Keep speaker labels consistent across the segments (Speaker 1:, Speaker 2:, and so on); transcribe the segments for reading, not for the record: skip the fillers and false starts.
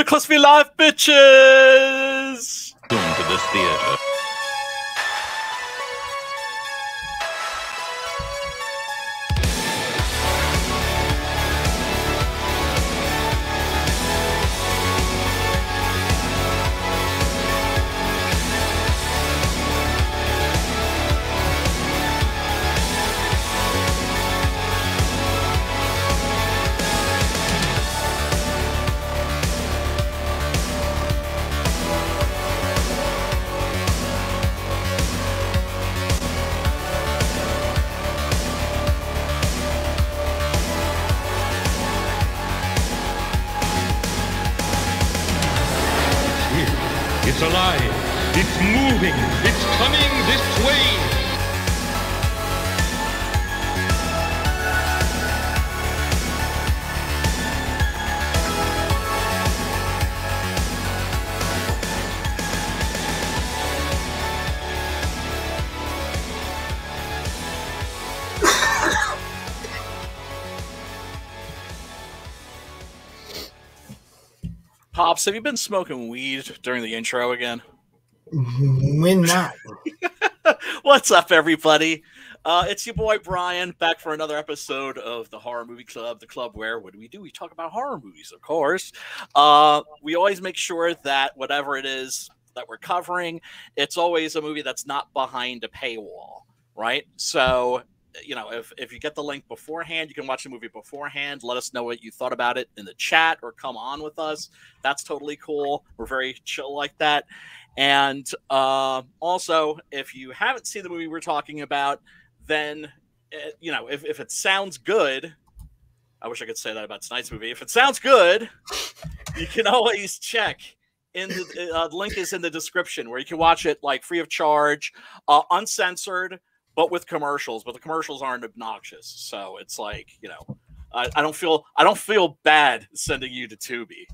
Speaker 1: 'cause we live, bitches!
Speaker 2: Welcome to this theater.
Speaker 3: It's alive. It's moving. It's coming this way.
Speaker 1: Pops, have you been smoking weed during the intro again?
Speaker 4: When not.
Speaker 1: What's up, everybody? It's your boy Brian, back for another episode of the Horror Movie Club, the club where, what do? We talk about horror movies, of course. We always make sure that whatever it is that we're covering, it's always a movie that's not behind a paywall, right? So, you know, if you get the link beforehand, you can watch the movie beforehand. Let us know what you thought about it in the chat or come on with us. That's totally cool. We're very chill like that. And also, if you haven't seen the movie we're talking about, then, you know, if it sounds good, I wish I could say that about tonight's movie. If it sounds good, you can always check. The link is in the description where you can watch it like free of charge, uncensored, but with commercials. But the commercials aren't obnoxious, so it's like, you know, I don't feel bad sending you to Tubi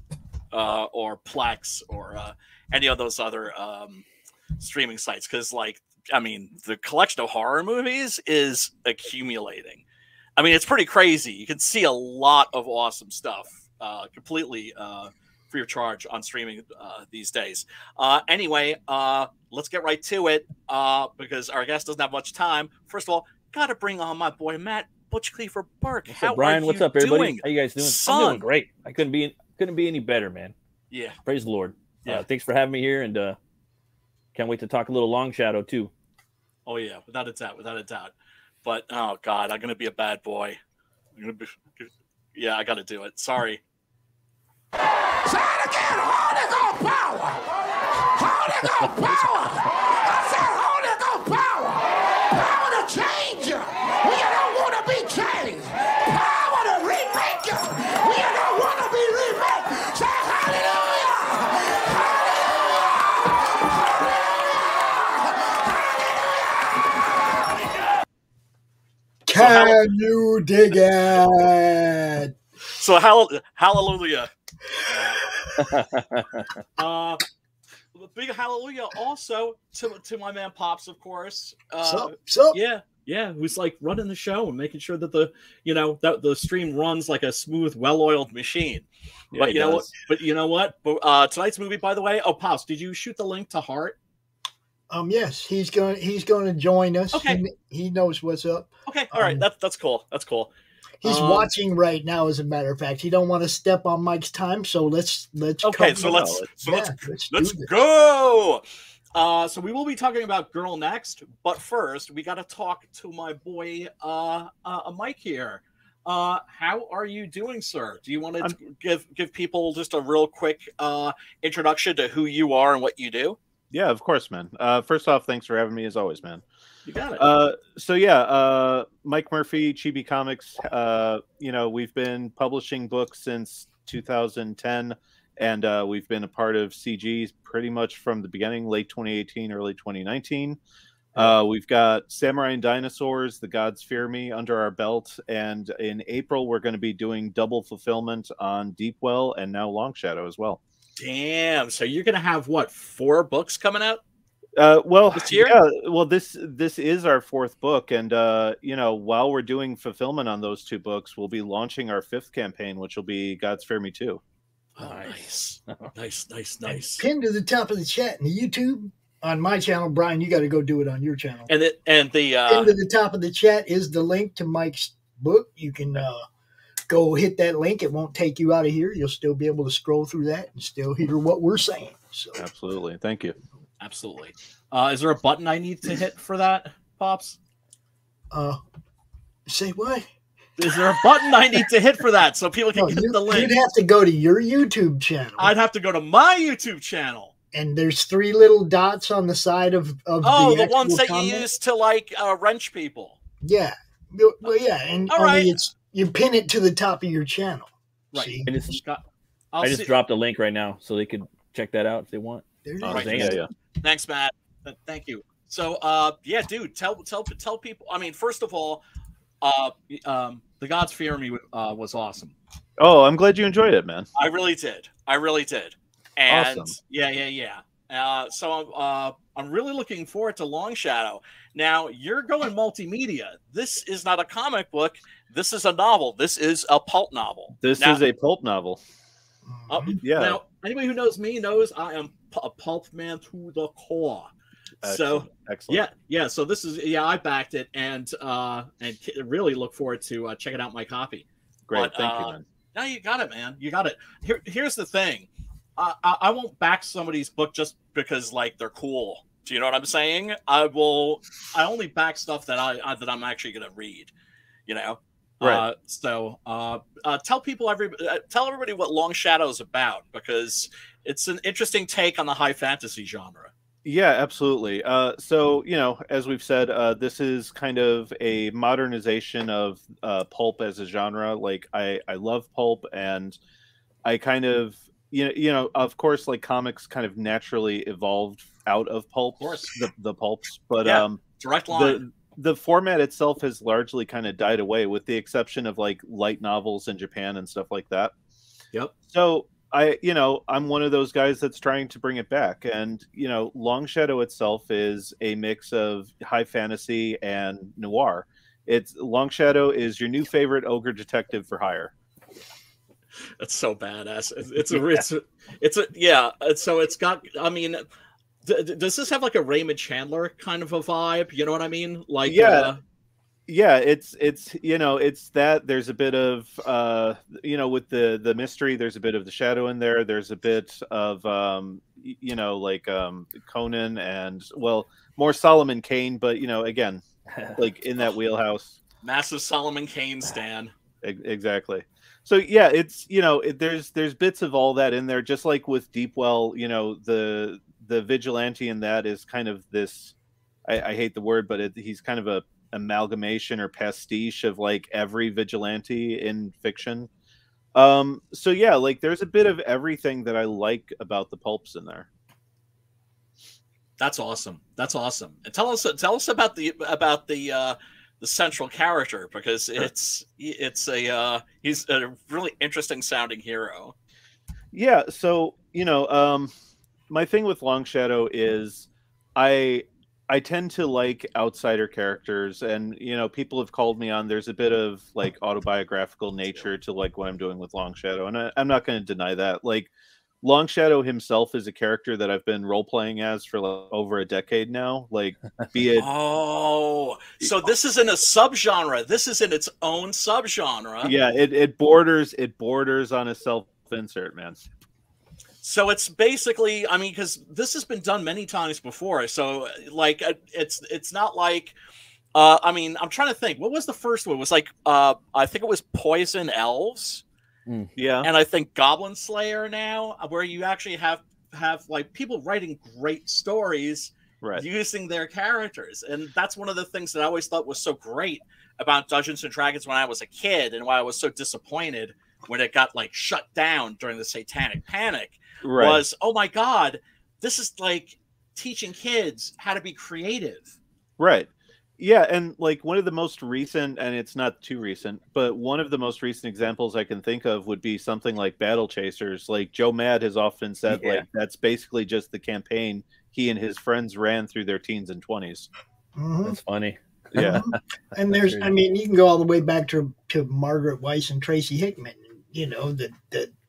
Speaker 1: or Plex or any of those other streaming sites, because, like, I mean, the collection of horror movies is accumulating. I mean, it's pretty crazy. You can see a lot of awesome stuff completely free of charge on streaming these days. Anyway, let's get right to it because our guest doesn't have much time. First of all, got to bring on my boy Matt Butch Cleaver Burke.
Speaker 2: What's up, Brian? What's up, everybody? How you guys doing?
Speaker 1: Son?
Speaker 2: I'm doing great. I couldn't be any better, man.
Speaker 1: Yeah.
Speaker 2: Praise the Lord.
Speaker 1: Yeah.
Speaker 2: Thanks for having me here, and can't wait to talk a little Long Shadow too.
Speaker 1: Oh yeah, without a doubt. But oh god, I'm gonna be a bad boy. Yeah, I got to do it. Sorry.
Speaker 5: Say it again, Holy Ghost power! Holy Ghost power! I said Holy Ghost power! Power to change you when you don't want to be changed! Power to remake you when you don't want to be remade! Say hallelujah! Hallelujah!
Speaker 4: Can you dig it?
Speaker 1: So hallelujah. Big hallelujah also to my man Pops, of course.
Speaker 4: Sup?
Speaker 1: Yeah, who's like running the show and making sure that the stream runs like a smooth, well-oiled machine.
Speaker 2: Yeah,
Speaker 1: But you know what? Tonight's movie, by the way. Oh, Pops, did you shoot the link to Heart?
Speaker 4: Yes, he's going to join us.
Speaker 1: Okay.
Speaker 4: He knows what's up.
Speaker 1: Okay, all right, that's cool. That's cool.
Speaker 4: He's watching right now, as a matter of fact. He don't want to step on Mike's time, so let's
Speaker 1: Okay,
Speaker 4: cover
Speaker 1: let's go. So we will be talking about Girl next, but first we got to talk to my boy Mike here. How are you doing, sir? Do you want to give people just a real quick introduction to who you are and what you do?
Speaker 6: Yeah, of course, man. First off, thanks for having me as always, man.
Speaker 1: You got it.
Speaker 6: So yeah, Mike Murphy, Chibi Comics. You know, we've been publishing books since 2010, and we've been a part of CG pretty much from the beginning, late 2018, early 2019. We've got Samurai and Dinosaurs, The Gods Fear Me under our belt, and in April we're going to be doing double fulfillment on Deepwell and now Long Shadow as well.
Speaker 1: Damn! So you're gonna have what, 4 books coming out?
Speaker 6: Well,
Speaker 1: this year?
Speaker 6: Yeah, well, this is our 4th book, and you know, while we're doing fulfillment on those 2 books, we'll be launching our 5th campaign, which will be Gods Fear Me 2.
Speaker 1: Oh, nice.
Speaker 4: Pinned to the top of the chat in the YouTube on my channel. Brian, you got to go do it on your channel.
Speaker 1: And
Speaker 4: pinned to the top of the chat is the link to Mike's book. You can go hit that link. It won't take you out of here. You'll still be able to scroll through that and still hear what we're saying. So
Speaker 6: absolutely, thank you.
Speaker 1: Absolutely. Is there a button I need to hit for that, Pops?
Speaker 4: Say what?
Speaker 1: Is there a button I need to hit for that so people can get the link?
Speaker 4: You'd have to go to your YouTube channel.
Speaker 1: I'd have to go to my YouTube channel.
Speaker 4: And there's 3 little dots on the side of
Speaker 1: the ones that you use to like wrench people.
Speaker 4: Yeah. Well, yeah, and you pin it to the top of your channel.
Speaker 1: Right.
Speaker 4: See?
Speaker 2: I just dropped a link right now so they could check that out if they want.
Speaker 6: Yeah.
Speaker 1: Thanks, Matt. Thank you. So, yeah, dude, tell people. I mean, first of all, The Gods Fear Me was awesome.
Speaker 6: Oh, I'm glad you enjoyed it, man.
Speaker 1: I really did. And
Speaker 6: awesome.
Speaker 1: Yeah. So I'm really looking forward to Long Shadow. Now, you're going multimedia. This is not a comic book. This is a novel. This is a pulp novel.
Speaker 6: This is a pulp novel. Yeah.
Speaker 1: Now, anybody who knows me knows I am a pulp man to the core.
Speaker 6: Excellent. Excellent.
Speaker 1: Yeah. So this is I backed it and really look forward to checking out my copy.
Speaker 6: Great, thank you, man.
Speaker 1: No, you got it, man. You got it. Here's the thing. I won't back somebody's book just because like they're cool. Do you know what I'm saying? I only back stuff that I'm actually going to read. You know.
Speaker 6: Right.
Speaker 1: Tell everybody what Long Shadow is about, because it's an interesting take on the high fantasy genre.
Speaker 6: Yeah, absolutely. So, as we've said, this is kind of a modernization of pulp as a genre. Like, I love pulp, and I kind of, of course, like comics kind of naturally evolved out of pulp, the pulps, but
Speaker 1: direct line.
Speaker 6: The format itself has largely kind of died away, with the exception of like light novels in Japan and stuff like that.
Speaker 1: Yep.
Speaker 6: So I'm one of those guys that's trying to bring it back. And, Long Shadow itself is a mix of high fantasy and noir. Long Shadow is your new favorite ogre detective for hire.
Speaker 1: That's so badass. So it's got, I mean, does this have like a Raymond Chandler kind of a vibe? You know what I mean? Like,
Speaker 6: it's that there's a bit of with the mystery, there's a bit of the shadow in there. There's a bit of Conan and more Solomon Kane, but again, like in that wheelhouse.
Speaker 1: Massive Solomon Kane stan.
Speaker 6: Exactly. So yeah, it's there's bits of all that in there, just like with Deepwell. The vigilante in that is kind of this. I hate the word, but he's kind of a amalgamation or pastiche of like every vigilante in fiction. So yeah, like there's a bit of everything that I like about the pulps in there.
Speaker 1: That's awesome. And tell us about the central character, because he's a really interesting sounding hero.
Speaker 6: Yeah. So my thing with Long Shadow is I tend to like outsider characters, and people have called me on. There's a bit of like autobiographical nature to like what I'm doing with Long Shadow, and I'm not going to deny that. Like Long Shadow himself is a character that I've been role playing as for like over a decade now. Like, be it
Speaker 1: so this isn't a subgenre. This is in its own subgenre.
Speaker 6: Yeah, it borders on a self-insert, man.
Speaker 1: So it's basically, I mean, because this has been done many times before. So like, it's not like, I mean, I'm trying to think. What was the first one? It was like, I think it was Poison Elves.
Speaker 6: Yeah.
Speaker 1: And I think Goblin Slayer now, where you actually have like people writing great stories using their characters. And that's one of the things that I always thought was so great about Dungeons and Dragons when I was a kid, and why I was so disappointed when it got like shut down during the Satanic Panic. Was, oh my God, this is like teaching kids how to be creative.
Speaker 6: Right. Yeah. And like one of the most recent, and it's not too recent, but one of the most recent examples I can think of would be something like Battle Chasers. Like Joe Mad has often said, like, that's basically just the campaign he and his friends ran through their teens and 20s.
Speaker 4: Mm-hmm.
Speaker 2: That's funny.
Speaker 6: Yeah.
Speaker 4: And I mean, you can go all the way back to Margaret Weiss and Tracy Hickman, the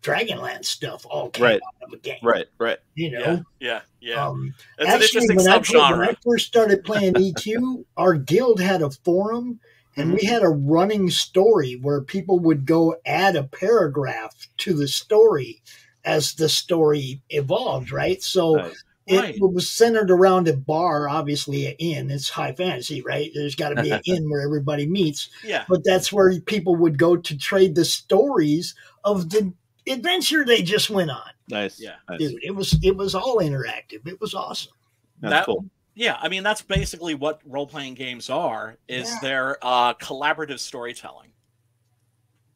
Speaker 4: Dragonlance stuff all came
Speaker 6: Right.
Speaker 4: out of a game.
Speaker 6: Right.
Speaker 4: You know?
Speaker 1: Yeah. That's
Speaker 4: Actually,
Speaker 1: an interesting
Speaker 4: when I
Speaker 1: subgenre.
Speaker 4: first started playing EQ, our guild had a forum, and we had a running story where people would go add a paragraph to the story as the story evolved, right? So it was centered around a bar, obviously an inn. It's high fantasy, right? There's got to be an inn where everybody meets.
Speaker 1: Yeah.
Speaker 4: But that's where people would go to trade the stories of the adventure they just went on.
Speaker 6: Nice.
Speaker 1: Yeah.
Speaker 4: Dude, it was all interactive. It was awesome.
Speaker 6: That's cool.
Speaker 1: Yeah, I mean, that's basically what role-playing games are, is they're collaborative storytelling.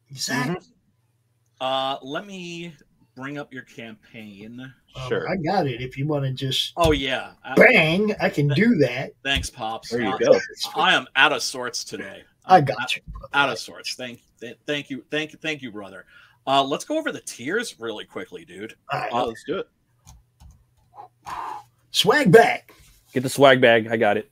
Speaker 4: Exactly.
Speaker 1: Let me bring up your campaign.
Speaker 6: Sure.
Speaker 4: I got it. If you want to just
Speaker 1: bang,
Speaker 4: I can do that.
Speaker 1: Thanks, Pops.
Speaker 6: There you go.
Speaker 1: I am out of sorts today.
Speaker 4: I got you.
Speaker 1: Out of sorts. Thank you, brother. Let's go over the tiers really quickly, dude.
Speaker 4: All right,
Speaker 6: let's do it.
Speaker 4: Swag bag.
Speaker 2: Get the swag bag. I got it.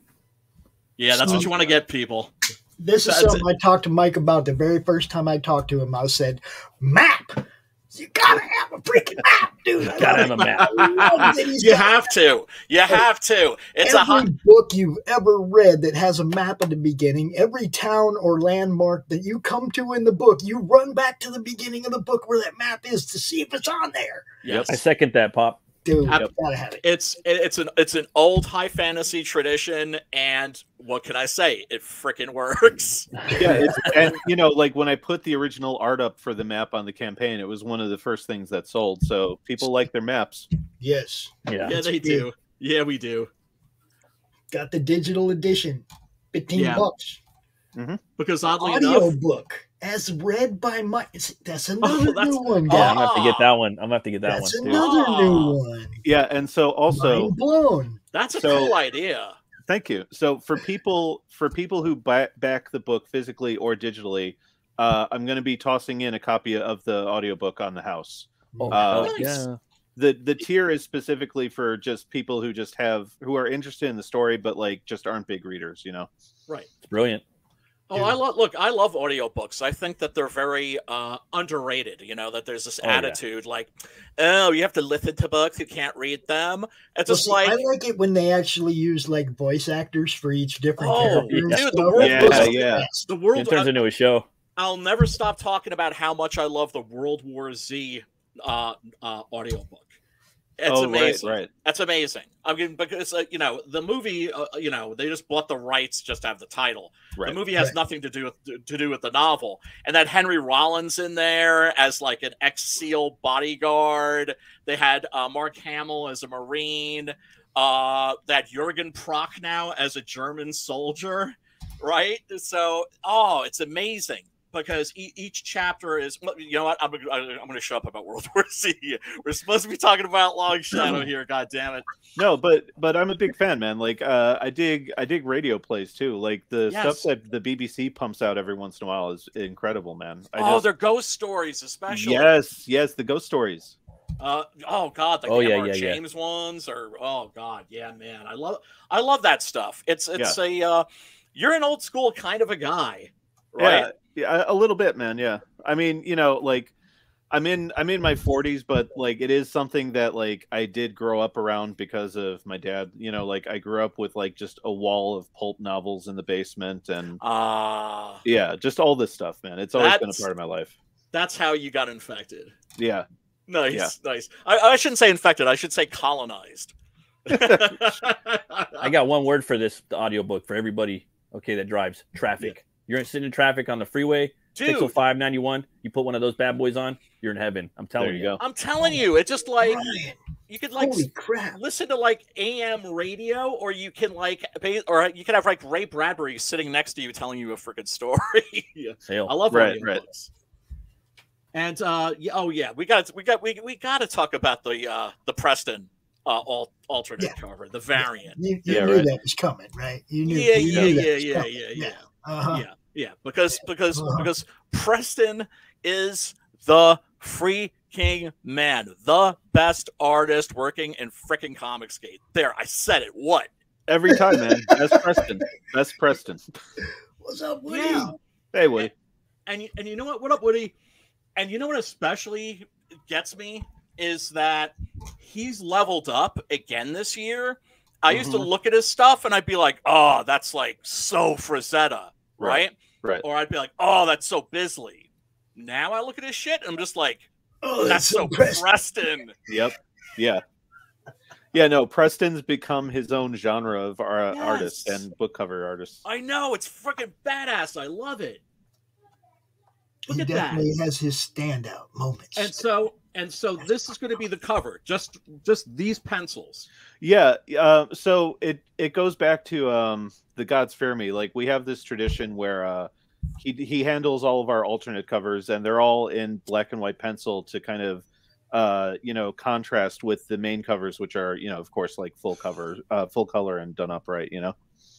Speaker 1: Yeah, that's what you want to get, people.
Speaker 4: This is something I talked to Mike about the very first time I talked to him. I said, map. You gotta have a freaking map, dude.
Speaker 2: You gotta have a map.
Speaker 1: You have to. You have to. It's
Speaker 4: every book you've ever read that has a map at the beginning, every town or landmark that you come to in the book, you run back to the beginning of the book where that map is to see if it's on there.
Speaker 1: Yes.
Speaker 2: I second that, Pop.
Speaker 4: Dude, gotta have it.
Speaker 1: It's an old high fantasy tradition, and what can I say? It freaking works.
Speaker 6: Yeah, and you know, like when I put the original art up for the map on the campaign, it was one of the first things that sold. So people like their maps.
Speaker 4: Yes.
Speaker 2: Yeah.
Speaker 1: Yeah, they do. Yeah, we do.
Speaker 4: Got the digital edition, $15.
Speaker 1: Because oddly
Speaker 4: audio
Speaker 1: enough,
Speaker 4: book as read by Mike. That's another new one.
Speaker 2: Yeah, I'm gonna have to get that one. I'm gonna have to get that
Speaker 4: That's
Speaker 2: one too.
Speaker 4: another new one.
Speaker 6: Yeah, and so also
Speaker 4: Mind blown.
Speaker 1: That's a cool idea.
Speaker 6: Thank you. So for people who back the book physically or digitally, I'm going to be tossing in a copy of the audiobook on the house.
Speaker 2: Nice. Yeah.
Speaker 6: The tier is specifically for just people who are interested in the story, but like just aren't big readers, you know?
Speaker 1: Right.
Speaker 2: It's brilliant.
Speaker 1: Oh, I love audiobooks. I think that they're very underrated, you know, that there's this attitude like, oh, you have to listen to books, you can't read them. It's just
Speaker 4: I like it when they actually use like voice actors for each different character.
Speaker 1: Dude,
Speaker 6: the
Speaker 1: world
Speaker 2: it turns into a show.
Speaker 1: I'll never stop talking about how much I love the World War Z audiobook. It's amazing.
Speaker 6: Right.
Speaker 1: That's amazing. I mean, because you know, the movie, you know, they just bought the rights just to have the title. Right. The movie has nothing to do with the novel. And that Henry Rollins in there as like an ex-SEAL bodyguard. They had Mark Hamill as a Marine. That Jürgen Prochnow as a German soldier. Right. So, it's amazing. Because each chapter is, you know what? I'm going to shut up about World War Z. We're supposed to be talking about Long Shadow here. God damn it!
Speaker 6: No, but I'm a big fan, man. Like, I dig radio plays too. Like the stuff that the BBC pumps out every once in a while is incredible, man.
Speaker 1: They're ghost stories, especially.
Speaker 6: Yes, the ghost stories.
Speaker 1: God, the Cameron James ones, or God, yeah, man, I love that stuff. It's you're an old school kind of a guy, right?
Speaker 6: Yeah, a little bit, man. Yeah, I mean, you know, like I'm in my 40s, but like it is something that like I did grow up around because of my dad. You know, like I grew up with like just a wall of pulp novels in the basement, and just all this stuff, man. It's always been a part of my life.
Speaker 1: That's how you got infected.
Speaker 6: Yeah.
Speaker 1: Nice. I shouldn't say infected. I should say colonized.
Speaker 2: I got one word for the audiobook for everybody. Okay, that drives traffic. Yeah. You're sitting in traffic on the freeway, 605, 91. You put one of those bad boys on, you're in heaven. I'm telling you.
Speaker 1: I'm telling you, it's just like you could like listen to like AM radio, or you can like you could have like Ray Bradbury sitting next to you telling you a freaking story. I love audiobooks. And we got to talk about the Preston alternate cover, the variant.
Speaker 4: You knew that was coming, right? You knew.
Speaker 1: Yeah, because Preston is the freaking man, the best artist working in freaking Comicsgate. There, I said it. What?
Speaker 6: Every time, man. Best Preston.
Speaker 4: What's up, Woody?
Speaker 1: Yeah.
Speaker 6: Hey, Woody.
Speaker 1: And you know what? What up, Woody? And you know what especially gets me is that he's leveled up again this year. I used to look at his stuff and I'd be like, oh, that's like so Frazetta, right?
Speaker 6: Right.
Speaker 1: Or I'd be like, oh, that's so Bisley. Now I look at his shit and I'm just like,
Speaker 4: Oh,
Speaker 1: that's so Preston.
Speaker 6: Yep. Yeah. Yeah, no, Preston's become his own genre of artist and book cover artist.
Speaker 1: I know, it's freaking badass. I love it. Look
Speaker 4: he
Speaker 1: at
Speaker 4: definitely
Speaker 1: that.
Speaker 4: has his standout moments.
Speaker 1: And so this is going to be the cover. Just these pencils.
Speaker 6: Yeah. So it goes back to the Gods Fear Me. Like, we have this tradition where he handles all of our alternate covers, and they're all in black and white pencil to kind of contrast with the main covers, which are, of course, like full color and done upright.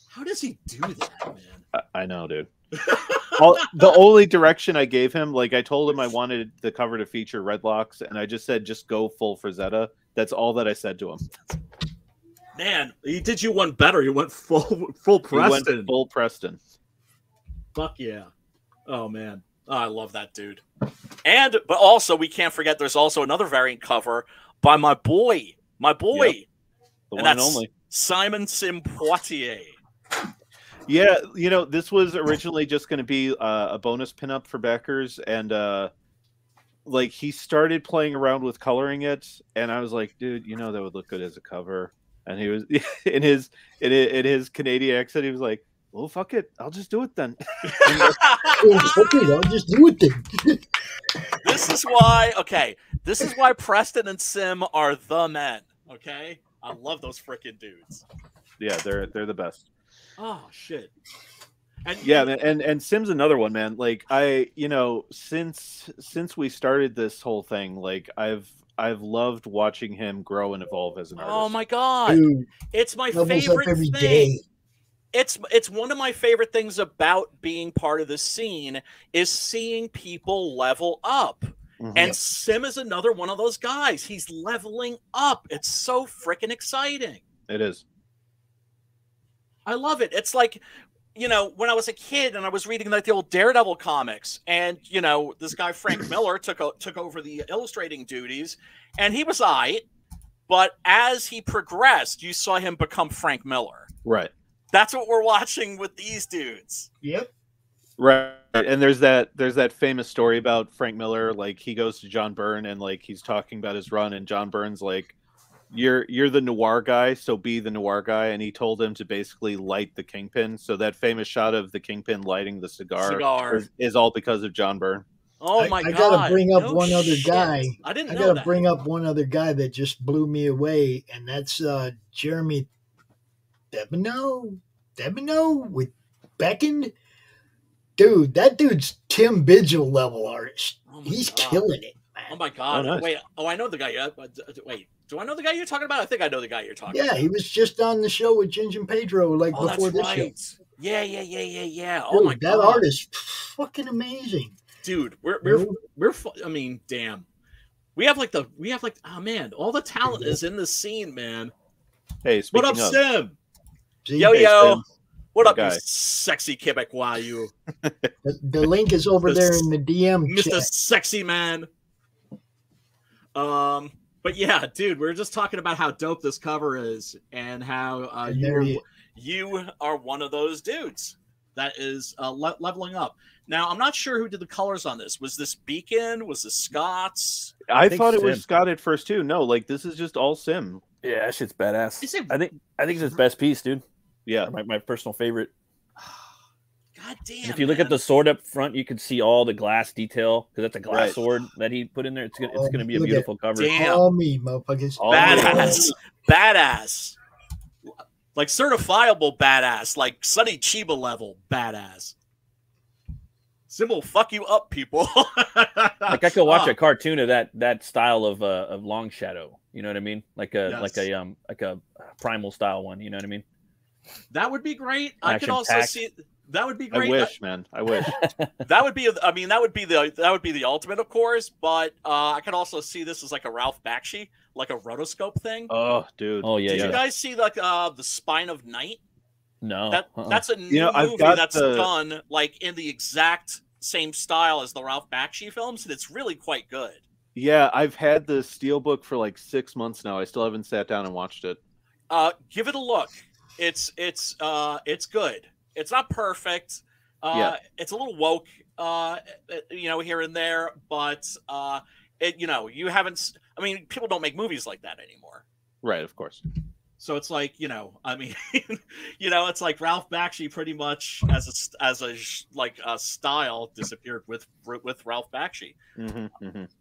Speaker 1: How does he do that, man?
Speaker 6: I know, dude. The only direction I gave him, like, I told him I wanted the cover to feature red locks, and I just said, just go full Frazetta. That's all that I said to him.
Speaker 1: Man, he did you one better. He went full Preston.
Speaker 6: He went full Preston.
Speaker 1: Fuck yeah. Oh, man. Oh, I love that dude. But also, we can't forget there's also another variant cover by my boy.
Speaker 6: Yep. The one and only.
Speaker 1: Simon Sim Poitier.
Speaker 6: Yeah, this was originally just going to be a bonus pinup for backers, and like, he started playing around with coloring it, and I was like, dude, that would look good as a cover. And he was in his Canadian accent, he was like, well, fuck it, I'll just do it then.
Speaker 4: I'll just do it then.
Speaker 1: This is why Preston and Sim are the men. Okay, I love those freaking dudes.
Speaker 6: Yeah, they're the best.
Speaker 1: Oh shit. And
Speaker 6: yeah, man, and Sim's another one, man. Like, since we started this whole thing, like, I've loved watching him grow and evolve as an artist.
Speaker 1: Oh my god,
Speaker 4: Dude,
Speaker 1: it's my favorite thing.
Speaker 4: Day.
Speaker 1: It's one of my favorite things about being part of the scene is seeing people level up. And Sim is another one of those guys. He's leveling up. It's so freaking exciting.
Speaker 6: It is.
Speaker 1: I love it. It's like, when I was a kid and I was reading like the old Daredevil comics, and this guy Frank Miller took over the illustrating duties, and he was aight, but as he progressed, you saw him become Frank Miller.
Speaker 6: Right.
Speaker 1: That's what we're watching with these dudes.
Speaker 4: Yep.
Speaker 6: Right. And there's that famous story about Frank Miller. Like, he goes to John Byrne and, like, he's talking about his run, and John Byrne's like, you're the noir guy, so be the noir guy. And he told him to basically light the Kingpin. So that famous shot of the Kingpin lighting the cigar. Is all because of John Byrne.
Speaker 1: Oh my God.
Speaker 4: I gotta bring up one other guy.
Speaker 1: I didn't know that. I gotta
Speaker 4: bring up one other guy that just blew me away, and that's Jeremy Debineau with Beckon. Dude, that dude's Tim Vigil level artist. He's killing it, man.
Speaker 1: Oh my God.
Speaker 6: Oh, nice.
Speaker 1: Wait, I know the guy. Wait, do I know the guy you're talking about? I think I know the guy you're talking about.
Speaker 4: Yeah, he was just on the show with Ginge and Pedro before this show.
Speaker 1: Yeah. Oh
Speaker 4: Dude,
Speaker 1: my God.
Speaker 4: That artist, fucking amazing.
Speaker 1: Dude, we're I mean, damn. We have like oh man, all the talent is in the scene, man.
Speaker 6: Hey,
Speaker 1: what up, Sim? Yo.
Speaker 6: Sim.
Speaker 1: What up, you sexy Quebecois, you?
Speaker 4: The link is over there in the DM
Speaker 1: Mr.
Speaker 4: chat.
Speaker 1: Sexy Man. But yeah, dude, we were just talking about how dope this cover is, and how you are one of those dudes that is leveling up. Now, I'm not sure who did the colors on this. Was this Beacon? Was this Scott's?
Speaker 6: I thought it was Scott at first too. No, like, this is just all Sim.
Speaker 2: Yeah, that shit's badass.
Speaker 1: I
Speaker 2: think it's his best piece, dude.
Speaker 6: Yeah,
Speaker 2: my personal favorite.
Speaker 1: God damn!
Speaker 2: And if you look at the sword up front, you can see all the glass detail, because that's a glass sword that he put in there. It's gonna be a beautiful cover.
Speaker 1: Damn.
Speaker 4: All me, motherfuckers.
Speaker 1: Badass. Like certifiable badass, like Sonny Chiba level badass. Sim will fuck you up, people.
Speaker 2: Like, I could watch a cartoon of that style of Long Shadow. You know what I mean? Like a primal style one. You know what I mean?
Speaker 1: That would be great. I could also see. That would be great.
Speaker 6: I wish, man. I wish.
Speaker 1: That would be. I mean, that would be the ultimate, of course. But I could also see this as like a Ralph Bakshi, like a rotoscope thing.
Speaker 6: Oh, dude.
Speaker 2: Oh yeah.
Speaker 1: Did you guys see like the Spine of Night?
Speaker 2: No.
Speaker 1: That's a new movie that's done like in the exact same style as the Ralph Bakshi films, and it's really quite good.
Speaker 6: Yeah, I've had the Steelbook for like 6 months now. I still haven't sat down and watched it.
Speaker 1: Give it a look. It's good. It's not perfect. It's a little woke, here and there, but you haven't. I mean, people don't make movies like that anymore.
Speaker 6: Right, of course.
Speaker 1: So it's like, I mean, it's like Ralph Bakshi pretty much as a style disappeared with Ralph Bakshi.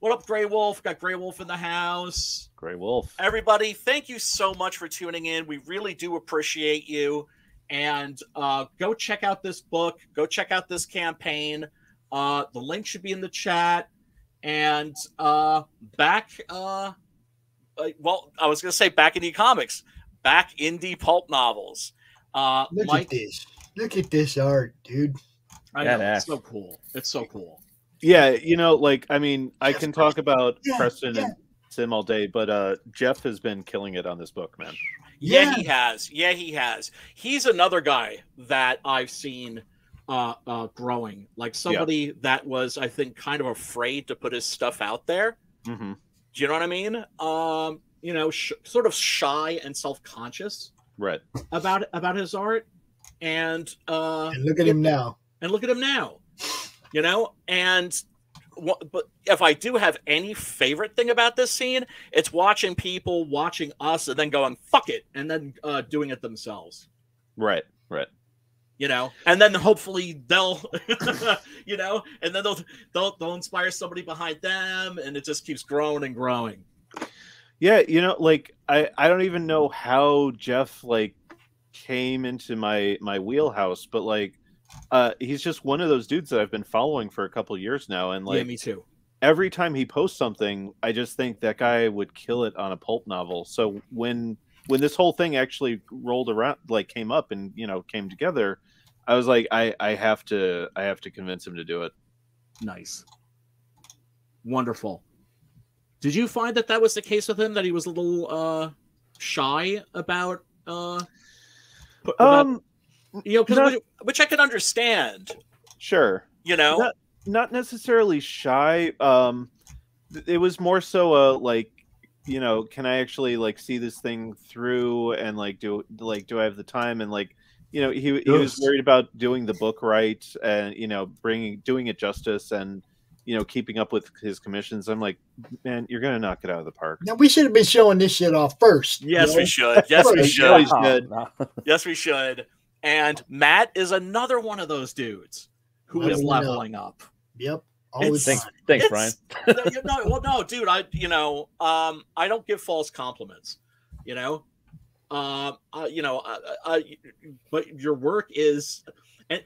Speaker 1: What up, Grey Wolf? Got Grey Wolf in the house.
Speaker 6: Grey Wolf.
Speaker 1: Everybody, thank you so much for tuning in. We really do appreciate you. And go check out this book. Go check out this campaign. The link should be in the chat. And back, I was going to say back indie comics. Back indie pulp novels.
Speaker 4: Look at this. Look at this art, dude.
Speaker 1: I know, it's so cool. It's so cool.
Speaker 6: Yeah, I can talk about Preston and Sim all day, but Jeff has been killing it on this book, man.
Speaker 1: Yeah, he has. Yeah, he has. He's another guy that I've seen growing. Like somebody that was, I think, kind of afraid to put his stuff out there. Do you know what I mean? Sort of shy and self-conscious,
Speaker 6: right,
Speaker 1: about his art, and
Speaker 4: look at him now.
Speaker 1: And look at him now, but if I do have any favorite thing about this scene, it's watching people watching us and then going fuck it, and then doing it themselves.
Speaker 6: Right.
Speaker 1: And then hopefully they'll, and then they'll inspire somebody behind them, and it just keeps growing and growing.
Speaker 6: Yeah, I don't even know how Jeff came into my wheelhouse, but he's just one of those dudes that I've been following for a couple of years now, and
Speaker 1: yeah, me too.
Speaker 6: Every time he posts something, I just think that guy would kill it on a pulp novel. So when this whole thing actually rolled around, came up and came together, I was like, I have to convince him to do it.
Speaker 1: Nice, wonderful. Did you find that was the case with him? That he was a little shy about, which I can understand.
Speaker 6: Sure, not necessarily shy. It was more so can I actually see this thing through and do I have the time, and he was worried about doing the book right and doing it justice and keeping up with his commissions. I'm like, man, you're gonna knock it out of the park.
Speaker 4: Now we should have been showing this shit off first.
Speaker 1: Yes, we should. Yes, we should. Yes, we should. And Matt is another one of those dudes who is leveling up.
Speaker 4: Yep. All the time.
Speaker 2: Thanks, Brian.
Speaker 1: No, dude. I don't give false compliments. But your work is, and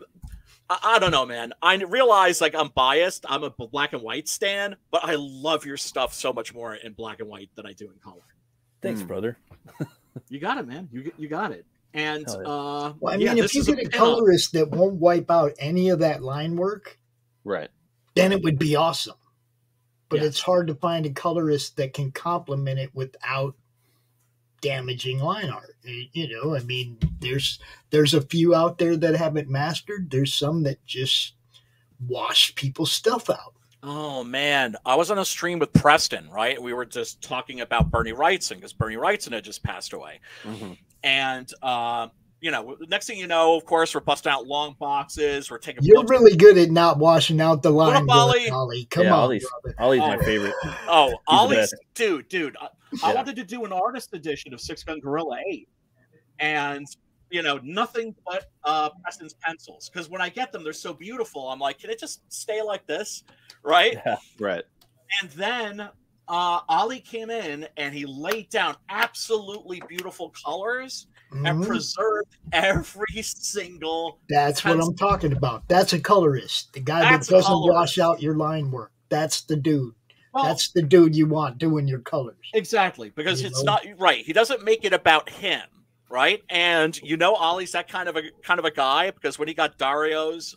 Speaker 1: I don't know, man. I realize I'm biased. I'm a black and white stan, but I love your stuff so much more in black and white than I do in color.
Speaker 2: Thanks, brother.
Speaker 1: You got it, man. You got it. And
Speaker 4: if you get a colorist that won't wipe out any of that line work,
Speaker 6: right,
Speaker 4: then it would be awesome. But it's hard to find a colorist that can complement it without damaging line art. There's a few out there that have it mastered. There's some that just wash people's stuff out.
Speaker 1: Oh man, I was on a stream with Preston, right? We were just talking about Bernie Wrightson because Bernie Wrightson had just passed away. And next thing you know, of course, we're busting out long boxes. We're taking.
Speaker 4: You're really good at not washing out the line. Ollie, come on,
Speaker 2: Ollie's my favorite.
Speaker 1: Oh, Ollie's dude. I wanted to do an artist edition of Six Gun Gorilla 8, and nothing but Preston's pencils, because when I get them, they're so beautiful. I'm like, can it just stay like this, right?
Speaker 6: Yeah, right.
Speaker 1: And then Ollie came in and he laid down absolutely beautiful colors and preserved every single.
Speaker 4: That's pencil. What I'm talking about. That's a colorist. The guy that doesn't wash out your line work. That's the dude. Well, that's the dude you want doing your colors.
Speaker 1: Exactly, because it's not right. He doesn't make it about him, right? And Ollie's that kind of a guy, because when he got Dario's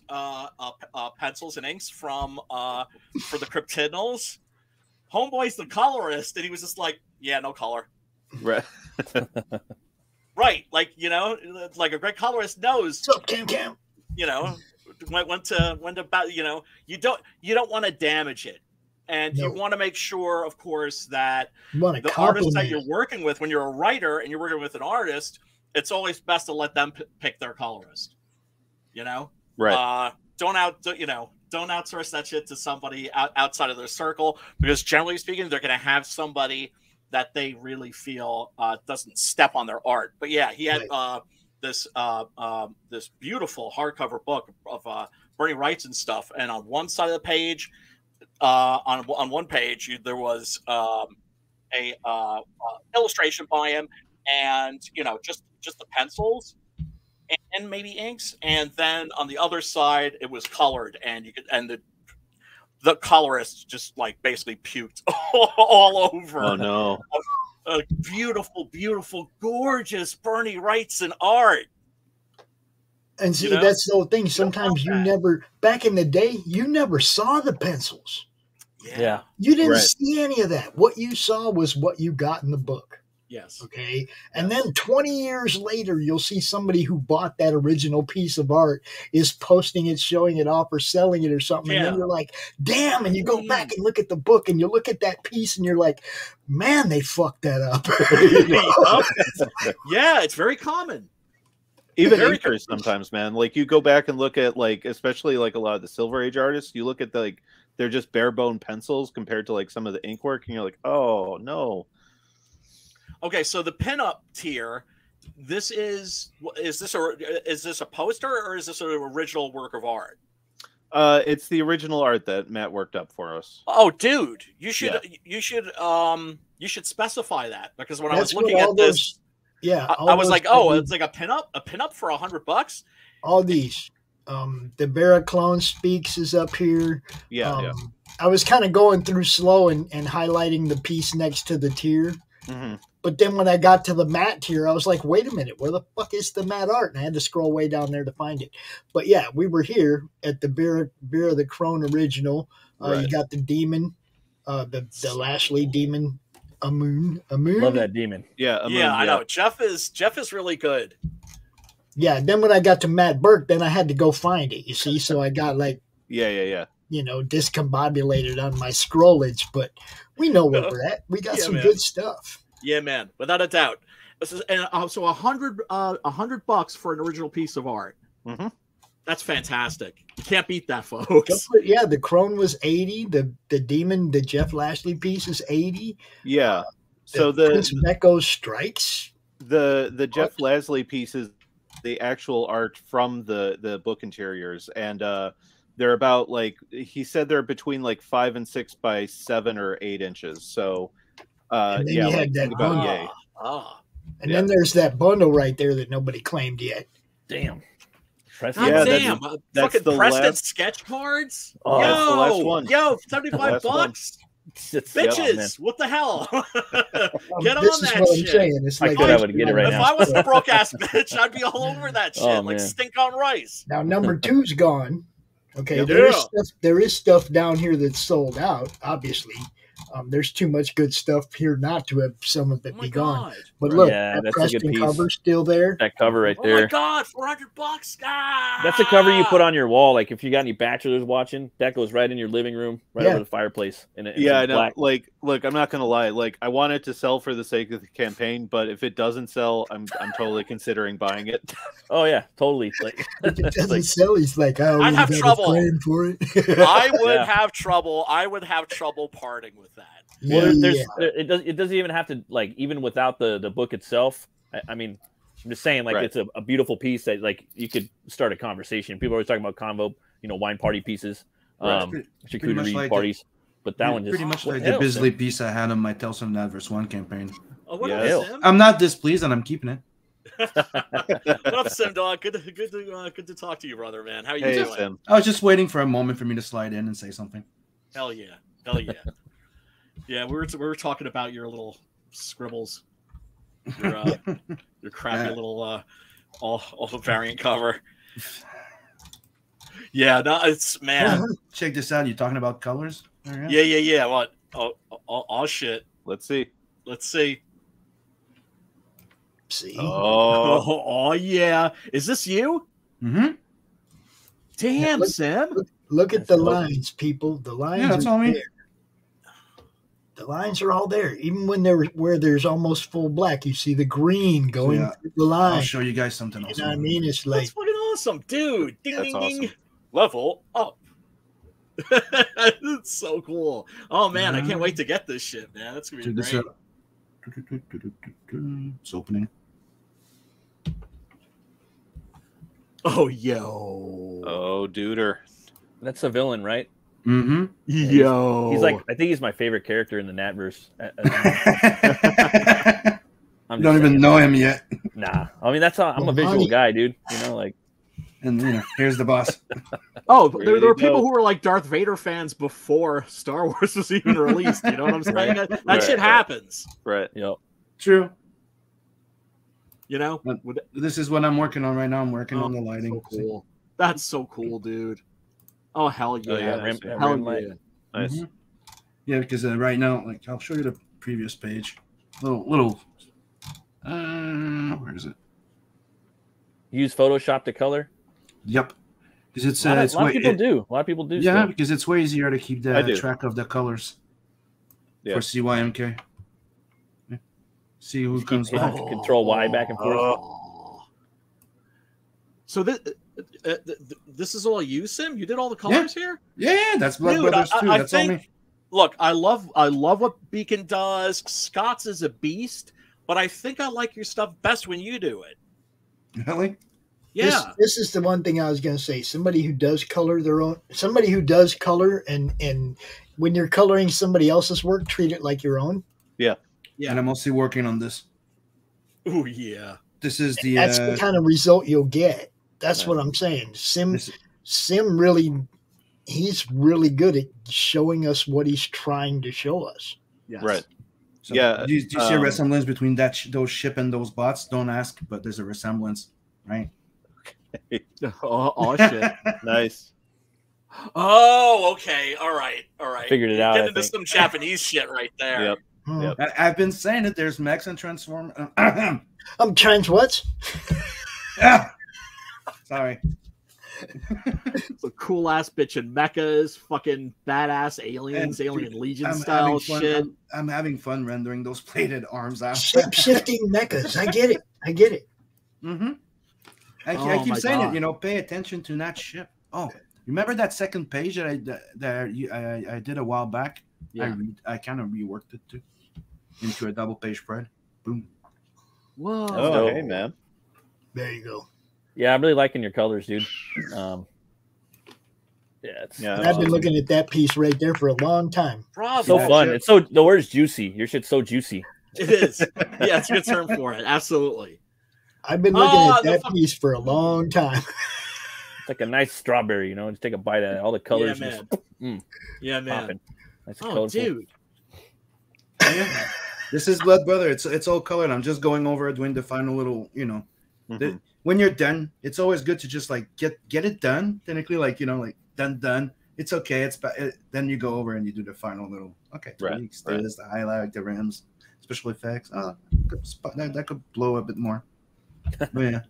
Speaker 1: pencils and inks for the Cryptinals, homeboy's the colorist, and he was just like, yeah, no color.
Speaker 6: Right.
Speaker 1: Right. Like a great colorist knows.
Speaker 4: What's up, Cam?
Speaker 1: When to you don't want to damage it. And you want to make sure, of course, that
Speaker 4: the
Speaker 1: artist that you're working with, when you're a writer and you're working with an artist, it's always best to let them pick their colorist. You know,
Speaker 6: right?
Speaker 1: Don't outsource that shit to somebody outside of their circle, because generally speaking, they're going to have somebody that they really feel doesn't step on their art. But yeah, he had this beautiful hardcover book of Bernie Wright's and stuff, and on one side of the page, on one page, there was a illustration by him, and just the pencils and maybe inks, and then on the other side it was colored, and the colorist just like basically puked all over.
Speaker 6: Oh no!
Speaker 1: A beautiful, gorgeous Bernie Wrightson art.
Speaker 4: And see, that's the whole thing. Sometimes back in the day, you never saw the pencils.
Speaker 1: Yeah.
Speaker 4: You didn't see any of that. What you saw was what you got in the book.
Speaker 1: Yes.
Speaker 4: Okay. And then 20 years later, you'll see somebody who bought that original piece of art is posting it, showing it off, or selling it or something. And then you're like, damn. And you go back and look at the book, and you look at that piece, and you're like, man, they fucked that up.
Speaker 1: Yeah, it's very common.
Speaker 6: Even inkers sometimes, man. Like, you go back and look at, like, especially like a lot of the Silver Age artists, you look at they're just bare bone pencils compared to like some of the ink work, and you're like, oh no.
Speaker 1: Okay, so the pinup tier, is this a poster, or is this an original work of art?
Speaker 6: It's the original art that Matt worked up for us.
Speaker 1: Oh, dude, you should specify that, because when I was looking at this, I was like, oh, it's like a pinup for $100.
Speaker 4: All these, the Barra Clone Speaks is up here.
Speaker 6: Yeah.
Speaker 4: I was kind of going through slow and highlighting the piece next to the tier.
Speaker 6: Mm-hmm.
Speaker 4: But then when I got to the matte tier, I was like, wait a minute, where the fuck is the matte art? And I had to scroll way down there to find it. But yeah, we were here at the Beer the Crone original. You got the demon, the Lashley demon, a moon.
Speaker 2: Love that demon.
Speaker 6: Yeah,
Speaker 1: I know. Jeff is really good.
Speaker 4: Yeah, then when I got to Matt Burke, then I had to go find it, you see? So I got like...
Speaker 6: Yeah.
Speaker 4: Discombobulated on my scrollage, but we know where we're at. We got some good stuff.
Speaker 1: Yeah, man, without a doubt. So $100 for an original piece of art.
Speaker 6: Mm-hmm.
Speaker 1: That's fantastic. You can't beat that, folks.
Speaker 4: Yeah, the Crone was 80. The Demon, the Jeff Lashley piece is 80.
Speaker 6: Yeah. So
Speaker 4: Prince Mecco Strikes.
Speaker 6: The Jeff Lashley piece is the actual art from the book interiors, and they're about, like, he said they're between like 5 and 6 by 7 or 8 inches. So
Speaker 4: and then you had that bundle. And then there's that bundle right there that nobody claimed yet.
Speaker 2: Damn.
Speaker 1: Damn.
Speaker 6: That's
Speaker 1: fucking
Speaker 6: the
Speaker 1: Preston
Speaker 6: last...
Speaker 1: sketch cards?
Speaker 6: Oh, that's the last one.
Speaker 1: Yo, $75. Bitches, what the hell? Get on that shit.
Speaker 4: It's like,
Speaker 2: I would get it right
Speaker 1: if
Speaker 2: now.
Speaker 1: I was a broke ass bitch, I'd be all over that shit, like stink on rice.
Speaker 4: Now number 2's gone. Okay, there is stuff down here that's sold out, obviously. There's too much good stuff here not to have some of it be gone. But look, that Preston cover's still there.
Speaker 2: That cover right there.
Speaker 1: Oh my God, $400.
Speaker 2: That's a cover you put on your wall. Like, if you got any bachelors watching, that goes right in your living room, right over the fireplace. I
Speaker 6: know. Like, look, I'm not gonna lie. Like, I want it to sell for the sake of the campaign, but if it doesn't sell, I'm totally considering buying it.
Speaker 2: Oh yeah, totally. Like,
Speaker 4: if it doesn't sell, he's like, oh,
Speaker 1: I'd have trouble
Speaker 4: for it.
Speaker 1: I would have trouble. I would have trouble parting with that.
Speaker 2: Well, it doesn't even have to, like, even without the book itself. I mean, I'm just saying, like, it's a beautiful piece that, like, you could start a conversation. People are always talking about convo, wine party pieces, charcuterie parties. But that one just
Speaker 7: pretty much like the Bisley piece I had on my Tales from the Adverse 1 campaign.
Speaker 1: Oh, what up, Sim?
Speaker 7: I'm not displeased, and I'm keeping it.
Speaker 1: What up, Sim Dog? Good to talk to you, brother, man. How are you doing?
Speaker 6: Sim.
Speaker 7: I was just waiting for a moment for me to slide in and say something.
Speaker 1: Hell yeah. Yeah, we were talking about your little scribbles, your crappy little all variant cover. Yeah, no, it's man.
Speaker 7: Check this out. You talking about colors?
Speaker 1: Yeah. What? Oh shit.
Speaker 6: Let's see.
Speaker 4: See?
Speaker 1: Oh yeah. Is this you?
Speaker 7: Mm-hmm.
Speaker 1: Damn, Sam.
Speaker 4: Look at the lines, people. The lines.
Speaker 7: Yeah, that's all me.
Speaker 4: The lines are all there. Even when where there's almost full black, you see the green going through the line.
Speaker 7: I'll show you guys something else.
Speaker 4: You know what I mean? It's
Speaker 1: That's
Speaker 4: like
Speaker 1: fucking awesome, dude. Ding,
Speaker 6: That's
Speaker 1: ding, ding.
Speaker 6: awesome.
Speaker 1: Level up. It's so cool. Oh man, I can't wait to get this shit, man. That's gonna be
Speaker 7: Check this
Speaker 1: great.
Speaker 7: out. It's opening.
Speaker 1: Oh yo.
Speaker 6: Oh, duder.
Speaker 2: That's a villain, right?
Speaker 7: Mm-hmm.
Speaker 1: Yo.
Speaker 2: He's like, I think he's my favorite character in the Natverse.
Speaker 7: You don't even know him yet.
Speaker 2: Nah, I mean that's how I'm a visual guy, dude. You know, like,
Speaker 7: And here's the boss.
Speaker 1: Oh, there were
Speaker 2: you
Speaker 1: people
Speaker 2: go.
Speaker 1: who were like Darth Vader fans before Star Wars was even released. You know what I'm saying? That
Speaker 6: Right,
Speaker 1: shit
Speaker 6: right.
Speaker 1: happens.
Speaker 6: Right.
Speaker 2: you know,
Speaker 7: True.
Speaker 1: You know?
Speaker 7: This is what I'm working on right now. I'm working on the
Speaker 1: So
Speaker 7: lighting.
Speaker 1: cool. That's so cool, dude. Oh hell yeah!
Speaker 6: Oh, yeah,
Speaker 2: rim
Speaker 1: Hell
Speaker 2: light.
Speaker 1: yeah.
Speaker 6: Nice.
Speaker 7: Mhm. Yeah, because right now, like, I'll show you the previous page. Little. Where is it?
Speaker 2: use Photoshop to color.
Speaker 7: Yep. Because it's
Speaker 2: A lot
Speaker 7: it's
Speaker 2: of
Speaker 7: way,
Speaker 2: people do. A lot of people do.
Speaker 7: yeah,
Speaker 2: still.
Speaker 7: because it's way easier to keep
Speaker 6: I
Speaker 7: the
Speaker 6: do.
Speaker 7: track of the colors
Speaker 6: Yeah.
Speaker 7: for CYMK. Yeah. See who
Speaker 2: Just
Speaker 7: comes
Speaker 2: keep
Speaker 7: back.
Speaker 2: hitting Control Y back and forth.
Speaker 1: Oh. So this is all you, Sim? You did all the colors here?
Speaker 7: Yeah, that's Blood
Speaker 1: Dude,
Speaker 7: Brothers too.
Speaker 1: I
Speaker 7: That's all
Speaker 1: think-
Speaker 7: me.
Speaker 1: Look, I love what Beacon does. Scott's is a beast, but I think I like your stuff best when you do it.
Speaker 7: Really?
Speaker 1: Yeah.
Speaker 4: This is the one thing I was going to say. Somebody who does color their own, somebody who does color, and when you're coloring somebody else's work, treat it like your own.
Speaker 1: Yeah.
Speaker 7: And I'm mostly working on this.
Speaker 1: Oh yeah.
Speaker 7: This is the.
Speaker 4: That's the kind of result you'll get. That's what I'm saying.
Speaker 7: this-
Speaker 4: Sim really, he's really good at showing us what he's trying to show us.
Speaker 1: Yes.
Speaker 6: Right.
Speaker 7: so
Speaker 6: Yeah,
Speaker 7: Do you see a
Speaker 6: um,
Speaker 7: resemblance between those ship and those bots? Don't ask, but there's a resemblance, right?
Speaker 1: Oh shit.
Speaker 6: Nice.
Speaker 1: Oh, okay. All right.
Speaker 2: Figured it out,
Speaker 1: Get
Speaker 2: I
Speaker 1: into
Speaker 2: think.
Speaker 1: some Japanese shit right there.
Speaker 6: Yep.
Speaker 4: Hmm.
Speaker 6: Yep.
Speaker 7: I've been saying it. There's mechs and transform.
Speaker 4: I'm trans what?
Speaker 7: Sorry.
Speaker 1: So cool ass bitch and mechas, fucking badass aliens,
Speaker 7: And,
Speaker 1: Alien
Speaker 7: dude,
Speaker 1: Legion
Speaker 7: I'm
Speaker 1: style
Speaker 7: having fun.
Speaker 1: shit.
Speaker 7: I'm having fun rendering those plated arms out.
Speaker 4: Shape shifting mechas. I get it.
Speaker 7: Mm-hmm. I
Speaker 1: Oh,
Speaker 7: keep
Speaker 1: my
Speaker 7: saying
Speaker 1: God.
Speaker 7: it. Pay attention to that ship. Oh, remember that second page that I did a while back?
Speaker 1: Yeah.
Speaker 7: I kind of reworked it too into a double page spread. Boom.
Speaker 1: Whoa.
Speaker 6: Oh, hey, man.
Speaker 4: There you go.
Speaker 2: Yeah, I'm really liking your colors, dude. Yeah, it's
Speaker 6: Yeah.
Speaker 4: And I've been looking at that piece right there for a long time.
Speaker 1: Bravo.
Speaker 2: so
Speaker 7: Yeah,
Speaker 2: fun.
Speaker 7: shit.
Speaker 2: It's so the word's juicy. Your shit's so juicy.
Speaker 1: It is. Yeah, it's a good term for it. Absolutely.
Speaker 4: I've been looking
Speaker 1: Oh,
Speaker 4: at
Speaker 1: the
Speaker 4: that
Speaker 1: fuck-
Speaker 4: piece for a long time.
Speaker 2: It's like a nice strawberry, just take a bite of it. All the colors
Speaker 1: Yeah,
Speaker 2: just
Speaker 1: Yeah, man.
Speaker 2: popping. Nice and
Speaker 1: Oh,
Speaker 2: colorful.
Speaker 1: dude.
Speaker 7: Yeah. This is Blood Brother. It's all colored. I'm just going over doing the final little,
Speaker 6: Mhm.
Speaker 7: when you're done, it's always good to just like get it done. Technically, like done. It's okay. Then you go over and you do the final little
Speaker 6: Right,
Speaker 7: tweaks, this, the highlight, the rims, special effects. That could blow a bit more. But yeah.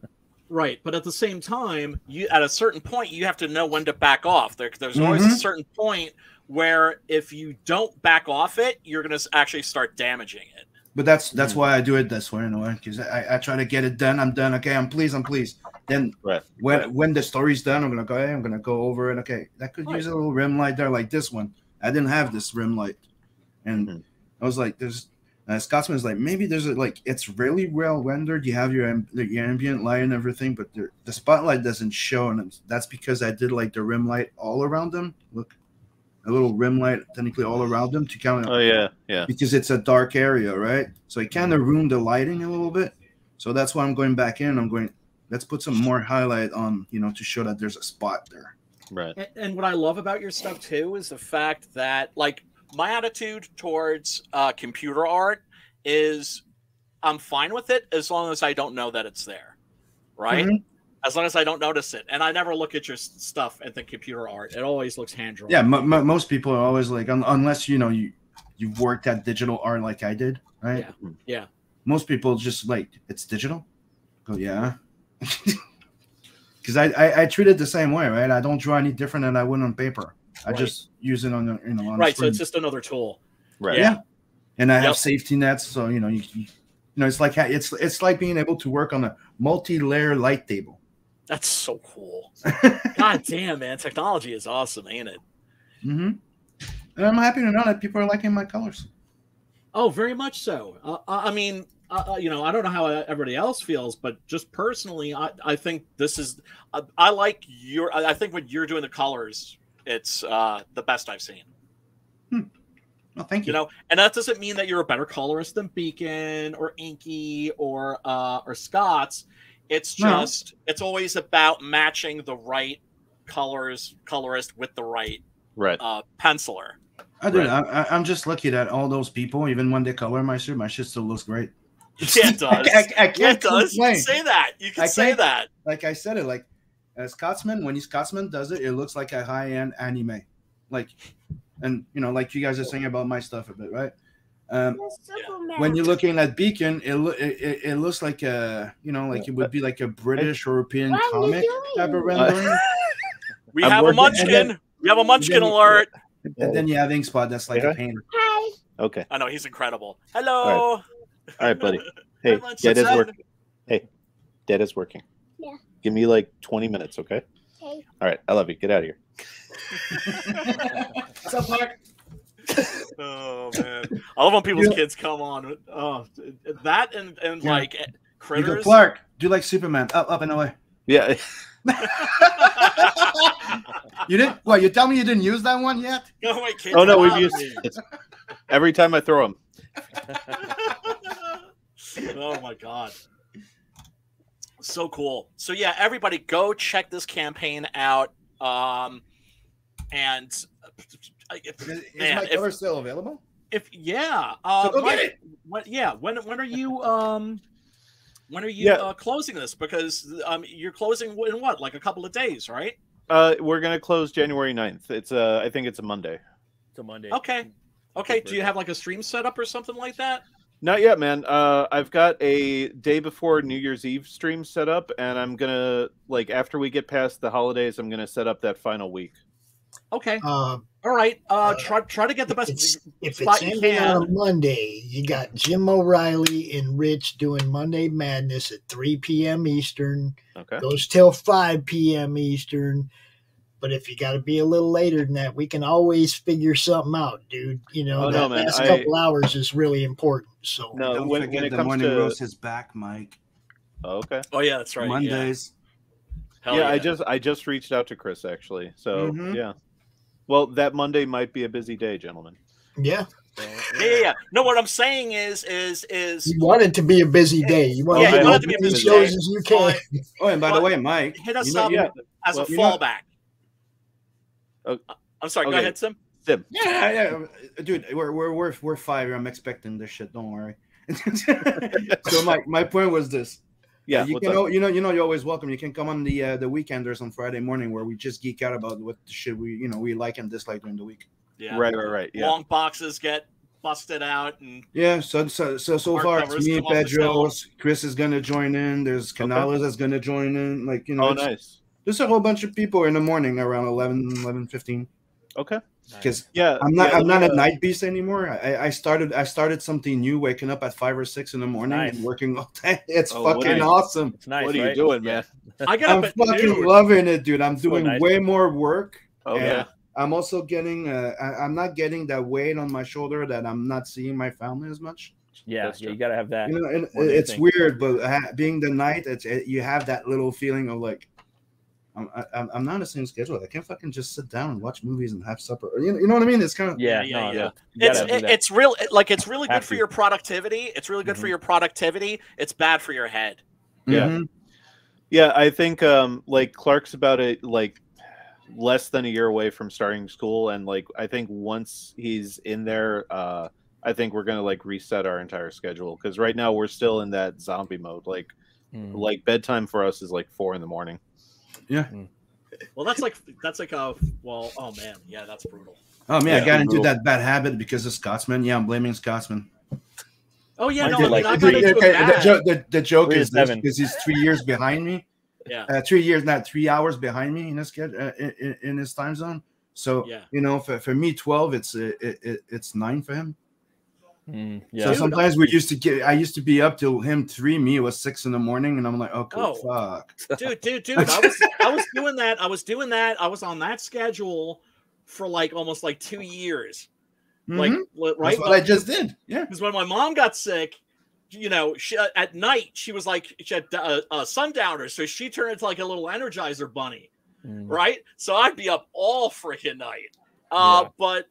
Speaker 1: Right, but at the same time, at a certain point, you have to know when to back off. There's always a certain point where if you don't back off it, you're going to actually start damaging it.
Speaker 7: But that's why I do it this way, because I try to get it done. I'm done. Okay, I'm pleased. Then
Speaker 6: Right.
Speaker 7: when the story's done, I'm gonna go over it. Okay, that could use a little rim light there, like this one. I didn't have this rim light, and I was like, "There's." Scotsman's like, maybe there's it's really well rendered. You have your ambient light and everything, but the spotlight doesn't show, and that's because I did like the rim light all around them. Look, a little rim light technically all around them to kind of.
Speaker 6: Oh, yeah.
Speaker 7: Because it's a dark area, right? So it kind of ruined the lighting a little bit. So that's why I'm going back in. Let's put some more highlight on, to show that there's a spot there.
Speaker 6: Right.
Speaker 1: And what I love about your stuff, too, is the fact that, like, my attitude towards computer art is I'm fine with it as long as I don't know that it's there, right?
Speaker 7: Mhm.
Speaker 1: As long as I don't notice it. And I never look at your stuff and think computer art. It always looks hand-drawn.
Speaker 7: Yeah, most people are always like, unless, you've worked at digital art like I did, right?
Speaker 1: Yeah.
Speaker 7: Most people just like, it's digital? Go, yeah. Because I treat it the same way, right? I don't draw any different than I would on paper. I just use it on the
Speaker 1: Right, so
Speaker 7: screen.
Speaker 1: it's just another tool.
Speaker 6: Right.
Speaker 1: Yeah.
Speaker 7: and I have safety nets, so you know, it's like being able to work on a multi-layer light table.
Speaker 1: That's so cool. God damn, man, technology is awesome, ain't it?
Speaker 7: Mm-hmm. And I'm happy to know that people are liking my colors.
Speaker 1: Oh, very much so. I mean, you know, I don't know how everybody else feels, but just personally, I think this is. I like your. I think when you're doing the colors, it's the best I've seen.
Speaker 7: Well, thank you.
Speaker 1: You know, and that doesn't mean that you're a better colorist than Beacon or Inky or Scott's. It's just it's always about matching the right colorist with the right penciler.
Speaker 7: I do. I'm just lucky that all those people, even when they color my shit still looks great.
Speaker 1: Yeah, it does.
Speaker 7: I can't complain.
Speaker 1: You can say that. You can say that.
Speaker 7: Like I said it, like Scotsman, when Scotsman does it, it looks like a high-end anime. Like, and you know, like you guys are saying about my stuff a bit, right? When you're looking at Beacon, it looks like a, you know, like it would be like a British European comic type of rendering.
Speaker 1: We have a munchkin. We have a munchkin alert.
Speaker 7: And then you have Inkspot that's like a painter.
Speaker 8: Hi.
Speaker 6: Okay.
Speaker 1: I know, he's incredible. Hello.
Speaker 6: All right, buddy. Hey, Dad is working. Hey, Dad is working.
Speaker 8: Yeah.
Speaker 6: Give me like 20 minutes, okay?
Speaker 8: Okay.
Speaker 6: All right, I love you. Get out of here.
Speaker 7: What's up, Mark?
Speaker 1: Oh man, I love when people's kids come on. Oh, that and like critters.
Speaker 7: You go, Clark, do you like Superman? Up and away.
Speaker 6: Yeah.
Speaker 7: You didn't? What? You tell me you didn't use that one yet?
Speaker 1: No, my kids.
Speaker 6: Oh no, we've used it every time I throw them.
Speaker 1: Oh my god, so cool. So yeah, everybody go check this campaign out. And
Speaker 7: is my color still available?
Speaker 1: So
Speaker 7: go get it.
Speaker 1: When are you closing this? Because you're closing in what, like a couple of days, right?
Speaker 6: We're gonna close January 9th. It's I think it's a Monday.
Speaker 2: It's a Monday.
Speaker 1: Okay. Do you have like a stream set up or something like that?
Speaker 6: Not yet, man. I've got a day before New Year's Eve stream set up, and I'm gonna, like, after we get past the holidays, I'm gonna set up that final week.
Speaker 1: Okay. All right. Try to get the best.
Speaker 4: If it's ending on a Monday, you got Jim O'Reilly and Rich doing Monday Madness at 3 p.m. Eastern.
Speaker 6: Okay.
Speaker 4: Goes till 5 p.m. Eastern. But if you got to be a little later than that, we can always figure something out, dude. You know, last couple hours is really important. So
Speaker 7: don't forget the morning roast is back, Mike.
Speaker 6: Oh, okay.
Speaker 1: Oh yeah, that's right.
Speaker 7: Mondays.
Speaker 1: Yeah.
Speaker 6: I just reached out to Chris actually. So yeah. Well, that Monday might be a busy day, gentlemen.
Speaker 4: Yeah.
Speaker 1: Yeah. No, what I'm saying is
Speaker 4: you want it to be a busy day. You want
Speaker 1: it to be a busy
Speaker 4: shows
Speaker 1: day.
Speaker 4: as you can.
Speaker 7: Oh, and by the way, Mike,
Speaker 1: hit us up as a fallback. I'm sorry. Go ahead, Sim.
Speaker 7: Yeah, dude, we're 5 here. I'm expecting this shit. Don't worry. So my point was this.
Speaker 6: Yeah,
Speaker 7: you're always welcome. You can come on the weekenders on Friday morning where we just geek out about what the shit we like and dislike during the week.
Speaker 1: Yeah,
Speaker 6: right. Yeah.
Speaker 1: Long boxes get busted out, and
Speaker 7: so far it's me and Pedro. Chris is gonna join in. There's Canales that's gonna join in. Like, you know,
Speaker 6: nice.
Speaker 7: There's a whole bunch of people in the morning around 11:15.
Speaker 6: Okay.
Speaker 7: Because I'm not a night beast anymore. I started something new, waking up at 5 or 6 in the morning and working all day. It's fucking awesome.
Speaker 2: It's nice.
Speaker 6: What are you doing, man?
Speaker 7: I'm fucking loving it, dude. I'm doing way more work.
Speaker 6: Oh yeah.
Speaker 7: I'm also getting I'm not getting that weight on my shoulder that I'm not seeing my family as much.
Speaker 2: Yeah, you gotta have that.
Speaker 7: You know, and it's weird, but being the night, you have that little feeling of like, I'm not on the same schedule. I can't fucking just sit down and watch movies and have supper. You know what I mean? It's kind of
Speaker 1: yeah. It's really good for your productivity. It's really good for your productivity. It's bad for your head.
Speaker 6: Yeah, yeah. I think like Clark's about it, like less than a year away from starting school, and like I think once he's in there, I think we're gonna like reset our entire schedule, because right now we're still in that zombie mode. Like bedtime for us is like 4 a.m.
Speaker 7: Yeah.
Speaker 1: Well, that's like oh man, yeah, that's brutal.
Speaker 7: Oh man, I got into that bad habit because of Scotsman. Yeah, I'm blaming Scotsman.
Speaker 1: Oh yeah,
Speaker 7: the joke is this, because he's 3 years behind me.
Speaker 1: Yeah,
Speaker 7: 3 years, not 3 hours behind me in his in his time zone. So you know, for me, 12, it's 9 for him. So sometimes I used to be up till him 3, me it was 6 in the morning, and I'm like, okay, fuck.
Speaker 1: Dude. I was doing that. I was on that schedule for like almost like 2 years. Like, right?
Speaker 7: That's what I just did. Yeah.
Speaker 1: Because when my mom got sick, you know, at night she was like, she had sundowners, so she turned into like a little Energizer bunny, right? So I'd be up all freaking night. But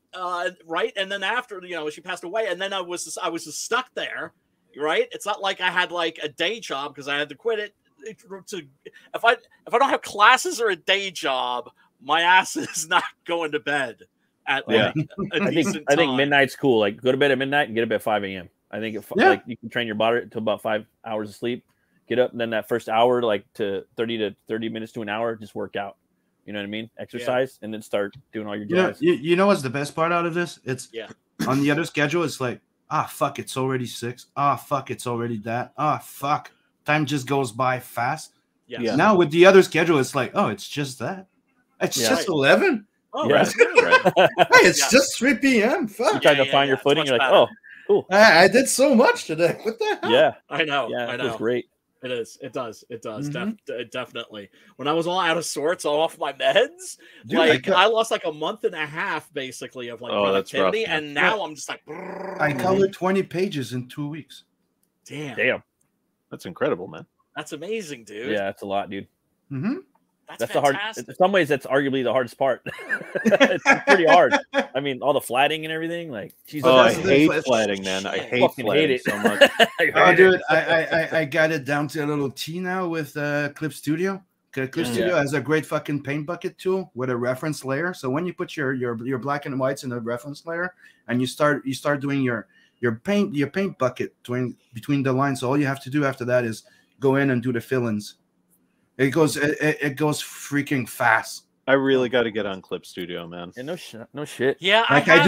Speaker 1: right, and then after, you know, she passed away, and then I was just stuck there, right? It's not like I had like a day job because I had to quit it. If I don't have classes or a day job, my ass is not going to bed at like a decent time.
Speaker 2: I think midnight's cool. Like, go to bed at midnight and get up at 5 a.m. I think like you can train your body to about 5 hours of sleep. Get up, and then that first hour, like to 30 minutes to an hour, just work out. You know what I mean? Exercise, and then start doing all your jazz.
Speaker 7: You know what's the best part out of this? It's on the other schedule. It's like, fuck, it's already 6. Fuck, it's already that. Fuck, time just goes by fast. Yeah. Now with the other schedule, it's like, it's just that. It's just 11.
Speaker 1: Oh,
Speaker 2: right.
Speaker 7: Hey, it's just 3 p.m. Fuck.
Speaker 2: You're trying to find your footing. You're like, oh, cool.
Speaker 7: I did so much today. What the hell?
Speaker 2: Yeah,
Speaker 1: I know.
Speaker 2: Yeah,
Speaker 1: I know.
Speaker 2: It was great.
Speaker 1: It is. It does. It does. Definitely. When I was all out of sorts, all off my meds, dude, like I lost like a month and a half basically of like productivity, and now I'm just like.
Speaker 7: I colored 20 pages in 2 weeks.
Speaker 1: Damn.
Speaker 6: That's incredible, man.
Speaker 1: That's amazing, dude.
Speaker 2: Yeah, that's a lot, dude.
Speaker 1: That's
Speaker 2: the hard. In some ways, that's arguably the hardest part. It's pretty hard. I mean, all the flatting and everything. Like, Jesus.
Speaker 6: I hate flatting, man. I hate flatting so much.
Speaker 7: Dude, I got it down to a little T now with Clip Studio. Clip Studio has a great fucking paint bucket tool with a reference layer. So when you put your black and whites in a reference layer, and you start doing your paint bucket between the lines, so all you have to do after that is go in and do the fill-ins. It goes freaking fast.
Speaker 6: I really got to get on Clip Studio, man.
Speaker 2: Yeah, no shit.
Speaker 1: Yeah,
Speaker 7: like I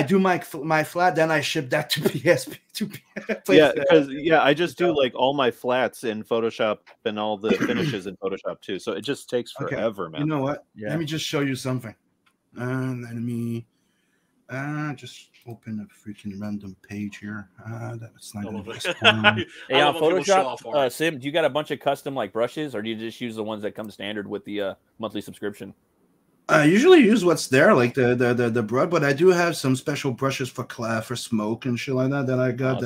Speaker 7: do my flat, then I ship that to PSP.
Speaker 6: I just do like all my flats in Photoshop and all the finishes in Photoshop too. So it just takes forever, man.
Speaker 7: You know what? Yeah. Let me just show you something. Let me just open a freaking random page here. That's not gonna be
Speaker 2: Hey, on Photoshop, Sim, do you got a bunch of custom like brushes, or do you just use the ones that come standard with the monthly subscription?
Speaker 7: I usually use what's there, like the broad, but I do have some special brushes for smoke and shit like that I got.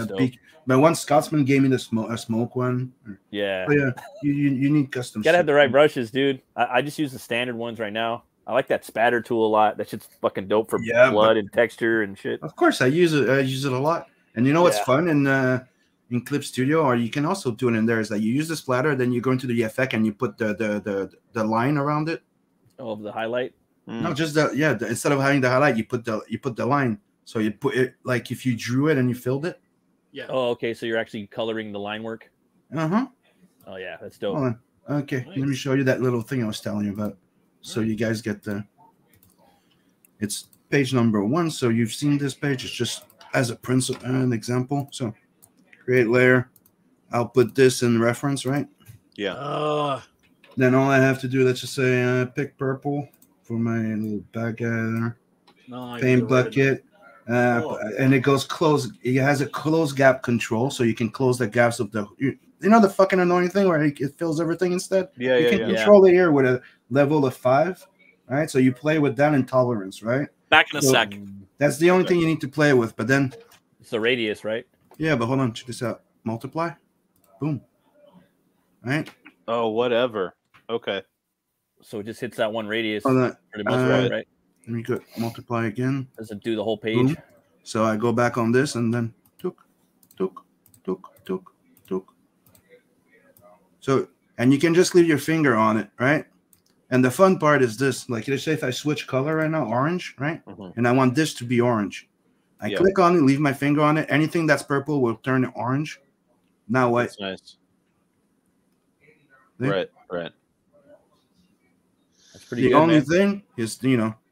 Speaker 7: But one Scotsman gave me a smoke one.
Speaker 2: Yeah.
Speaker 7: But yeah, you need custom.
Speaker 2: You gotta have the right brushes, dude. I just use the standard ones right now. I like that spatter tool a lot. That shit's fucking dope for blood and texture and shit.
Speaker 7: Of course, I use it. I use it a lot. And you know what's fun in Clip Studio, or you can also do it in there, is that you use the splatter, then you go into the effect and you put the line around it.
Speaker 2: Oh, the highlight.
Speaker 7: No, just instead of having the highlight, you put the line. So you put it like if you drew it and you filled it.
Speaker 1: Yeah.
Speaker 2: Oh, okay. So you're actually coloring the line work.
Speaker 7: Oh
Speaker 2: yeah, that's dope.
Speaker 7: Hold on. Okay, nice. Let me show you that little thing I was telling you about. So you guys get it's page number 1. So you've seen this page. It's just as an example. So create layer. I'll put this in reference, right?
Speaker 6: Yeah.
Speaker 7: Then all I have to do, let's just say pick purple for my little bag there. Paint bucket. And it goes close. It has a close gap control, so you can close the gaps of the the fucking annoying thing where it fills everything instead. You can control it here with a level of 5. All right, so you play with that and tolerance, right?
Speaker 1: Back in a sec.
Speaker 7: That's the only thing you need to play with. But then
Speaker 2: it's the radius, right?
Speaker 7: Yeah, but hold on, check this out. Multiply. Boom. All right.
Speaker 6: Oh, whatever. Okay.
Speaker 2: So it just hits that one radius.
Speaker 7: Pretty
Speaker 2: much, right?
Speaker 7: Let me go multiply again.
Speaker 2: Doesn't do the whole page.
Speaker 7: Boom. So I go back on this and then took. So, and you can just leave your finger on it, right? And the fun part is this, like let's say if I switch color right now, orange, right? And I want this to be orange. I click on it, leave my finger on it. Anything that's purple will turn orange. Now what?
Speaker 6: That's nice.
Speaker 7: See?
Speaker 6: Right.
Speaker 2: That's pretty
Speaker 7: good.
Speaker 2: The
Speaker 7: only thing is,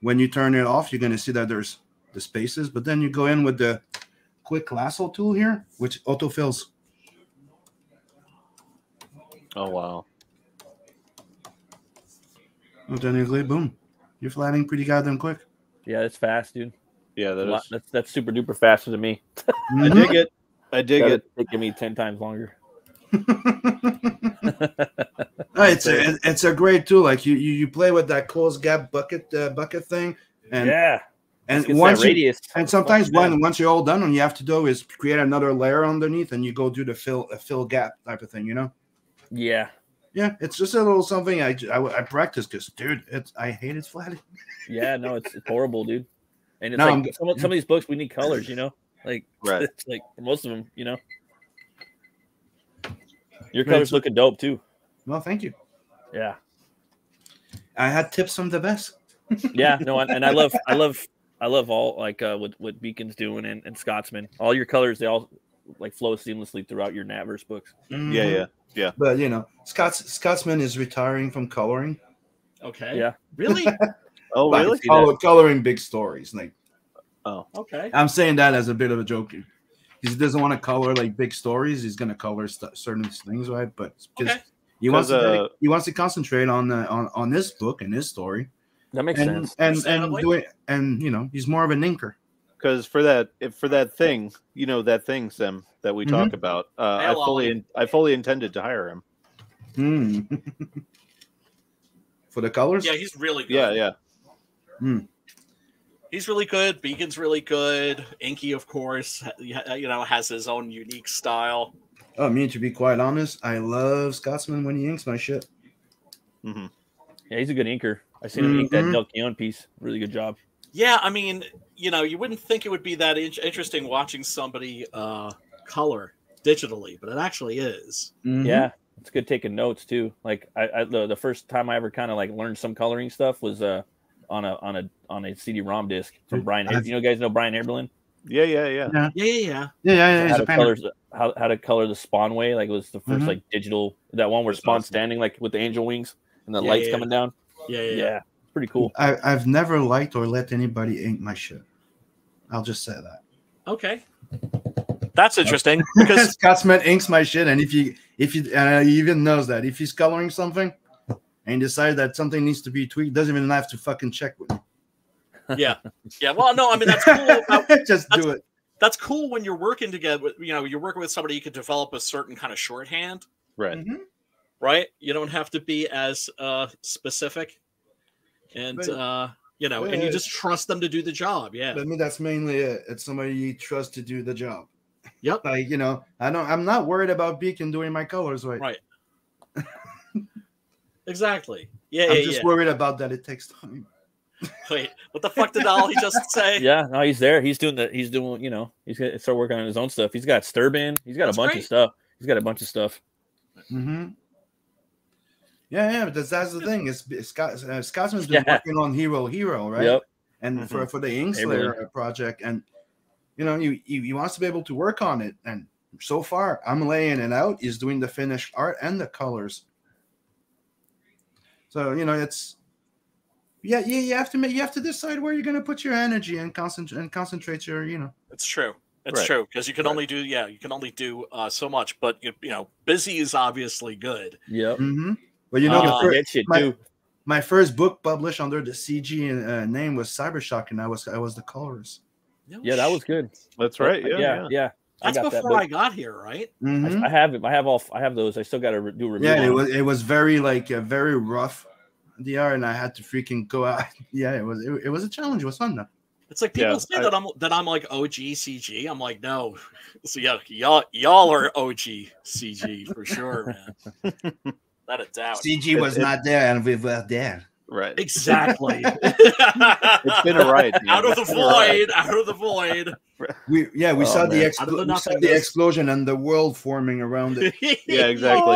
Speaker 7: when you turn it off, you're going to see that there's the spaces, but then you go in with the quick lasso tool here, which autofills.
Speaker 6: Oh, wow.
Speaker 7: Boom. You're flatting pretty goddamn quick.
Speaker 2: Yeah, it's fast, dude.
Speaker 6: Yeah,
Speaker 2: that's super duper faster than me.
Speaker 6: I dig it. I dig it.
Speaker 2: It's taking me 10 times longer.
Speaker 7: It's a great tool. Like you play with that closed gap bucket thing, and once
Speaker 2: radius,
Speaker 7: and sometimes once you're all done, what you have to do is create another layer underneath, and you go do the fill gap type of thing. You know?
Speaker 2: Yeah.
Speaker 7: Yeah, it's just a little something I practice because, dude, I hate it flat.
Speaker 2: Yeah, no, it's horrible, dude. And it's like some of these books we need colors, you know, like it's like for most of them, you know. Your colors looking dope too.
Speaker 7: Well, thank you.
Speaker 2: Yeah,
Speaker 7: I had tips from the best.
Speaker 2: Yeah, no, and I love all like what Beacon's doing and Scotsman. All your colors, they all like flow seamlessly throughout your Natverse books.
Speaker 7: Mm-hmm. Yeah. But you know, Scotsman is retiring from coloring.
Speaker 1: Okay.
Speaker 2: Yeah.
Speaker 1: Really?
Speaker 6: Oh, really?
Speaker 7: Coloring big stories, like.
Speaker 1: Oh, okay.
Speaker 7: I'm saying that as a bit of a joke. He doesn't want to color like big stories. He's going to color certain things, right? But because he wants to concentrate on this book and his story.
Speaker 2: That makes sense.
Speaker 7: And do it. And you know, he's more of an inker.
Speaker 6: Because for that thing, you know, that thing, Sam, that we talk about, I fully intended to hire him.
Speaker 7: For the colors?
Speaker 1: Yeah, he's really good.
Speaker 6: Yeah.
Speaker 1: He's really good. Beacon's really good. Inky, of course, you know, has his own unique style.
Speaker 7: Oh, me, to be quite honest, I love Scotsman when he inks my shit.
Speaker 2: Mm-hmm. Yeah, he's a good inker. I seen him ink that Del Keon piece. Really good job.
Speaker 1: Yeah, I mean, you know, you wouldn't think it would be that interesting watching somebody color digitally, but it actually is.
Speaker 2: Mm-hmm. Yeah, it's good taking notes too. Like the first time I ever kind of like learned some coloring stuff was on a CD-ROM disc from Brian. You guys know Brian Eberlin?
Speaker 6: Yeah.
Speaker 2: How to color the Spawn way? Like it was the first like digital, that one where Spawn's standing like with the angel wings and the lights coming down. Yeah. Pretty cool.
Speaker 7: I've never liked or let anybody ink my shit. I'll just say that.
Speaker 1: Okay, that's interesting because
Speaker 7: Scotsman inks my shit, and if he even knows that if he's coloring something and decides that something needs to be tweaked, doesn't even have to fucking check with me.
Speaker 1: Yeah. Well, no, I mean that's cool.
Speaker 7: Do it.
Speaker 1: That's cool when you're working together. You know, you're working with somebody you can develop a certain kind of shorthand.
Speaker 6: Right.
Speaker 7: Mm-hmm.
Speaker 1: Right. You don't have to be as specific. And you know, and you just trust them to do the job. Yeah.
Speaker 7: I mean, that's mainly it. It's somebody you trust to do the job.
Speaker 1: Yep.
Speaker 7: Like, you know, I'm not worried about Beacon doing my colors right. Exactly.
Speaker 1: Yeah.
Speaker 7: I'm just worried about that it takes time.
Speaker 1: Wait, what the fuck did Ollie just say?
Speaker 2: Yeah, no, he's there. He's doing, you know, he's gonna start working on his own stuff. He's got Sturbin. He's got a bunch of stuff.
Speaker 7: Mm-hmm. Yeah, but that's the thing. Scotsman's been working on Hero, right?
Speaker 2: Yep.
Speaker 7: And for the Inkslayer project, and you know, he wants to be able to work on it. And so far, I'm laying it out. He's doing the finished art and the colors. So you know, it's you have to decide where you're going to put your energy and concentrate your, you know.
Speaker 1: It's true. It's true because you can only do so much. But you know, busy is obviously good.
Speaker 2: Yep.
Speaker 7: Mm-hmm. But you know, my first book published under the CG name was Cybershock, and I was the colorist.
Speaker 1: No
Speaker 2: that was good.
Speaker 6: That's right. Yeah.
Speaker 1: That's before I got here, right?
Speaker 7: Mm-hmm.
Speaker 2: I have it. I have those. I still got to do reviews.
Speaker 7: Yeah, it was very very rough, the art, and I had to freaking go out. Yeah, it was a challenge. It was fun though.
Speaker 1: It's like people say that I'm like OG CG. I'm like, no. So y'all are OG CG for sure, man. Not a doubt.
Speaker 7: CG was not there, and we were there.
Speaker 6: Right.
Speaker 1: Exactly.
Speaker 6: It's been a ride.
Speaker 1: Out of the void.
Speaker 7: We saw the explosion and the world forming around it.
Speaker 6: Yeah, exactly.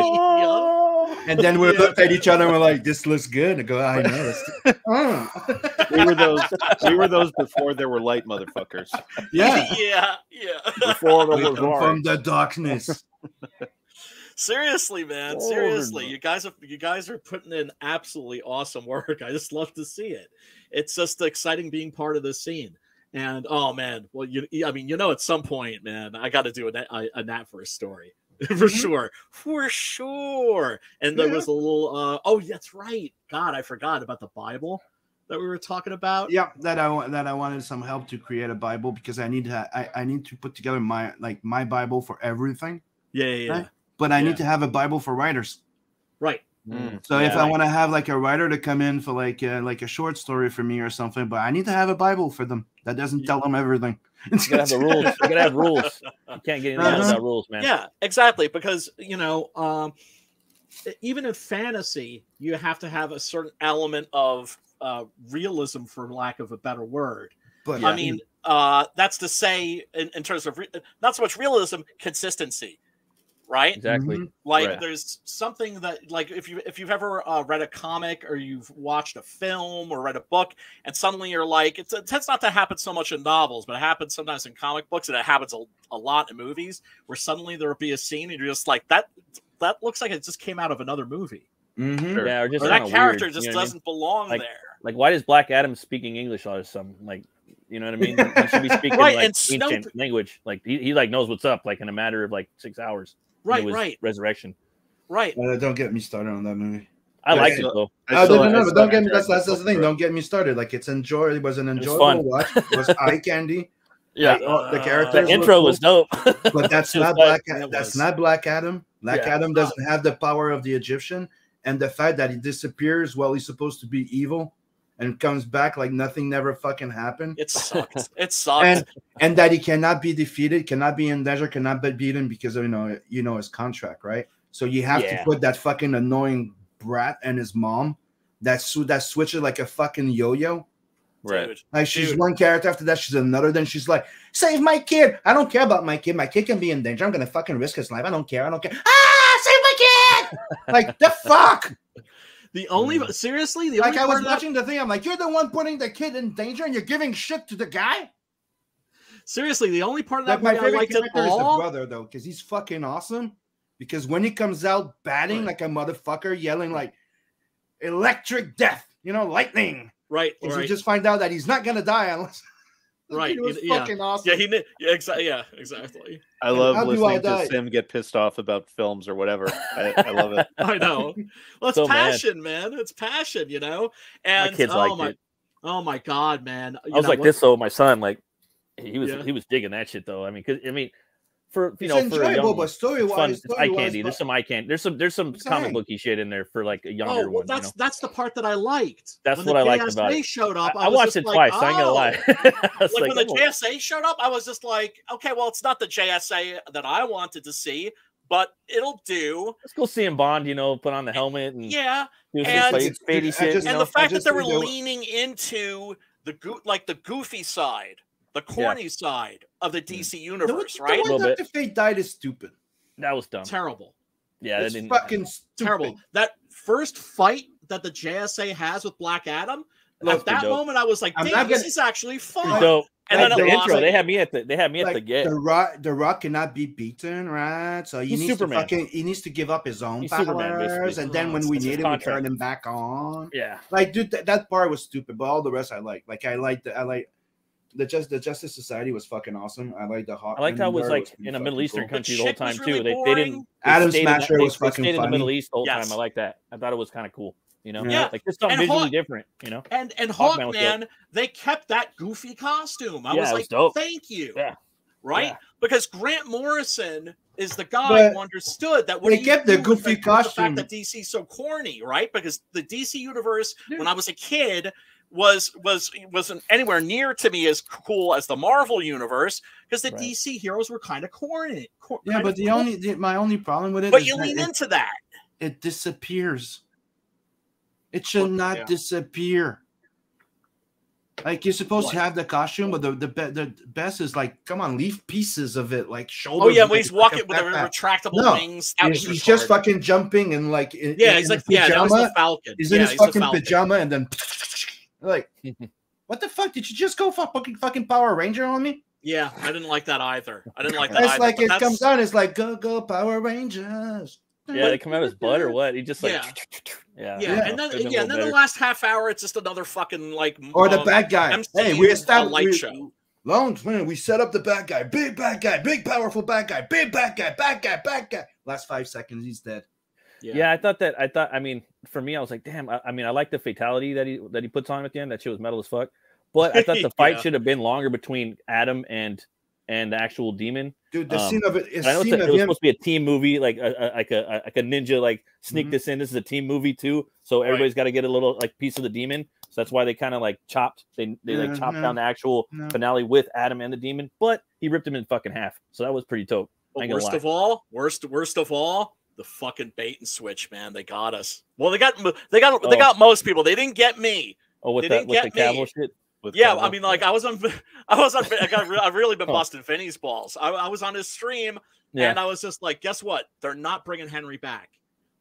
Speaker 7: And then we looked at each other and we're like, "This looks good." And go, "I know."
Speaker 6: We were those before there were light motherfuckers.
Speaker 1: Yeah.
Speaker 6: Before there
Speaker 7: was from the darkness.
Speaker 1: Seriously, man. Seriously, you guys are putting in absolutely awesome work. I just love to see it. It's just exciting being part of this scene. And oh man, well, at some point, man, I got to do a Natverse story for sure. And there was a little. Oh, that's right. God, I forgot about the Bible. that we were talking about?
Speaker 7: Yeah, that I wanted some help to create a Bible because I need to put together my Bible for everything.
Speaker 1: Yeah.
Speaker 7: Right? But I need to have a Bible for writers.
Speaker 1: Right.
Speaker 7: So if I want to have like a writer to come in for like a short story for me or something, but I need to have a Bible for them that doesn't tell them everything.
Speaker 2: You gotta have the rules. You gotta have rules. You can't get anything without rules, man.
Speaker 1: Yeah, exactly. Because even in fantasy, you have to have a certain element of realism, for lack of a better word.
Speaker 7: But
Speaker 1: I mean, that's to say, in terms of not so much realism, consistency, right?
Speaker 2: Exactly.
Speaker 1: Like there's something that, like, if you've ever read a comic or you've watched a film or read a book, and suddenly you're like, it tends not to happen so much in novels, but it happens sometimes in comic books, and it happens a lot in movies, where suddenly there'll be a scene and you're just like, that looks like it just came out of another movie.
Speaker 2: Yeah, or just
Speaker 1: that character
Speaker 2: weird,
Speaker 1: just
Speaker 2: you know
Speaker 1: doesn't belong
Speaker 2: like,
Speaker 1: there.
Speaker 2: Like, why does Black Adam speaking English all of a sudden? Like, you know what I mean? He should be speaking
Speaker 1: Right,
Speaker 2: like
Speaker 1: and
Speaker 2: ancient language. Like he like knows what's up, like in a matter of like 6 hours.
Speaker 1: Right.
Speaker 2: Resurrection.
Speaker 1: Right.
Speaker 7: Don't get me started on that movie.
Speaker 2: I liked it though.
Speaker 7: No, don't get me. That's the thing. Don't get me started. Like it was an enjoyable watch. It was eye candy.
Speaker 2: Yeah,
Speaker 7: the characters.
Speaker 2: The intro was dope.
Speaker 7: But that's not Black. That's not Black Adam. Black Adam doesn't have the power of the Egyptian, and the fact that he disappears while he's supposed to be evil, and comes back like nothing never fucking happened.
Speaker 1: It sucks. It sucks.
Speaker 7: And that he cannot be defeated, cannot be in danger, cannot be beaten because of his contract, right? So you have to put that fucking annoying brat and his mom that switches like a fucking yo-yo.
Speaker 2: Right.
Speaker 1: Dude,
Speaker 7: like she's one character, after that she's another, then she's like, save my kid. I don't care about my kid. My kid can be in danger. I'm gonna fucking risk his life. I don't care. Save my kid. Like the fuck.
Speaker 1: The only seriously, the
Speaker 7: like
Speaker 1: only
Speaker 7: I was
Speaker 1: part
Speaker 7: watching the thing, I'm like, you're the one putting the kid in danger and you're giving shit to the guy.
Speaker 1: Seriously, the only part of that
Speaker 7: my
Speaker 1: movie I
Speaker 7: favorite
Speaker 1: liked
Speaker 7: character
Speaker 1: at
Speaker 7: is the
Speaker 1: all.
Speaker 7: brother though, because he's fucking awesome. Because when he comes out batting like a motherfucker, yelling like electric death, lightning.
Speaker 1: Right.
Speaker 7: You just find out that he's not gonna die unless.
Speaker 1: Right.
Speaker 7: It was fucking awesome.
Speaker 1: Yeah, exactly.
Speaker 6: I love listening to Sim get pissed off about films or whatever. I love it.
Speaker 1: I know. Well, it's
Speaker 2: So
Speaker 1: passion, man. It's passion, And
Speaker 2: my kids liked it.
Speaker 1: Oh my god, man!
Speaker 2: I was like this though. My son, like, he was digging that shit though. I mean, for
Speaker 7: it's
Speaker 2: for a
Speaker 7: enjoyable,
Speaker 2: young,
Speaker 7: but story-wise,
Speaker 2: it's eye candy. There's some eye candy. There's some comic booky shit in there for like a younger one.
Speaker 1: That's the part that I liked.
Speaker 2: That's
Speaker 1: when
Speaker 2: what I liked about it.
Speaker 1: Showed up,
Speaker 2: I watched it twice. I ain't gonna lie.
Speaker 1: Like when the JSA showed up, I was just like, okay, well, it's not the JSA that I wanted to see, but it'll do.
Speaker 2: Let's go see him Bond. Put on the helmet and
Speaker 1: and
Speaker 2: the
Speaker 1: fact that they were leaning into the goofy side, the corny side of the DC universe, right?
Speaker 7: The one Dr. Fate died is stupid.
Speaker 2: That was dumb.
Speaker 1: Terrible.
Speaker 2: Yeah,
Speaker 7: it's fucking stupid.
Speaker 1: Terrible. That first fight that the JSA has with Black Adam, at that moment, I was like, "Damn, this is actually fun."
Speaker 2: So,
Speaker 1: and then
Speaker 2: the intro, they had me at the gate.
Speaker 7: The Rock cannot be beaten, right? So he needs to give up his own powers, and then when we need him, we turn him back on.
Speaker 2: Yeah,
Speaker 7: like dude, that part was stupid, but all the rest I like. Like I like the Justice Society was fucking awesome. I like the Hawk.
Speaker 2: I liked how it was like in a Middle Eastern country the whole time too. They didn't.
Speaker 7: Adam Smasher was fucking
Speaker 2: funny.
Speaker 7: They stayed
Speaker 2: in the Middle East the whole time. I like that. I thought it was kind of cool. Like just something visually different.
Speaker 1: And Hawkman, they kept that goofy costume. I was like,
Speaker 2: dope.
Speaker 1: Thank you.
Speaker 2: Yeah.
Speaker 1: Right?
Speaker 2: Yeah.
Speaker 1: Because Grant Morrison is the guy who understood that
Speaker 7: they kept the goofy costume.
Speaker 1: The fact that DC's so corny, right? Because the DC universe, when I was a kid, wasn't anywhere near to me as cool as the Marvel universe because the DC heroes were kind of corny.
Speaker 7: But my only problem with it.
Speaker 1: But you lean into that.
Speaker 7: It disappears. It should not disappear. Like you're supposed to have the costume, but the best is like, come on, leave pieces of it, like shoulders.
Speaker 1: Oh yeah, when he's walking with the retractable wings.
Speaker 7: He's just fucking jumping and like
Speaker 1: he's like that was the Falcon.
Speaker 7: He's in his fucking pajama and then like, what the fuck? Did you just go fucking Power Ranger on me?
Speaker 1: Yeah, I didn't like that either.
Speaker 7: It's like it comes on. It's like go Power Rangers.
Speaker 2: Yeah, they come out of his butt or what? He just like
Speaker 1: and then the last half hour, it's just another fucking like
Speaker 7: the bad guy.
Speaker 1: Hey, we established light show.
Speaker 7: Lounge, man, we set up the bad guy, big powerful bad guy, big bad guy, bad guy. Last 5 seconds, he's dead.
Speaker 2: Yeah, I mean, for me, I was like, damn. I mean, I like the fatality that he puts on at the end. That shit was metal as fuck. But I thought the fight should have been longer between Adam and the actual demon.
Speaker 7: Dude, the scene of it is.
Speaker 2: I know it was supposed to be a team movie, like a ninja, like sneak this in. This is a team movie too, so everybody's got to get a little like piece of the demon. So that's why they kind of like chopped. They like chopped down the actual finale with Adam and the demon, but he ripped him in fucking half. So that was pretty dope.
Speaker 1: But worst of all, the fucking bait and switch, man. They got us. Well, they got most people. They didn't get me.
Speaker 2: Oh, with the Cavill shit.
Speaker 1: I mean, like I've really been busting Vinny's balls. I was on his stream, and I was just like, guess what? They're not bringing Henry back.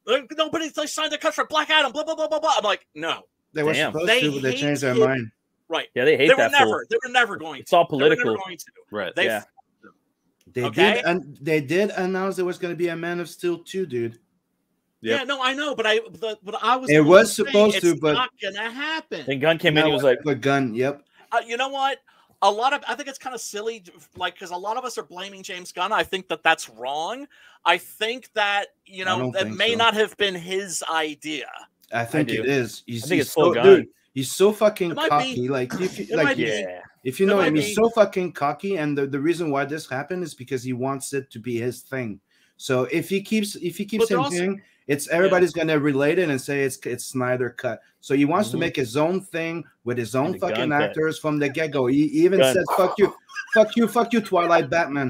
Speaker 1: Nobody signed the contract for Black Adam. Blah blah blah blah blah. I'm like, no.
Speaker 7: They were supposed to, but they changed their mind.
Speaker 1: Right.
Speaker 2: Yeah, they hate that.
Speaker 1: They were never going to.
Speaker 2: It's all political.
Speaker 6: Right.
Speaker 7: They did announce there was going to be a Man of Steel 2, dude.
Speaker 1: Yep. Yeah, no, I know, but I was.
Speaker 7: It was supposed to, but
Speaker 1: it's not gonna happen.
Speaker 2: And Gunn came in, he was like,
Speaker 7: "A gun." Yep.
Speaker 1: You know what? I think it's kind of silly, like because a lot of us are blaming James Gunn. I think that's wrong. I think that that may not have been his idea.
Speaker 7: I think it is.
Speaker 2: I think it's so
Speaker 7: dude. He's so fucking cocky.
Speaker 1: Be.
Speaker 7: Like, if you know him, he's so fucking cocky. And the reason why this happened is because he wants it to be his thing. So if he keeps him doing, it's everybody's gonna relate it and say it's Snyder cut. So he wants to make his own thing with his own fucking actors from the get-go. He even said fuck you, Twilight Batman.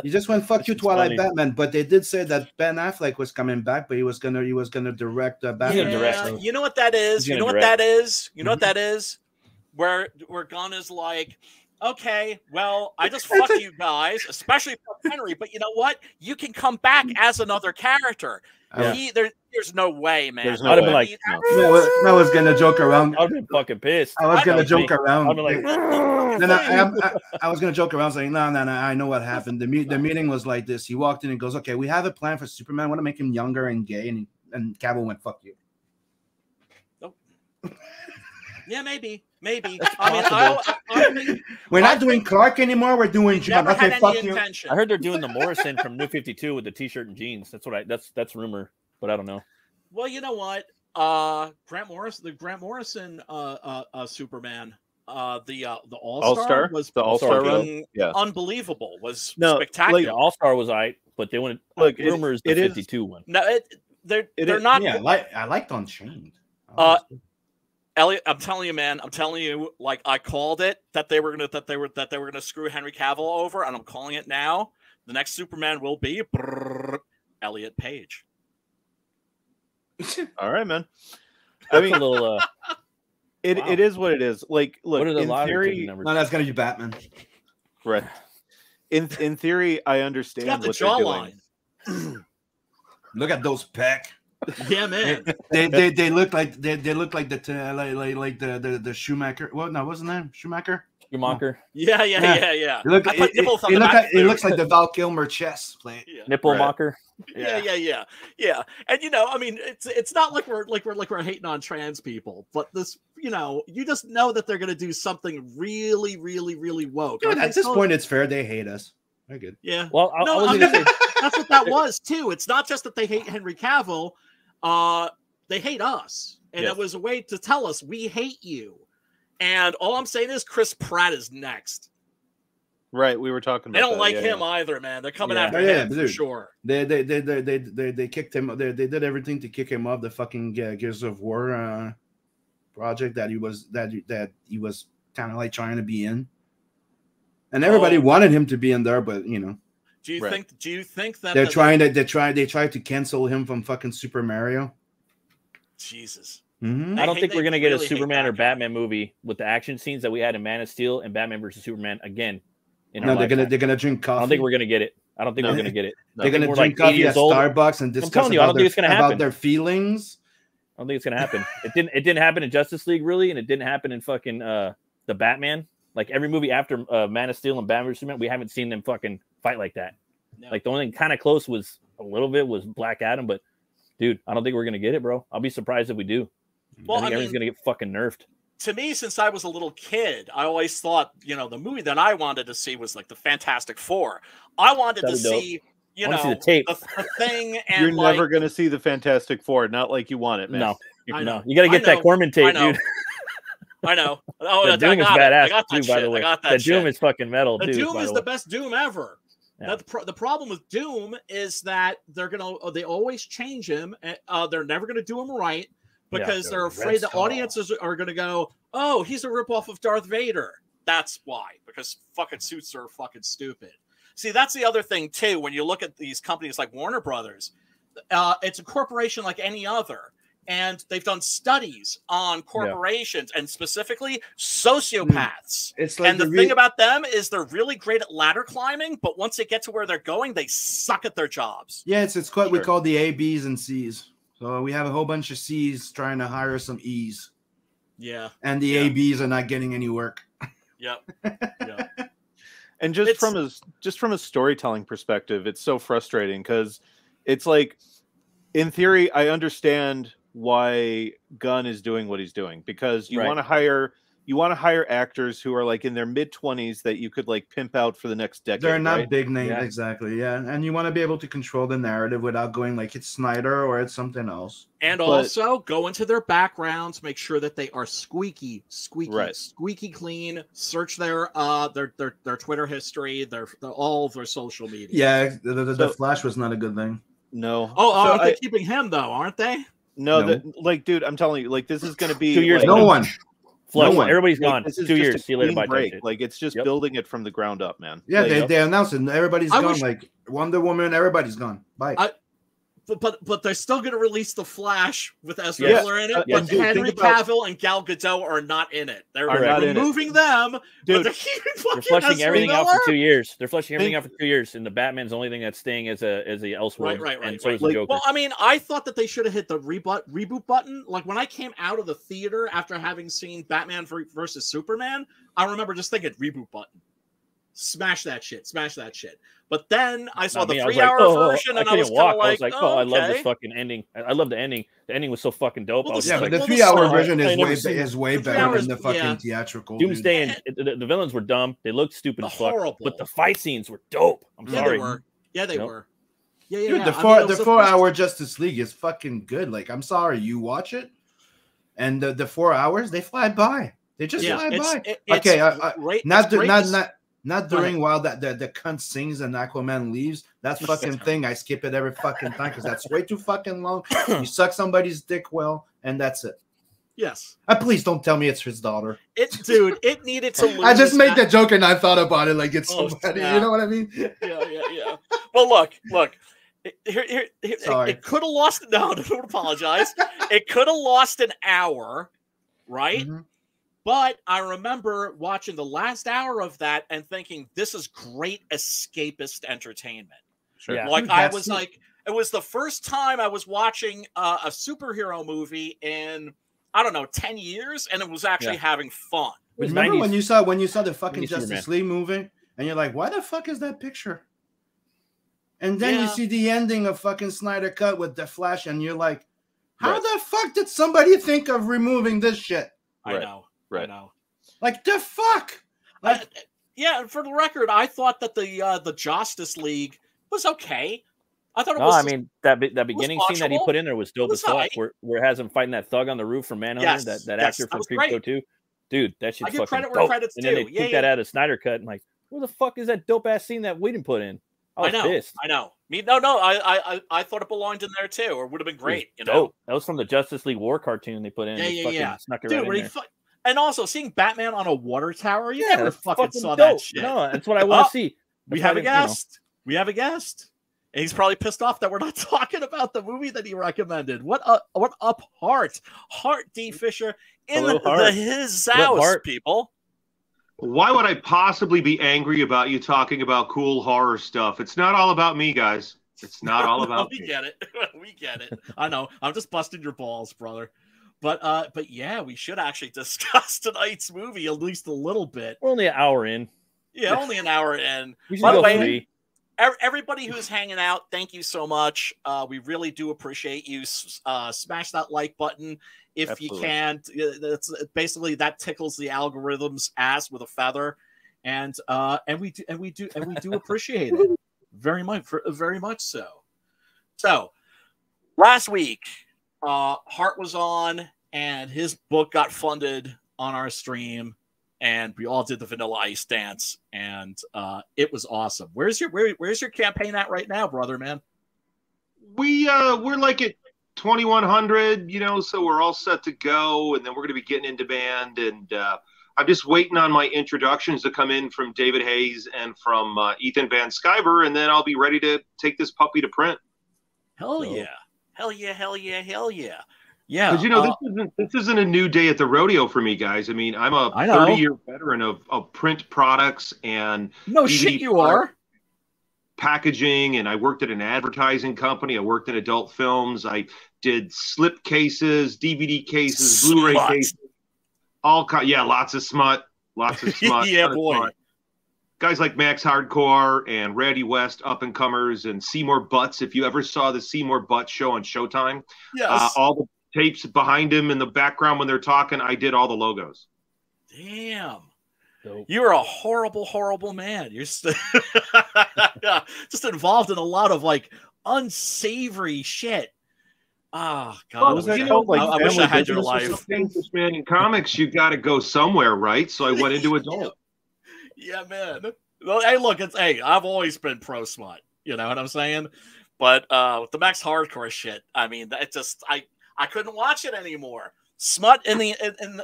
Speaker 7: He just went fuck you, Twilight Batman. But they did say that Ben Affleck was coming back, but he was gonna direct Batman.
Speaker 1: Yeah, you know what that is? You know what that is? Where Gunn is like, okay, well, I just fuck you guys, especially fuck Henry, but you know what? You can come back as another character. There's no way, man.
Speaker 2: I'd have been like,
Speaker 7: I was gonna joke around.
Speaker 2: I'd been fucking pissed.
Speaker 7: I was gonna joke around.
Speaker 2: I'd be like,
Speaker 7: I was gonna joke around saying, no, I know what happened. The meeting was like this. He walked in and goes, okay, we have a plan for Superman. I want to make him younger and gay, and Cavill went, fuck you.
Speaker 1: Nope. Yeah, maybe. I mean,
Speaker 7: we're not doing Clark anymore. We're doing John. Okay, fuck you.
Speaker 2: I heard they're doing the Morrison from New 52 with the t-shirt and jeans. That's rumor, but I don't know.
Speaker 1: Well, you know what? Grant Morrison Superman, the All-Star was
Speaker 6: the All-Star run. Yeah,
Speaker 1: unbelievable. Was spectacular.
Speaker 2: The All-Star was but they wanted rumors the 52 one.
Speaker 1: No, they're not.
Speaker 7: Yeah, I liked Unchained.
Speaker 1: Elliot, I'm telling you, man. Like I called it that they were gonna screw Henry Cavill over, and I'm calling it now. The next Superman will be Elliot Page.
Speaker 6: All right, man.
Speaker 2: I mean, a little.
Speaker 6: It is what it is. Like, look, in theory,
Speaker 7: no, that's gonna be Batman.
Speaker 6: Right. In theory, I understand what they're doing.
Speaker 7: Look at those pecs.
Speaker 1: Yeah, man.
Speaker 7: they look like the Schumacher. Well, no, wasn't that Schumacher?
Speaker 2: Schumacher.
Speaker 1: Yeah.
Speaker 7: It looks like the Val Kilmer chess play.
Speaker 2: Yeah. Nippelmacher.
Speaker 1: Yeah. And I mean, it's not like we're hating on trans people, but this, you just know that they're gonna do something really, really, really woke.
Speaker 7: Dude, at this point, it's fair. They hate us. Very good.
Speaker 1: Yeah.
Speaker 2: Well, I was gonna say
Speaker 1: that's what that was too. It's not just that they hate Henry Cavill. They hate us, and it was a way to tell us we hate you. And all I'm saying is Chris Pratt is next.
Speaker 6: Right, we were talking about.
Speaker 1: They don't like him either, man. They're coming after him for sure.
Speaker 7: They kicked him. They did everything to kick him off the fucking Gears of War project that he was kind of like trying to be in, and everybody wanted him to be in there, but
Speaker 1: Do you think that
Speaker 7: they tried to cancel him from fucking Super Mario?
Speaker 1: Jesus.
Speaker 7: Mm-hmm.
Speaker 2: I don't think we're gonna get a Superman or Batman movie with the action scenes that we had in Man of Steel and Batman versus Superman again.
Speaker 7: They're gonna drink coffee.
Speaker 2: I don't think we're gonna get it. We're
Speaker 7: gonna drink coffee at Starbucks and discuss about their feelings.
Speaker 2: I don't think it's gonna happen. It didn't happen in Justice League really, and it didn't happen in fucking the Batman. Like every movie after Man of Steel and Batman vs Superman, we haven't seen them fucking fight like that. No. Like the only thing kind of close was Black Adam, but dude, I don't think we're gonna get it, bro. I'll be surprised if we do. Well, I think everyone's gonna get fucking nerfed.
Speaker 1: To me, since I was a little kid, I always thought, the movie that I wanted to see was like the Fantastic Four. I wanted to see you
Speaker 2: I wanna see
Speaker 1: know,
Speaker 2: the tape.
Speaker 1: the thing, and
Speaker 6: You're never going to see the Fantastic Four, not like you want it, man.
Speaker 2: No,
Speaker 1: I know.
Speaker 2: no, you got to get that Corman tape,
Speaker 1: I know.
Speaker 2: dude.
Speaker 1: I know. Oh,
Speaker 2: The Doom is
Speaker 1: I
Speaker 2: badass
Speaker 1: got that
Speaker 2: too,
Speaker 1: shit.
Speaker 2: by the way.
Speaker 1: I got that
Speaker 2: The
Speaker 1: shit.
Speaker 2: Doom is fucking metal,
Speaker 1: the
Speaker 2: dude.
Speaker 1: Doom
Speaker 2: by
Speaker 1: is
Speaker 2: the
Speaker 1: the
Speaker 2: way.
Speaker 1: best Doom ever.
Speaker 2: Yeah.
Speaker 1: The problem with Doom is that they always change him. They're never gonna do him right because they're afraid the audiences are gonna go, oh, he's a ripoff of Darth Vader. That's why, because fucking suits are fucking stupid. See, that's the other thing too. When you look at these companies like Warner Brothers, it's a corporation like any other. And they've done studies on corporations and specifically sociopaths.
Speaker 7: It's like
Speaker 1: and the thing about them is they're really great at ladder climbing, but once they get to where they're going, they suck at their jobs.
Speaker 7: Yeah, it's what we call the A, Bs, and Cs. So we have a whole bunch of Cs trying to hire some Es.
Speaker 1: Yeah.
Speaker 7: And the A, Bs are not getting any work.
Speaker 1: Yep.
Speaker 6: And just from a storytelling perspective, it's so frustrating because it's like, in theory, I understand why Gunn is doing what he's doing, because you want to hire actors who are like in their mid-20s that you could like pimp out for the next decade.
Speaker 7: They're not
Speaker 6: right?
Speaker 7: big names, exactly. Yeah, and you want to be able to control the narrative without going like it's Snyder or it's something else.
Speaker 1: And also go into their backgrounds, make sure that they are squeaky clean. Search their Twitter history, all of their social media.
Speaker 7: Yeah, the Flash was not a good thing.
Speaker 6: No.
Speaker 1: Aren't they keeping him though? Aren't they?
Speaker 6: No. Like, dude, I'm telling you, like, this is going to be
Speaker 2: 2 years.
Speaker 6: Like,
Speaker 7: no one.
Speaker 2: Flush.
Speaker 7: No one.
Speaker 2: Everybody's
Speaker 6: like,
Speaker 2: gone.
Speaker 6: This is
Speaker 2: 2
Speaker 6: just
Speaker 2: years. See you later. Bye.
Speaker 6: break. Like, it's just building it from the ground up, man.
Speaker 7: Yeah,
Speaker 6: like,
Speaker 7: they announced it. Everybody's gone. Like Wonder Woman, everybody's gone. Bye.
Speaker 1: But they're still going to release the Flash with Ezra
Speaker 6: Yes.
Speaker 1: Miller in it.
Speaker 6: Yeah,
Speaker 1: But
Speaker 6: dude,
Speaker 1: Henry Cavill and Gal Gadot are not in it. They're removing them.
Speaker 6: Dude,
Speaker 1: but they're
Speaker 2: flushing everything out for 2 years. They're flushing everything out for 2 years, and the Batman's the only thing that's staying as a Elseworld.
Speaker 1: Right.
Speaker 2: And so is the Joker.
Speaker 1: Well, I mean, I thought that they should have hit the reboot button. Like when I came out of the theater after having seen Batman versus Superman, I remember just thinking reboot button. Smash that shit. But then I saw the 3-hour version, and I was kind of like,
Speaker 2: oh, I love this fucking ending. I love the ending. The ending was so fucking dope.
Speaker 1: Well,
Speaker 2: I was
Speaker 7: Yeah,
Speaker 2: like,
Speaker 7: but the 3-hour version is way
Speaker 1: the
Speaker 7: better than the fucking theatrical.
Speaker 2: Doomsday and the villains were dumb. They looked stupid as fuck.
Speaker 1: Horrible.
Speaker 2: But the fight scenes were dope. I'm sorry.
Speaker 1: They were. Yeah.
Speaker 7: Dude, the 4-hour Justice League is fucking good. Like, I'm sorry, you watch it, and the 4 hours they fly by. They just fly by. Not during while the cunt sings and Aquaman leaves. That fucking thing, I skip it every fucking time because that's way too fucking long. You suck somebody's dick well, and that's it.
Speaker 1: Yes.
Speaker 7: Please don't tell me it's his daughter.
Speaker 1: It needed to lose.
Speaker 7: I just made that joke and I thought about it like it's somebody. You know what I mean?
Speaker 1: Yeah. Well, look. Here, it could have lost. No, don't apologize. It could have lost an hour, right?
Speaker 7: Mm-hmm.
Speaker 1: But I remember watching the last hour of that and thinking, this is great escapist entertainment.
Speaker 6: Sure.
Speaker 2: Yeah.
Speaker 1: Like, I was like, it was the first time I was watching a superhero movie in, I don't know, 10 years, and it was actually having fun.
Speaker 7: Remember when you saw the fucking Justice League movie, and you're like, why the fuck is that picture? And then you see the ending of fucking Snyder Cut with the Flash, and you're like, how the fuck did somebody think of removing this shit?
Speaker 1: I know.
Speaker 6: Right.
Speaker 1: I know.
Speaker 7: Like the fuck. Like,
Speaker 1: yeah, for the record, I thought that the Justice League was okay. I thought it was.
Speaker 2: I mean that beginning scene that he put in there was dope as fuck. Where it has him fighting that thug on the roof from Manhunter, that actor from Creepshow 2. Dude, that shit's fucking
Speaker 1: credit where
Speaker 2: dope.
Speaker 1: credit's
Speaker 2: and then
Speaker 1: due.
Speaker 2: they took that out of Snyder Cut and like, where the fuck is that dope ass scene that we didn't put in? I was pissed.
Speaker 1: I know. I thought it belonged in there too, or would have been great. You know,
Speaker 2: dope. That was from the Justice League War cartoon they put in.
Speaker 1: Yeah.
Speaker 2: Snuck it
Speaker 1: Dude,
Speaker 2: right in there.
Speaker 1: and also seeing Batman on a water tower, you never fucking saw
Speaker 2: dope.
Speaker 1: that shit.
Speaker 2: No, that's what I want to see.
Speaker 1: We have a guest. We have a guest. And he's probably pissed off that we're not talking about the movie that he recommended. What up, Hart D. Fisher in his house, people.
Speaker 8: Why would I possibly be angry about you talking about cool horror stuff? It's not all about me, guys. It's not all about me.
Speaker 1: We get it. I know. I'm just busting your balls, brother. But yeah, we should actually discuss tonight's movie at least a little bit.
Speaker 2: We're only an hour in.
Speaker 1: Yeah, only an hour in.
Speaker 2: By the way,
Speaker 1: 3. Everybody who's hanging out, thank you so much. We really do appreciate you. Smash that like button if you can. That's basically that tickles the algorithm's ass with a feather, and we do appreciate it very much so. So last week, Hart was on, and his book got funded on our stream, and we all did the Vanilla Ice dance, and it was awesome. Where's your campaign at right now, brother man?
Speaker 8: We're like at 2,100, so we're all set to go, and then we're going to be getting into band, and I'm just waiting on my introductions to come in from David Hayes and from Ethan Van Sciver, and then I'll be ready to take this puppy to print.
Speaker 1: Hell yeah. Hell yeah, hell yeah, hell yeah. Yeah.
Speaker 8: Because, this isn't a new day at the rodeo for me, guys. I mean, I'm a 30-year veteran of print products and
Speaker 1: no DVD shit you are.
Speaker 8: Packaging, and I worked at an advertising company. I worked in adult films. I did slip cases, DVD cases, Blu-ray cases, lots of smut.
Speaker 1: Yeah, boy.
Speaker 8: Smut. Guys like Max Hardcore and Randy West, up-and-comers, and Seymour Butts. If you ever saw the Seymour Butts show on Showtime,
Speaker 1: yes.
Speaker 8: All the tapes behind him in the background when they're talking, I did all the logos.
Speaker 1: Damn. You're a horrible, horrible man. You're just involved in a lot of like unsavory shit. Oh God!
Speaker 8: I wish I had your life. Man, in comics, you got to go somewhere, right? So I went into adult.
Speaker 1: Yeah, man. Well, hey, look, I've always been pro smut. You know what I'm saying? But with the Max Hardcore shit, I mean, it just I couldn't watch it anymore. Smut in the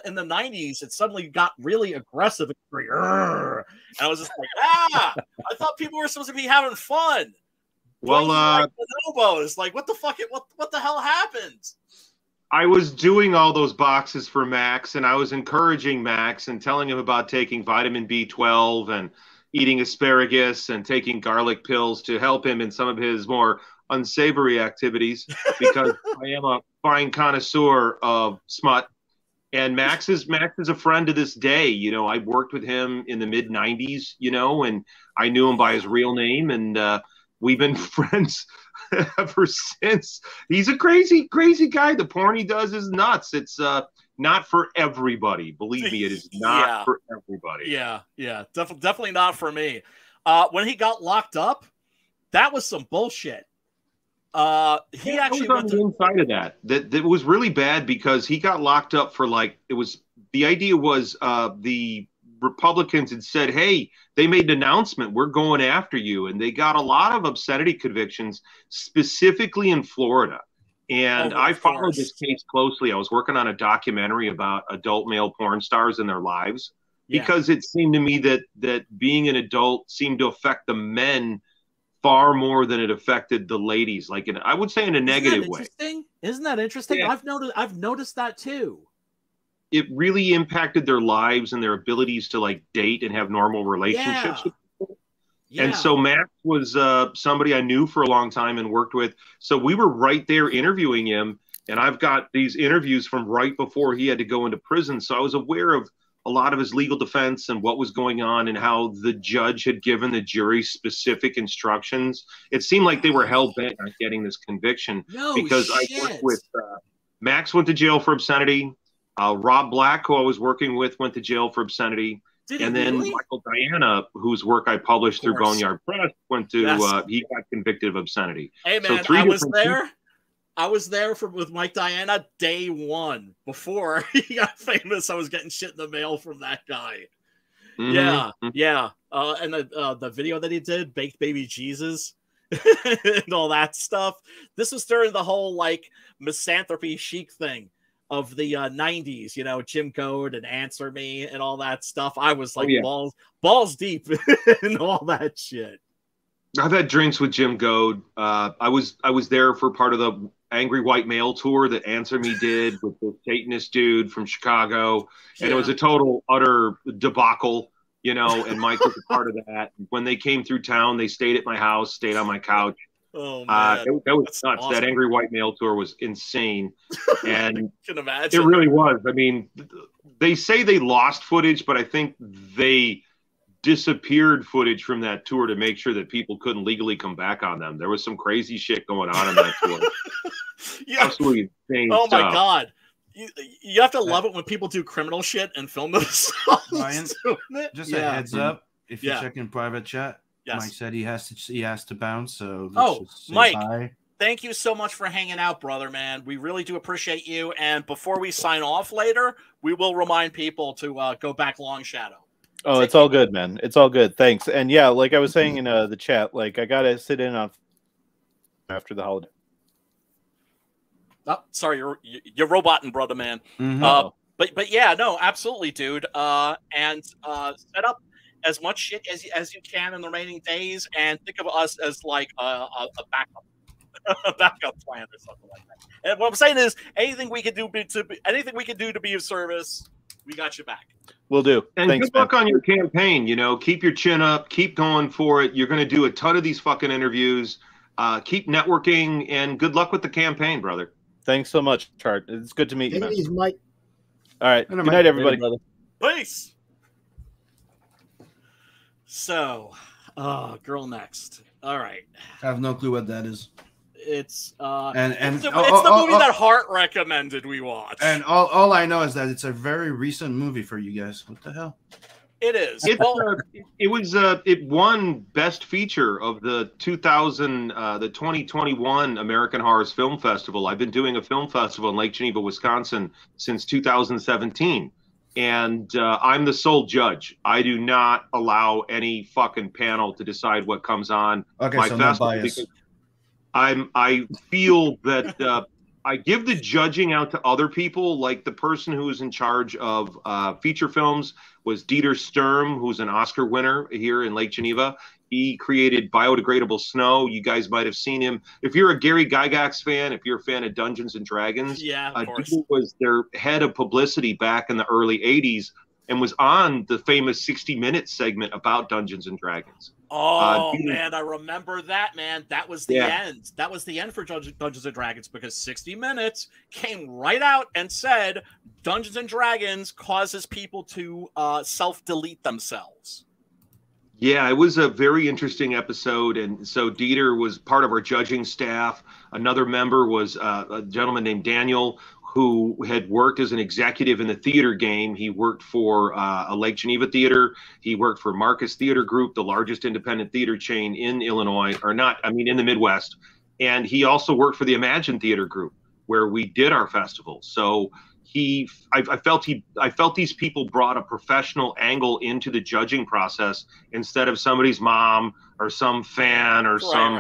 Speaker 1: 90s, it suddenly got really aggressive and I was just like, I thought people were supposed to be having fun.
Speaker 8: Well,
Speaker 1: like bonobos, like what the fuck? What the hell happened?
Speaker 8: I was doing all those boxes for Max, and I was encouraging Max and telling him about taking vitamin B12 and eating asparagus and taking garlic pills to help him in some of his more unsavory activities, because I am a fine connoisseur of smut. And Max is a friend to this day. I worked with him in the mid 90s, and I knew him by his real name, and we've been friends ever since. He's a crazy, crazy guy. The porn he does is nuts. It's not for everybody. Believe me, it is not for everybody.
Speaker 1: Yeah, definitely not for me. When he got locked up, that was some bullshit. He actually
Speaker 8: was on the inside of that was really bad, because he got locked up for the idea was the Republicans had said, hey, they made an announcement, we're going after you, and they got a lot of obscenity convictions, specifically in Florida. And I followed this case closely. I was working on a documentary about adult male porn stars and their lives, because it seemed to me that being an adult seemed to affect the men far more than it affected the ladies, I would say in a negative way.
Speaker 1: Isn't that interesting?
Speaker 8: Yeah.
Speaker 1: I've noticed that too.
Speaker 8: It really impacted their lives and their abilities to date and have normal relationships with people. Yeah. And so Max was somebody I knew for a long time and worked with. So we were right there interviewing him, and I've got these interviews from right before he had to go into prison. So I was aware of a lot of his legal defense and what was going on and how the judge had given the jury specific instructions. It seemed like they were hell-bent on getting this conviction, because I worked with Max went to jail for obscenity. Rob Black, who I was working with, went to jail for obscenity. And then Michael Diana, whose work I published through Boneyard Press, went to he got convicted of obscenity.
Speaker 1: Hey man, I was there with Mike Diana day one before he got famous. I was getting shit in the mail from that guy. Mm-hmm. Yeah. And the video that he did, Baked Baby Jesus, and all that stuff. This was during the whole misanthropy chic thing of the 90s, Jim Code and Answer Me and all that stuff. I was balls deep in all that shit.
Speaker 8: I've had drinks with Jim Goad. I was there for part of the Angry White Male tour that Answer Me did with the Satanist dude from Chicago, and it was a total utter debacle, and Mike was a part of that. When they came through town, they stayed at my house, stayed on my couch.
Speaker 1: Oh man,
Speaker 8: that was nuts. Awesome. That Angry White Male tour was insane, and
Speaker 1: I can imagine.
Speaker 8: It really was. I mean, they say they lost footage, but I think they disappeared footage from that tour to make sure that people couldn't legally come back on them. There was some crazy shit going on that tour. Absolutely insane stuff.
Speaker 1: My God. You have to love it when people do criminal shit and film themselves.
Speaker 7: Ryan, just a heads up, if you're checking private chat,
Speaker 1: Yes.
Speaker 7: Mike said he has to bounce. So
Speaker 1: Mike,
Speaker 7: hi.
Speaker 1: Thank you so much for hanging out, brother, man. We really do appreciate you. And before we sign off later, we will remind people to go back Long Shadow.
Speaker 6: Oh, it's all good, man. It's all good. Thanks. And yeah, like I was saying in the chat, like I gotta sit in on after the holiday.
Speaker 1: Oh, sorry, you're roboting, brother, man.
Speaker 7: Mm-hmm.
Speaker 1: But yeah, no, absolutely, dude. And set up as much shit as you can in the remaining days, and think of us as like a backup. A backup plan or something like that. And what I'm saying is, anything we can do to be of service, we got you back.
Speaker 6: We'll do.
Speaker 8: And
Speaker 6: Thanks,
Speaker 8: good luck on your campaign. You know, keep your chin up, keep going for it. You're going to do a ton of these fucking interviews. Keep networking, and good luck with the campaign, brother.
Speaker 6: Thanks so much, Chart. It's good to meet you, man.
Speaker 4: Mike.
Speaker 6: All right. Good night, everybody.
Speaker 1: Peace. So, girl next. All right.
Speaker 7: I have no clue what that is.
Speaker 1: It's
Speaker 7: the
Speaker 1: movie that Hart recommended we watch.
Speaker 7: And all I know is that it's a very recent movie for you guys. What the hell?
Speaker 1: It is.
Speaker 8: It won Best Feature of the 2021 American Horror Film Festival. I've been doing a film festival in Lake Geneva, Wisconsin since 2017. And I'm the sole judge. I do not allow any fucking panel to decide what comes on my
Speaker 7: so
Speaker 8: festival.
Speaker 7: No bias.
Speaker 8: I feel that I give the judging out to other people. Like the person who was in charge of feature films was Dieter Sturm, who's an Oscar winner here in Lake Geneva. He created Biodegradable Snow. You guys might have seen him. If you're a Gary Gygax fan, if you're a fan of Dungeons and Dragons,
Speaker 1: yeah, of course.
Speaker 8: Dieter was their head of publicity back in the early 80s and was on the famous 60 Minutes segment about Dungeons and Dragons.
Speaker 1: Oh, man, I remember that, man. That was the end. That was the end for Dungeons and Dragons because 60 Minutes came right out and said Dungeons and Dragons causes people to self-delete themselves.
Speaker 8: Yeah, it was a very interesting episode. And so Dieter was part of our judging staff. Another member was a gentleman named Daniel, who had worked as an executive in the theater game. He worked for a Lake Geneva theater. He worked for Marcus Theater Group, the largest independent theater chain in Illinois, in the Midwest. And he also worked for the Imagine Theater Group, where we did our festival. So I felt these people brought a professional angle into the judging process instead of somebody's mom or some fan or some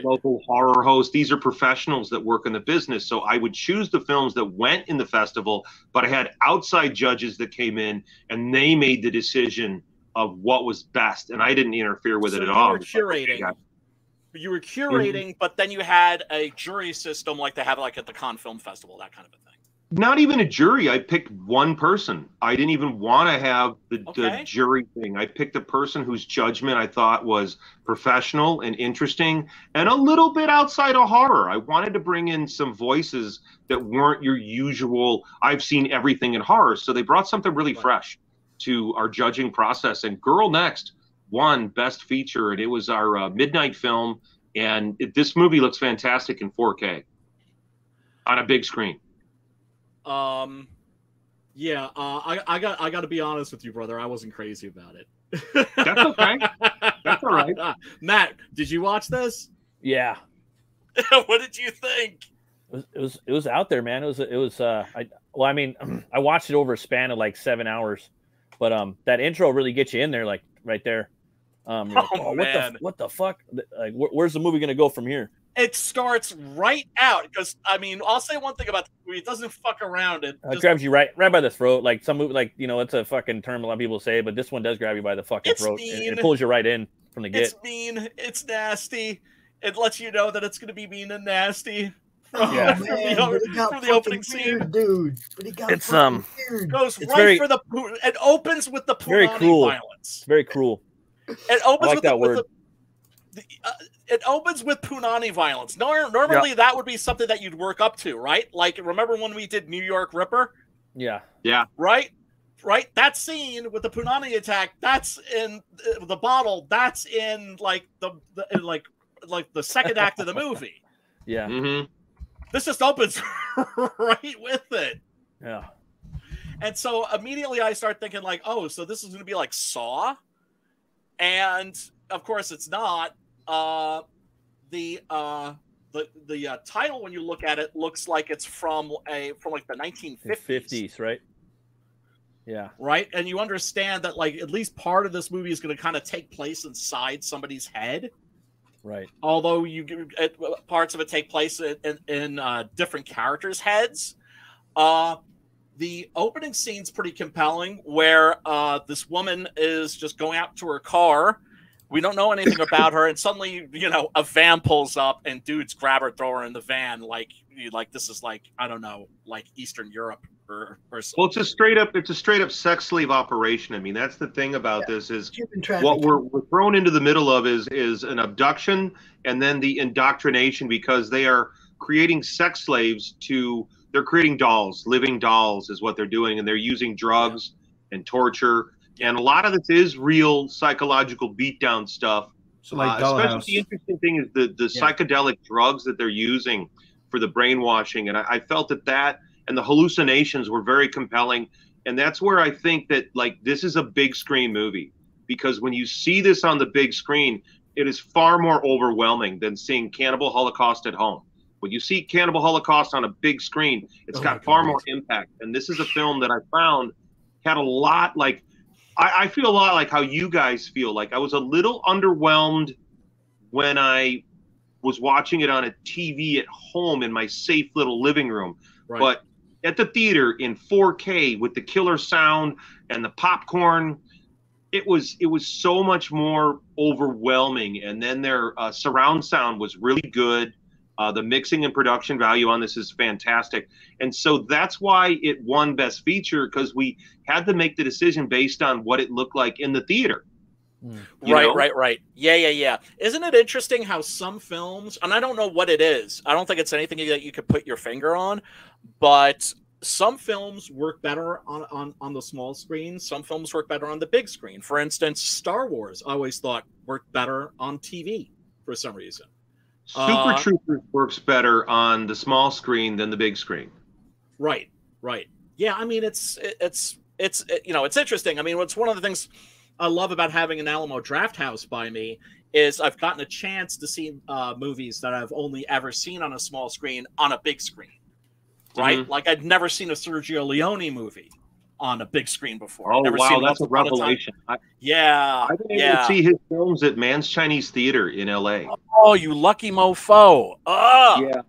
Speaker 8: local horror host. These are professionals that work in the business. So I would choose the films that went in the festival, but I had outside judges that came in and they made the decision of what was best. And I didn't interfere with it at all.
Speaker 1: You were curating, but then you had a jury system like they have like at the Cannes Film Festival, that kind of a thing.
Speaker 8: Not even a jury. I picked one person. I didn't even want to have the jury thing. I picked a person whose judgment I thought was professional and interesting and a little bit outside of horror. I wanted to bring in some voices that weren't your usual, I've seen everything in horror. So they brought something really fresh to our judging process. And Girl Next won Best Feature, and it was our midnight film. And this movie looks fantastic in 4K on a big screen.
Speaker 1: I got to be honest with you, brother. I wasn't crazy about it.
Speaker 8: That's okay. That's all right.
Speaker 1: Matt, did you watch this?
Speaker 2: Yeah.
Speaker 1: What did you think?
Speaker 2: It was out there, man. I watched it over a span of like 7 hours, but that intro really gets you in there, like right there.
Speaker 1: Man.
Speaker 2: What the fuck? Like, where's the movie gonna go from here?
Speaker 1: It starts right out because I'll say one thing about the movie: it doesn't fuck around. It
Speaker 2: grabs you right by the throat. Like some movie, like it's a fucking term a lot of people say, but this one does grab you by the fucking throat. It pulls you right in from the get.
Speaker 1: It's mean. It's nasty. It lets you know that it's going to be mean and nasty. From the opening scene,
Speaker 4: dude. But he got
Speaker 2: it's
Speaker 4: weird.
Speaker 1: Goes right for the. It opens with the
Speaker 2: very cruel
Speaker 1: violence.
Speaker 2: Very cruel.
Speaker 1: It opens
Speaker 2: with that word.
Speaker 1: It opens with punani violence. Normally that would be something that you'd work up to, right? Like, remember when we did New York Ripper?
Speaker 2: Yeah.
Speaker 1: Right. That scene with the punani attack. That's in the bottle. That's in like the second act of the movie.
Speaker 2: Yeah.
Speaker 8: Mm-hmm.
Speaker 1: This just opens right with it.
Speaker 2: Yeah.
Speaker 1: And so immediately I start thinking like, oh, so this is going to be like Saw. And of course, it's not. The title, when you look at it, looks like it's from like the 1950s,
Speaker 2: right? Yeah,
Speaker 1: right. And you understand that, like, at least part of this movie is going to kind of take place inside somebody's head,
Speaker 2: right?
Speaker 1: Although parts of it take place in different characters' heads. The opening scene's pretty compelling, where this woman is just going out to her car. We don't know anything about her, and suddenly, a van pulls up, and dudes grab her, throw her in the van, like this is like, I don't know, like Eastern Europe or something.
Speaker 8: Well, it's a straight up sex slave operation. I mean, that's the thing about this is what we're thrown into the middle of is an abduction, and then the indoctrination, because they are creating sex slaves they're creating dolls, living dolls is what they're doing, and they're using drugs and torture. And a lot of this is real psychological beatdown stuff.
Speaker 7: So like
Speaker 8: especially the interesting thing is the psychedelic drugs that they're using for the brainwashing. And I felt that and the hallucinations were very compelling. And that's where I think that, like, this is a big screen movie, because when you see this on the big screen, it is far more overwhelming than seeing Cannibal Holocaust at home. When you see Cannibal Holocaust on a big screen, it's got far more impact. And this is a film that I found had a lot, like, I feel a lot like how you guys feel. Like, I was a little underwhelmed when I was watching it on a TV at home in my safe little living room. Right. But at the theater in 4K with the killer sound and the popcorn, it was so much more overwhelming. And then their surround sound was really good. The mixing and production value on this is fantastic. And so that's why it won Best Feature, because we had to make the decision based on what it looked like in the theater.
Speaker 1: Right. Yeah. Isn't it interesting how some films, and I don't know what it is, I don't think it's anything that you could put your finger on, but some films work better on the small screen. Some films work better on the big screen. For instance, Star Wars, I always thought worked better on TV for some reason.
Speaker 8: Super Troopers works better on the small screen than the big screen.
Speaker 1: Right. Yeah, I mean, it's interesting. I mean, what's one of the things I love about having an Alamo Drafthouse by me is I've gotten a chance to see movies that I've only ever seen on a small screen on a big screen. Right? Mm-hmm. Like, I'd never seen a Sergio Leone movie on a big screen before.
Speaker 8: Oh,
Speaker 1: never
Speaker 8: wow,
Speaker 1: seen
Speaker 8: that's a revelation.
Speaker 1: I've
Speaker 8: been able to see his films at Mann's Chinese Theater in L.A.
Speaker 1: Oh, you lucky mofo.
Speaker 8: Yeah.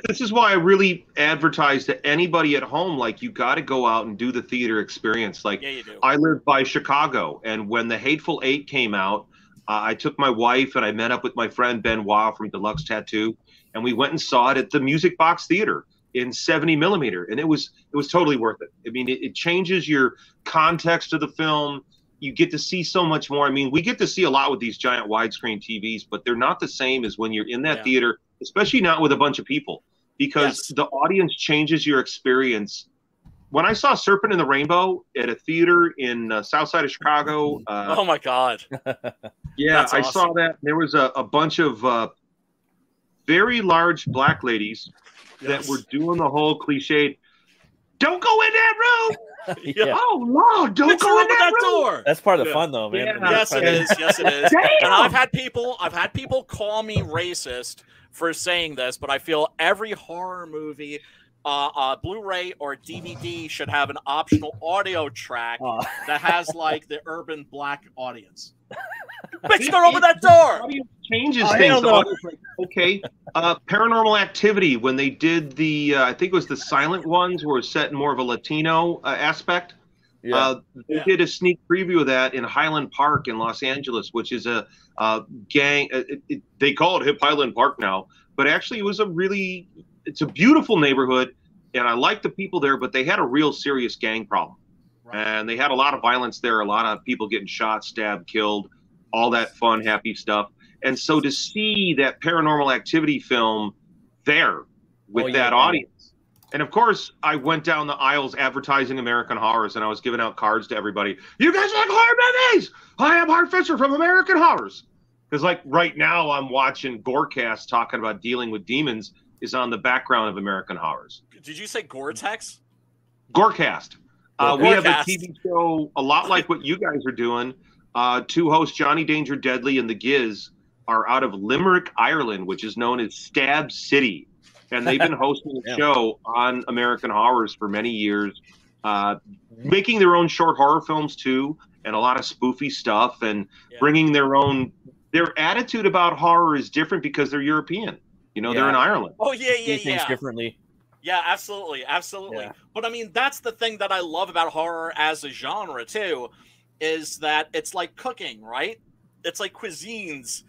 Speaker 8: This is why I really advertise to anybody at home, like, you got to go out and do the theater experience. Like,
Speaker 1: yeah, you do.
Speaker 8: I live by Chicago, and when The Hateful Eight came out, I took my wife and I met up with my friend Ben Wah from Deluxe Tattoo, and we went and saw it at the Music Box Theater in 70 millimeter, and it was totally worth it. I mean, it changes your context of the film. You get to see so much more. I mean, we get to see a lot with these giant widescreen TVs, but they're not the same as when you're in that theater, especially not with a bunch of people, because the audience changes your experience. When I saw Serpent in the Rainbow at a theater in south side of Chicago.
Speaker 1: Oh my God.
Speaker 8: Yeah,
Speaker 1: That's awesome.
Speaker 8: I saw that. There was a bunch of very large black ladies that were doing the whole cliched, don't go in that room. Oh Lord, don't go in that
Speaker 1: door.
Speaker 2: That's part of the fun, though, man.
Speaker 1: Yeah. Yes, it is. Yes, it is. And I've had people call me racist for saying this, but I feel every horror movie, Blu-ray or DVD, should have an optional audio track that has, like, the urban black audience. Bitch, don't open that door.
Speaker 8: Audience changes things. Like, okay, Paranormal Activity, when they did the, I think it was the silent ones, were set in more of a Latino aspect. They did a sneak preview of that in Highland Park in Los Angeles, which is a gang. They call it Hip Highland Park now, but actually it's a beautiful neighborhood, and I like the people there, but they had a real serious gang problem. Right. And they had a lot of violence there, a lot of people getting shot, stabbed, killed, all that fun, happy stuff. And so to see that Paranormal Activity film there with that audience. And of course, I went down the aisles advertising American Horrors, and I was giving out cards to everybody. You guys like horror movies? I am Hart Fisher from American Horrors. Because, like, right now I'm watching Gorecast talking about dealing with demons is on the background of American Horrors.
Speaker 1: Did you say Gore-Tex?
Speaker 8: Gorecast. We have a TV show a lot like what you guys are doing. Two hosts, Johnny Danger Deadly and the Giz, are out of Limerick, Ireland, which is known as Stab City. And they've been hosting a show on American Horrors for many years, making their own short horror films too, and a lot of spoofy stuff, and bringing their own. Their attitude about horror is different because they're European. You know, they're in Ireland.
Speaker 1: Oh yeah, yeah,
Speaker 2: Things differently.
Speaker 1: Yeah, absolutely, absolutely. Yeah. But I mean, that's the thing that I love about horror as a genre too, is that it's like cooking, right? It's like cuisines.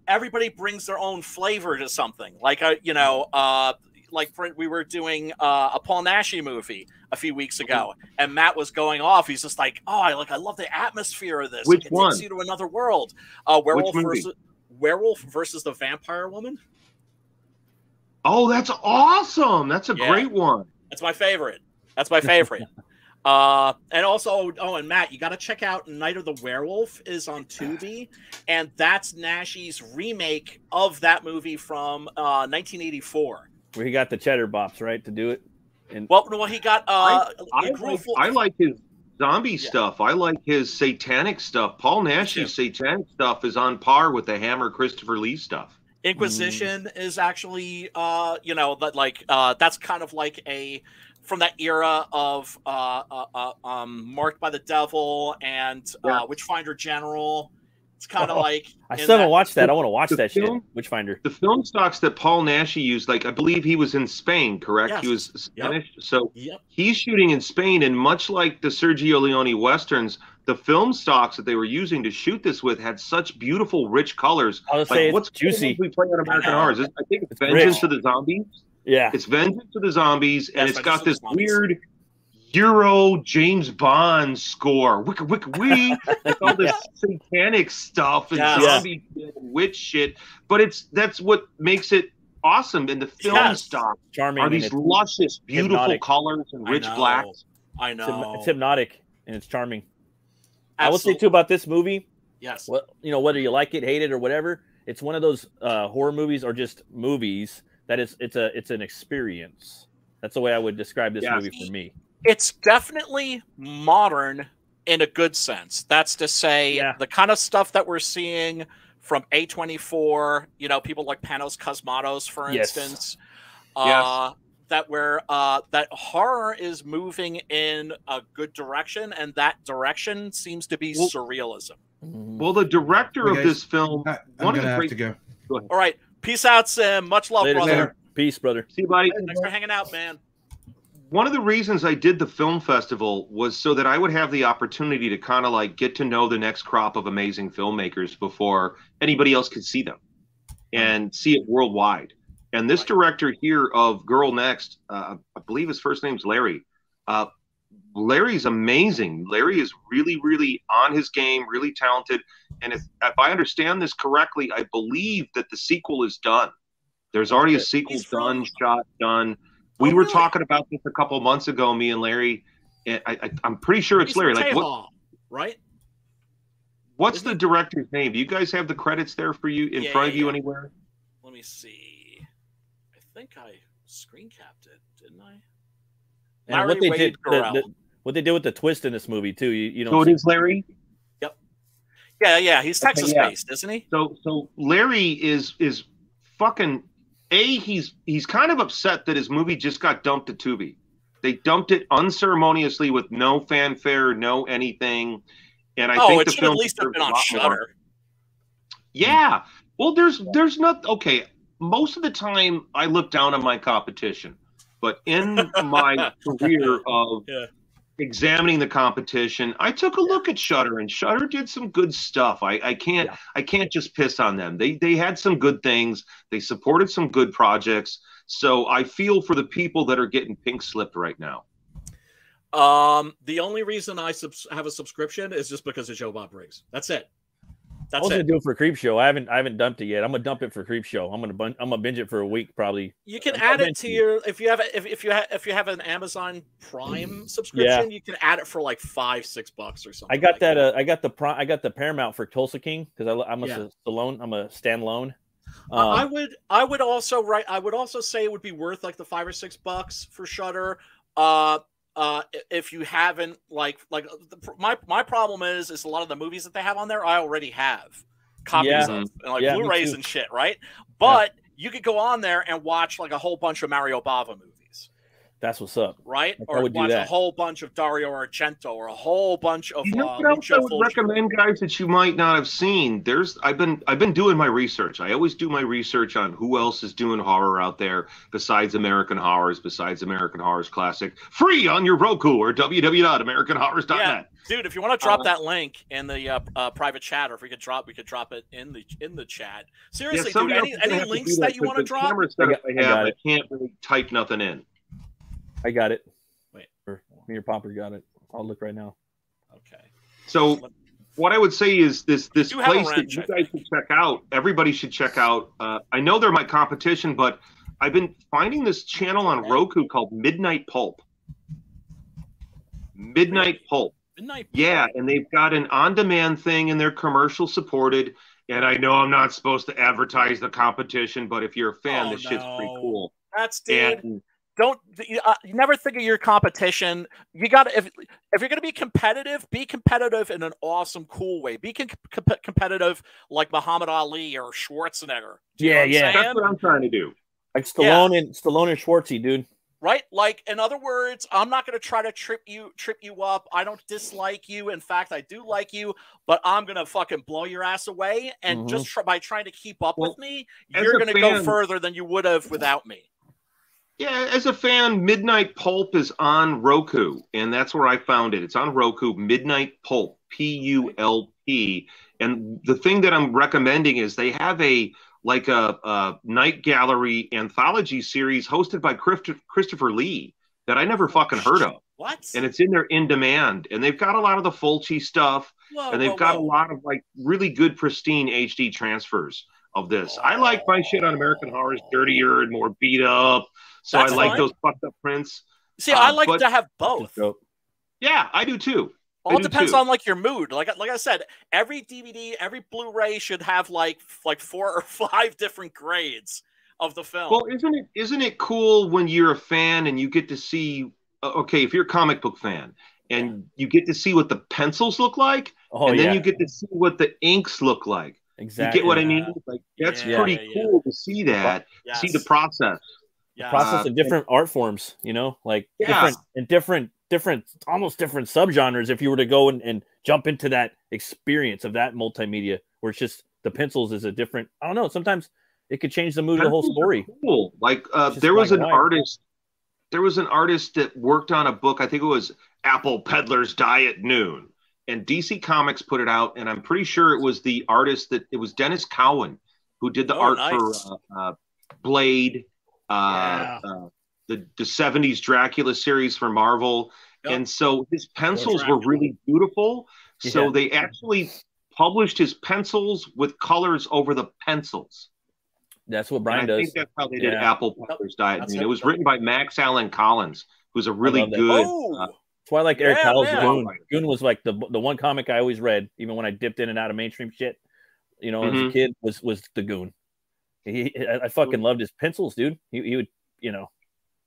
Speaker 1: Everybody brings their own flavor to something. Like we were doing a Paul Naschy movie a few weeks ago, and Matt was going off. He's just like, "Oh, I love the atmosphere of this.
Speaker 8: Which
Speaker 1: it
Speaker 8: one?
Speaker 1: Takes you to another world." Werewolf versus the Vampire Woman.
Speaker 8: Oh, that's awesome! That's a great one.
Speaker 1: That's my favorite. That's my favorite. And also, and Matt, you got to check out Night of the Werewolf is on Tubi, and that's Naschy's remake of that movie from 1984.
Speaker 2: Where he got the cheddar bops, right, to do it. And
Speaker 1: well, he got.
Speaker 8: I like his zombie stuff. I like his satanic stuff. Paul Naschy's satanic stuff is on par with the Hammer Christopher Lee stuff.
Speaker 1: Inquisition is actually, that's kind of like from that era of Marked by the Devil and Witchfinder General. It's kind of like
Speaker 2: I still haven't watched that. I want to watch that shit. Witchfinder.
Speaker 8: The film stocks that Paul Naschy used, like I believe he was in Spain, correct? Yes. He was Spanish, so he's shooting in Spain, and much like the Sergio Leone westerns, the film stocks that they were using to shoot this with had such beautiful, rich colors.
Speaker 2: I would say what's juicy.
Speaker 8: We play on American Horrors. I think it's Vengeance to the Zombies.
Speaker 2: Yeah,
Speaker 8: it's Vengeance to the Zombies, and it's got this weird Euro James Bond score. Wicka-wicka-wee. It's all this satanic stuff and zombie shit and witch shit. But that's what makes it awesome. And the film stock are these luscious, beautiful colors and rich blacks.
Speaker 1: I know.
Speaker 2: It's hypnotic and it's charming. Absolutely. I would say too about this movie.
Speaker 1: Yes.
Speaker 2: Well, whether you like it, hate it, or whatever, it's one of those horror movies or just movies that it's an experience. That's the way I would describe this movie for me.
Speaker 1: It's definitely modern in a good sense. That's to say, the kind of stuff that we're seeing from A24, people like Panos Cosmatos, for instance, that horror is moving in a good direction, and that direction seems to be surrealism.
Speaker 8: Well, the director of this film,
Speaker 7: I'm gonna have to go.
Speaker 8: Go ahead.
Speaker 1: All right, peace out, Sam. Much love, brother.
Speaker 2: Later. Peace, brother.
Speaker 8: See you, buddy.
Speaker 1: Thanks for hanging out, man.
Speaker 8: One of the reasons I did the film festival was so that I would have the opportunity to kind of like get to know the next crop of amazing filmmakers before anybody else could see them and see it worldwide. And this director here of Girl Next, I believe his first name's Larry. Larry's amazing. Larry is really, really on his game, really talented. And if I understand this correctly, I believe that the sequel is done. There's already a sequel done. We were talking about this a couple of months ago, me and Larry. And I'm pretty sure it's Larry. Like,
Speaker 1: right?
Speaker 8: What's the director's name? Do you guys have the credits there for you in front of you anywhere?
Speaker 1: Let me see. I think I screen capped it, didn't I?
Speaker 2: And what they did with the twist in this movie too. You know.
Speaker 8: So it is Larry.
Speaker 1: Yep. Yeah. He's Texas based, isn't he?
Speaker 8: So Larry is fucking. He's kind of upset that his movie just got dumped to Tubi. They dumped it unceremoniously with no fanfare, no anything. And I think the film
Speaker 1: at least have been on Shudder.
Speaker 8: Yeah. Well, there's not okay. Most of the time I look down on my competition, but in my career of examining the competition, I took a look at Shudder, and Shudder did some good stuff. I can't just piss on them. They had some good things. They supported some good projects. So I feel for the people that are getting pink slipped right now.
Speaker 1: The only reason I have a subscription is just because of Joe Bob Briggs. That's it.
Speaker 2: I was gonna do it for Creep Show. I haven't dumped it yet. I'm gonna dump it for Creep Show. I'm gonna binge it for a week probably.
Speaker 1: You can add it to your if you have an Amazon Prime subscription, you can add it for like $5-6 or something.
Speaker 2: I got that. I got the Paramount for Tulsa King because I'm a standalone.
Speaker 1: I would also say it would be worth like the $5 or $6 for Shudder. if you haven't my problem is a lot of the movies that they have on there I already have copies of, and like Blu-rays and shit, right? But you could go on there and watch like a whole bunch of Mario Bava movies.
Speaker 2: That's what's up,
Speaker 1: right?
Speaker 2: Like,
Speaker 1: or watch a whole bunch of Dario Argento, or a whole bunch of.
Speaker 8: You know what else I would recommend, guys, that you might not have seen? I've been doing my research. I always do my research on who else is doing horror out there besides American Horrors, besides American Horrors Classic, free on your Roku or www.americanhorrors.net.
Speaker 1: Yeah, dude, if you want to drop that link in the private chat, or if we could drop it in the chat. Seriously, dude, any links that you want to drop?
Speaker 8: I can't really type nothing in.
Speaker 2: I got it. Wait, me or Popper got it. I'll look right now.
Speaker 1: Okay.
Speaker 8: So what I would say is this place that you guys should check out. Everybody should check out. I know they're my competition, but I've been finding this channel on Roku called Midnight Pulp. Midnight Pulp. Yeah, and they've got an on-demand thing, and they're commercial supported. And I know I'm not supposed to advertise the competition, but if you're a fan, this shit's pretty cool.
Speaker 1: That's dude. Don't you never think of your competition. You got to, if you're going to be competitive in an awesome, cool way. Be competitive like Muhammad Ali or Schwarzenegger.
Speaker 2: Yeah.
Speaker 8: That's what I'm trying to do.
Speaker 2: Like Stallone and Schwartzy, dude.
Speaker 1: Right? Like, in other words, I'm not going to try to trip you up. I don't dislike you. In fact, I do like you, but I'm going to fucking blow your ass away. And just by trying to keep up with me, you're going to go further than you would have without me.
Speaker 8: Yeah, as a fan, Midnight Pulp is on Roku, and that's where I found it. It's on Roku, Midnight Pulp, P-U-L-P. And the thing that I'm recommending is they have a night gallery anthology series hosted by Christopher Lee that I never fucking heard of.
Speaker 1: What?
Speaker 8: And it's in there in demand. And they've got a lot of the Fulci stuff, and they've got a lot of like really good pristine HD transfers of this. I like my shit on American Horror's dirtier and more beat up. So I like those fucked up prints.
Speaker 1: See, I like to have both.
Speaker 8: Yeah, I do too.
Speaker 1: All depends on like your mood. Like I said, every DVD, every Blu-ray should have like 4 or 5 different grades of the film.
Speaker 8: Well, isn't it cool when you're a fan and you get to see? Okay, if you're a comic book fan and you get to see what the pencils look like, and then you get to see what the inks look like.
Speaker 2: Exactly.
Speaker 8: You get what I mean? Like that's pretty cool to see that. See the process.
Speaker 2: The process of different art forms, you know, like different almost different subgenres. If you were to go and jump into that experience of that multimedia, where it's just the pencils is a different, I don't know. Sometimes it could change the mood of the whole story.
Speaker 8: Cool. Like there was an artist that worked on a book. I think it was Apple Peddler's Die at Noon, and DC Comics put it out. And I'm pretty sure it was the artist it was Dennis Cowan who did the art for Blade. The 70s Dracula series for Marvel. And so his pencils were really beautiful. So they actually published his pencils with colors over the pencils.
Speaker 2: That's what Brian does.
Speaker 8: I think that's how they did Apple Peddler's Diet. I mean, it was written by Max Allan Collins, who's a really good.
Speaker 2: That's why I like Eric Powell's Goon. Goon was like the one comic I always read, even when I dipped in and out of mainstream shit. You know, as a kid, was the Goon. I fucking loved his pencils, dude. He would, you know,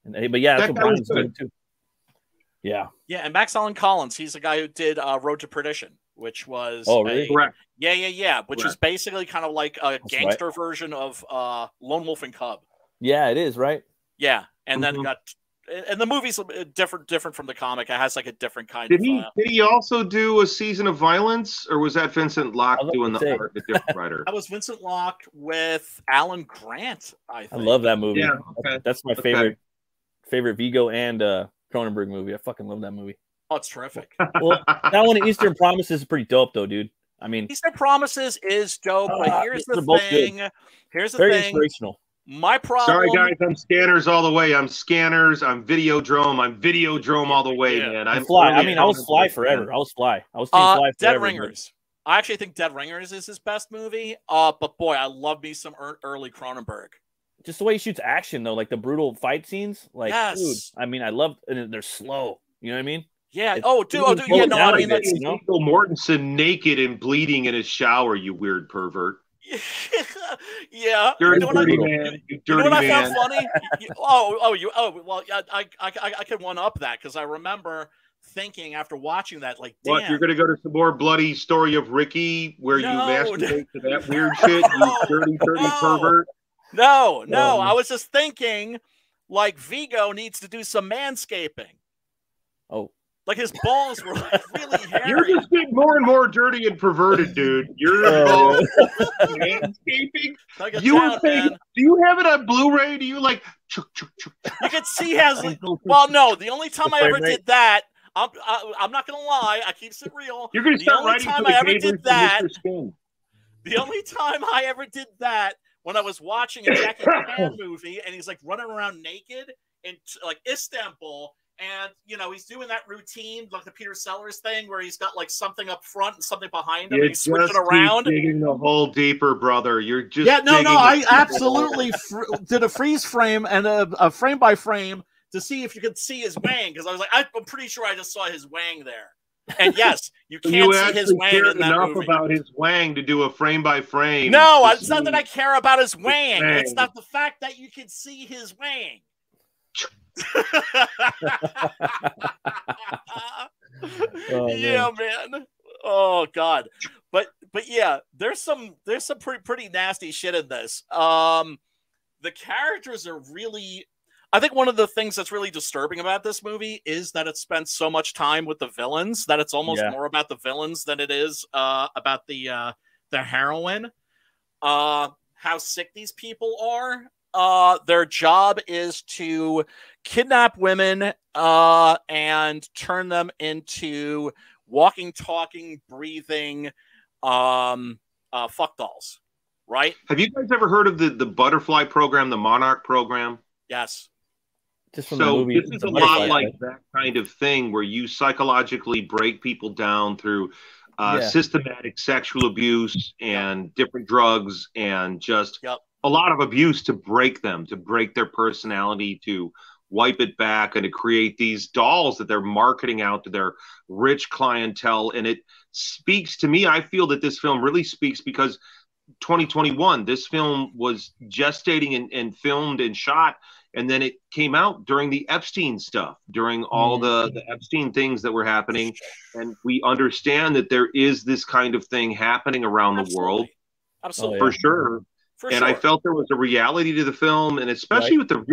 Speaker 2: but yeah, that's what Brian's doing too. Yeah,
Speaker 1: and Max Allan Collins, he's the guy who did Road to Perdition, which was
Speaker 8: correct.
Speaker 1: Which is basically kind of like a gangster version of Lone Wolf and Cub.
Speaker 2: Yeah, it is, right?
Speaker 1: Yeah, and then and the movie's different from the comic. It has like a different kind
Speaker 8: of. Did he also do A Season of Violence, or was that Vincent Locke doing the art, a different writer?
Speaker 1: That was Vincent Locke with Alan Grant. I
Speaker 2: love that movie.
Speaker 8: Yeah,
Speaker 2: that's my favorite Vigo and Cronenberg movie. I fucking love that movie.
Speaker 1: Oh, it's terrific.
Speaker 2: Well, that one, Eastern Promises, is pretty dope, though, dude. I mean,
Speaker 1: Eastern Promises is dope, but here's the thing. Here's the
Speaker 2: very
Speaker 1: thing.
Speaker 2: Inspirational.
Speaker 1: My problem.
Speaker 8: Sorry, guys. I'm Scanners all the way. I'm Scanners. I'm Videodrome. I'm Videodrome all the way, man.
Speaker 2: I'm Fly. I mean, I was Fly forever. I was Fly. I was Team Fly forever.
Speaker 1: Dead Ringers. I actually think Dead Ringers is his best movie. But boy, I love me some early Cronenberg.
Speaker 2: Just the way he shoots action, though, like the brutal fight scenes. Like, dude, I mean, I love, and they're slow. You know what I mean?
Speaker 1: Yeah. Dude. Yeah. No, I mean, that's
Speaker 8: Viggo Mortensen naked and bleeding in his shower. You weird pervert.
Speaker 1: Yeah.
Speaker 8: Dirty man.
Speaker 1: You know what I found funny? Well, I can one up that because I remember thinking after watching that, like, damn.
Speaker 8: What, you're going to go to some more bloody story of Ricky where you masturbate to that weird shit, you dirty pervert?
Speaker 1: No, I was just thinking, like, Vigo needs to do some manscaping.
Speaker 2: Oh.
Speaker 1: Like, his balls were like really hairy.
Speaker 8: You're just getting more and more dirty and perverted, dude. You're involved in manscaping. You were saying, do you have it on Blu-ray? Do you like?
Speaker 1: You can see well, no. The only time I ever did that, I'm not gonna lie. I keep it real.
Speaker 8: You're gonna start writing for the
Speaker 1: The only time I ever did that when I was watching a Jackie Chan movie, and he's like running around naked in like Istanbul. And, you know, he's doing that routine, like the Peter Sellers thing, where he's got, like, something up front and something behind him, and he's switching around.
Speaker 8: You're digging the hole deeper, brother. You're just
Speaker 1: I absolutely did a freeze frame and a frame by frame to see if you could see his wang, because I was like, I'm pretty sure I just saw his wang there. And yes, you can't see his wang in that
Speaker 8: enough
Speaker 1: movie.
Speaker 8: About his wang to do a frame by frame.
Speaker 1: No, it's not that I care about his wang. It's not the fact that you can see his wang. Yeah, man. Oh God. But yeah, there's some pretty nasty shit in this. The characters are really, I think one of the things that's really disturbing about this movie is that it spent so much time with the villains that it's almost more about the villains than it is about the heroine. How sick these people are. Their job is to kidnap women and turn them into walking, talking, breathing fuck dolls, right?
Speaker 8: Have you guys ever heard of the butterfly program, the Monarch program?
Speaker 1: Yes.
Speaker 2: Just from the movie,
Speaker 8: this is a lot like that kind of thing where you psychologically break people down through systematic sexual abuse and different drugs and just a lot of abuse to break them, to break their personality, to wipe it back, and to create these dolls that they're marketing out to their rich clientele. And it speaks to me. I feel that this film really speaks because 2021, this film was gestating and filmed and shot, and then it came out during the Epstein stuff, during all the Epstein things that were happening. And we understand that there is this kind of thing happening around the world.
Speaker 1: Absolutely.
Speaker 8: For sure. And I felt there was a reality to the film, and especially with the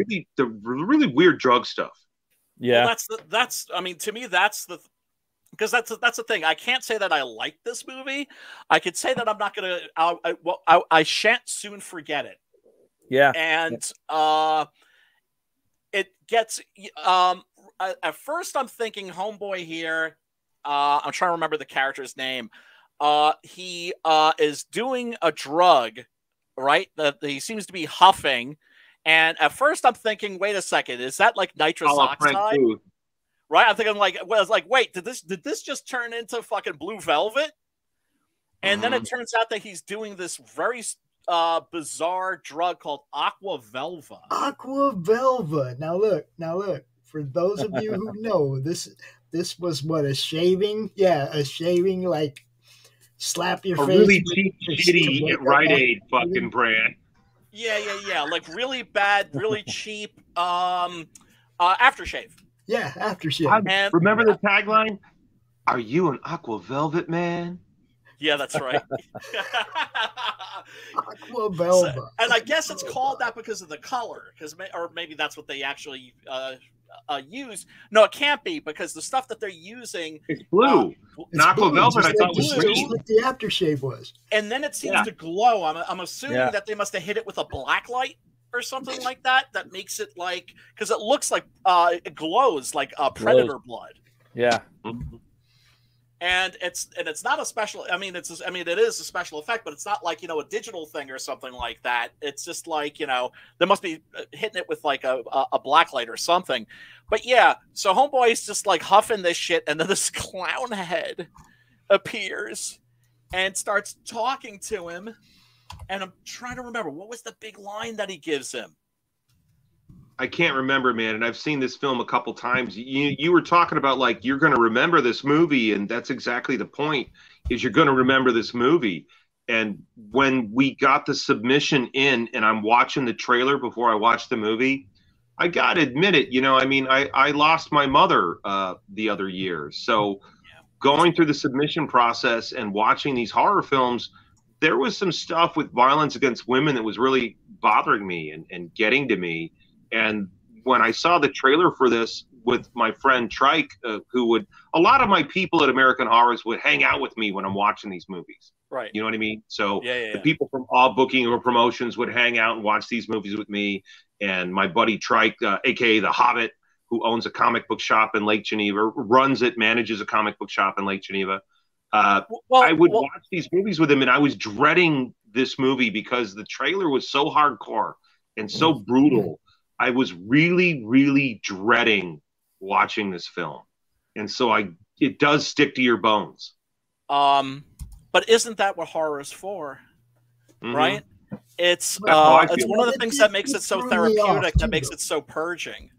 Speaker 8: really weird drug stuff.
Speaker 2: Yeah,
Speaker 1: well, that's I mean, to me, that's the thing. I can't say that I like this movie. I could say that I'm not gonna. I shan't soon forget it.
Speaker 2: Yeah,
Speaker 1: and it gets. At first, I'm thinking homeboy here. I'm trying to remember the character's name. He is doing a drug. Right, he seems to be huffing, and at first I'm thinking, wait a second, is that like nitrous oxide? Right, I'm thinking like, wait, did this just turn into fucking Blue Velvet? And then it turns out that he's doing this very bizarre drug called Aqua Velva.
Speaker 4: Aqua Velva. Now look. For those of you who know, this was what, a shaving? Yeah, a shaving like. Slap your face.
Speaker 8: Really cheap, shitty Rite Aid fucking brand.
Speaker 1: Yeah. Like really bad, really cheap aftershave.
Speaker 4: Yeah, aftershave.
Speaker 8: Remember the tagline? Are you an Aqua Velvet man?
Speaker 1: Yeah, that's right.
Speaker 4: Aqua Velva.
Speaker 1: So, and I guess it's called that because of the color, or maybe that's what they actually use. No, it can't be, because the stuff that they're using,
Speaker 8: it's blue. Aqua Velvet, I thought was green.
Speaker 4: Like the aftershave was.
Speaker 1: And then it seems to glow. I'm assuming that they must have hit it with a black light or something like that. That makes it like, because it looks like it glows like predator blood.
Speaker 2: Yeah.
Speaker 1: And it's not a special. I mean, it is a special effect, but it's not like, a digital thing or something like that. It's just like, they must be hitting it with like a black light or something. But yeah, so homeboy's just like huffing this shit, and then this clown head appears and starts talking to him. And I'm trying to remember, what was the big line that he gives him?
Speaker 8: I can't remember, man, and I've seen this film a couple times. You were talking about, like, you're going to remember this movie, and that's exactly the point, is you're going to remember this movie. And when we got the submission in and I'm watching the trailer before I watch the movie, I got to admit it, you know, I mean, I lost my mother the other year. So going through the submission process and watching these horror films, there was some stuff with violence against women that was really bothering me and getting to me. And when I saw the trailer for this with my friend Trike, who would, a lot of my people at American Horrors would hang out with me when I'm watching these movies.
Speaker 1: Right.
Speaker 8: You know what I mean? So the people from all booking or promotions would hang out and watch these movies with me. And my buddy Trike, aka The Hobbit, who owns a comic book shop in Lake Geneva, runs it, manages a comic book shop in Lake Geneva. I would watch these movies with him, and I was dreading this movie because the trailer was so hardcore and so brutal. I was really, really dreading watching this film. And so it does stick to your bones.
Speaker 1: But isn't that what horror is for? Right? It's one of the things that makes it so therapeutic, that makes it so purging.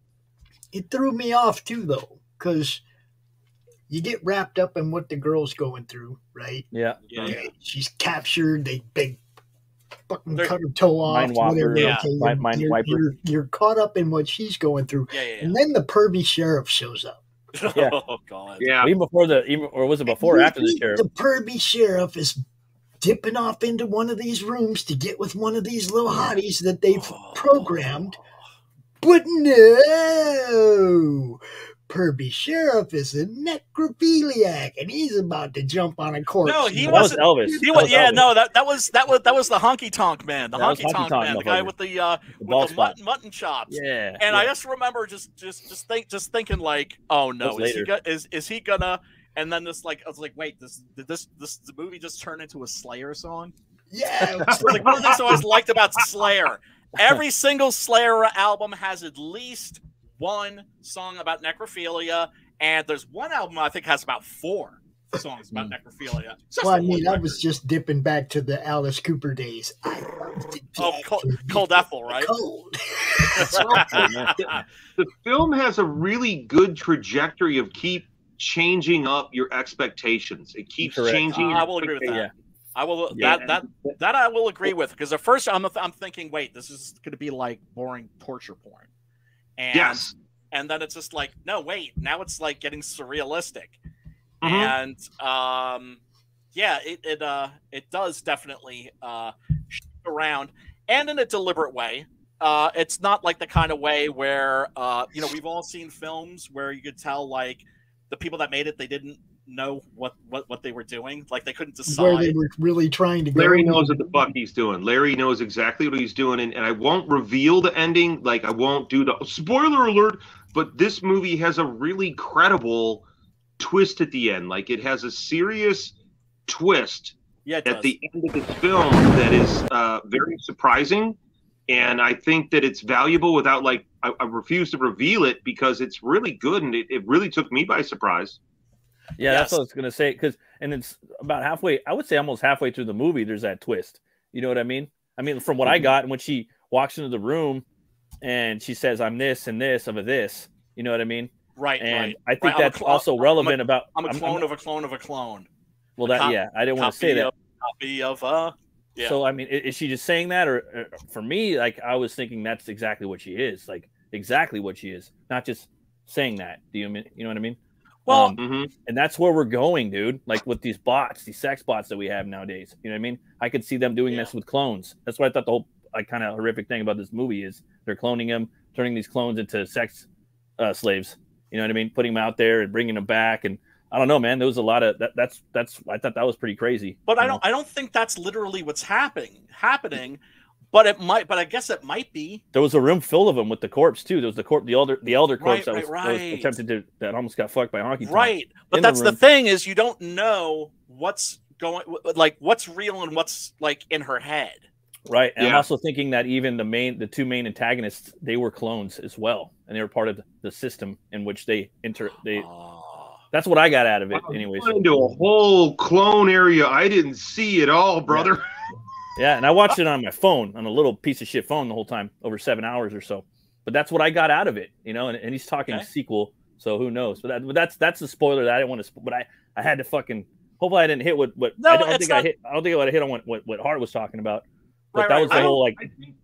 Speaker 4: It threw me off too, though, because you get wrapped up in what the girl's going through, right?
Speaker 2: Yeah.
Speaker 4: Okay, she's captured. They fucking cut her toe off.
Speaker 2: Mind whopper.
Speaker 4: You're caught up in what she's going through. And then the pervy sheriff shows up.
Speaker 2: Yeah.
Speaker 1: Oh God.
Speaker 8: Yeah.
Speaker 2: Even before or was it before or after the sheriff?
Speaker 4: The pervy sheriff is dipping off into one of these rooms to get with one of these little hotties that they've programmed. But no, pervy sheriff is a necrophiliac, and he's about to jump on a corpse.
Speaker 1: No, he
Speaker 2: wasn't.
Speaker 1: That was Elvis.
Speaker 2: Elvis.
Speaker 1: That was the honky tonk man, the guy with the mutton chops.
Speaker 2: Yeah,
Speaker 1: and I just remember just thinking like, oh no, is he gonna? And then I was like, wait, did the movie just turn into a Slayer song?
Speaker 4: Yeah,
Speaker 1: like one of the things I always liked about Slayer. Every single Slayer album has at least one song about necrophilia, and there's one album I think has about 4 songs about necrophilia.
Speaker 4: Well, I mean, I was just dipping back to the Alice Cooper days.
Speaker 1: Cold Ethel, right?
Speaker 4: Cold.
Speaker 8: The film has a really good trajectory of keep changing up your expectations. It keeps changing.
Speaker 1: I will agree with that. Yeah. I will that I will agree with, because at first I'm thinking, wait, this is going to be like boring torture porn, and and then it's just like, no, wait, now it's like getting surrealistic, and it does definitely shift around, and in a deliberate way. It's not like the kind of way where we've all seen films where you could tell like the people that made it, they didn't know what they were doing, like they couldn't decide
Speaker 4: where they were really trying to go.
Speaker 8: Larry knows what the fuck he's doing. Larry knows exactly what he's doing, and I won't reveal the ending, like I won't do the spoiler alert, but this movie has a really credible twist at the end. Like it has a serious twist at the end of this film that is very surprising, and I think that it's valuable without I refuse to reveal it because it's really good, and it really took me by surprise.
Speaker 2: Yeah, that's what I was going to say. And it's about halfway, I would say almost halfway through the movie, there's that twist. You know what I mean? I mean, from what I got, and when she walks into the room and she says, I'm this and this of a this, you know what I mean?
Speaker 1: Right.
Speaker 2: And I think that's also relevant about.
Speaker 1: I'm a clone of a clone of a clone.
Speaker 2: Well, I didn't want to say that.
Speaker 1: Copy of, yeah.
Speaker 2: So, I mean, is she just saying that? Or for me, like, I was thinking that's exactly what she is. Like, exactly what she is. Not just saying that. Do you know what I mean?
Speaker 1: Well,
Speaker 2: and that's where we're going, dude. Like with these bots, these sex bots that we have nowadays. You know what I mean? I could see them doing this with clones. That's why I thought the whole kind of horrific thing about this movie is they're cloning them, turning these clones into sex slaves. You know what I mean? Putting them out there and bringing them back. And I don't know, man. There was a lot of that's. I thought that was pretty crazy.
Speaker 1: But I don't think that's literally what's happening. But it might. But I guess it might be.
Speaker 2: There was a room full of them with the corpse too. There was the elder corpse that was attempted to, that almost got fucked by honky tonk.
Speaker 1: Right, but that's the thing, is you don't know what's going, like what's real and what's like in her head.
Speaker 2: Right, and I'm also thinking that even the 2 main antagonists, they were clones as well, and they were part of the system in which they That's what I got out of it, anyways.
Speaker 8: Into a whole clone area I didn't see at all, brother.
Speaker 2: Yeah, and I watched it on my phone, on a little piece of shit phone the whole time, over 7 hours or so. But that's what I got out of it, you know. And he's talking sequel, so who knows? But that's the spoiler that I didn't want to. But I had to fucking Hopefully, I didn't hit what
Speaker 1: No,
Speaker 2: I don't think
Speaker 1: not...
Speaker 2: I hit. I don't think I would have hit on what Hart was talking about. But
Speaker 1: Right,
Speaker 2: that
Speaker 1: right.
Speaker 2: was the whole like.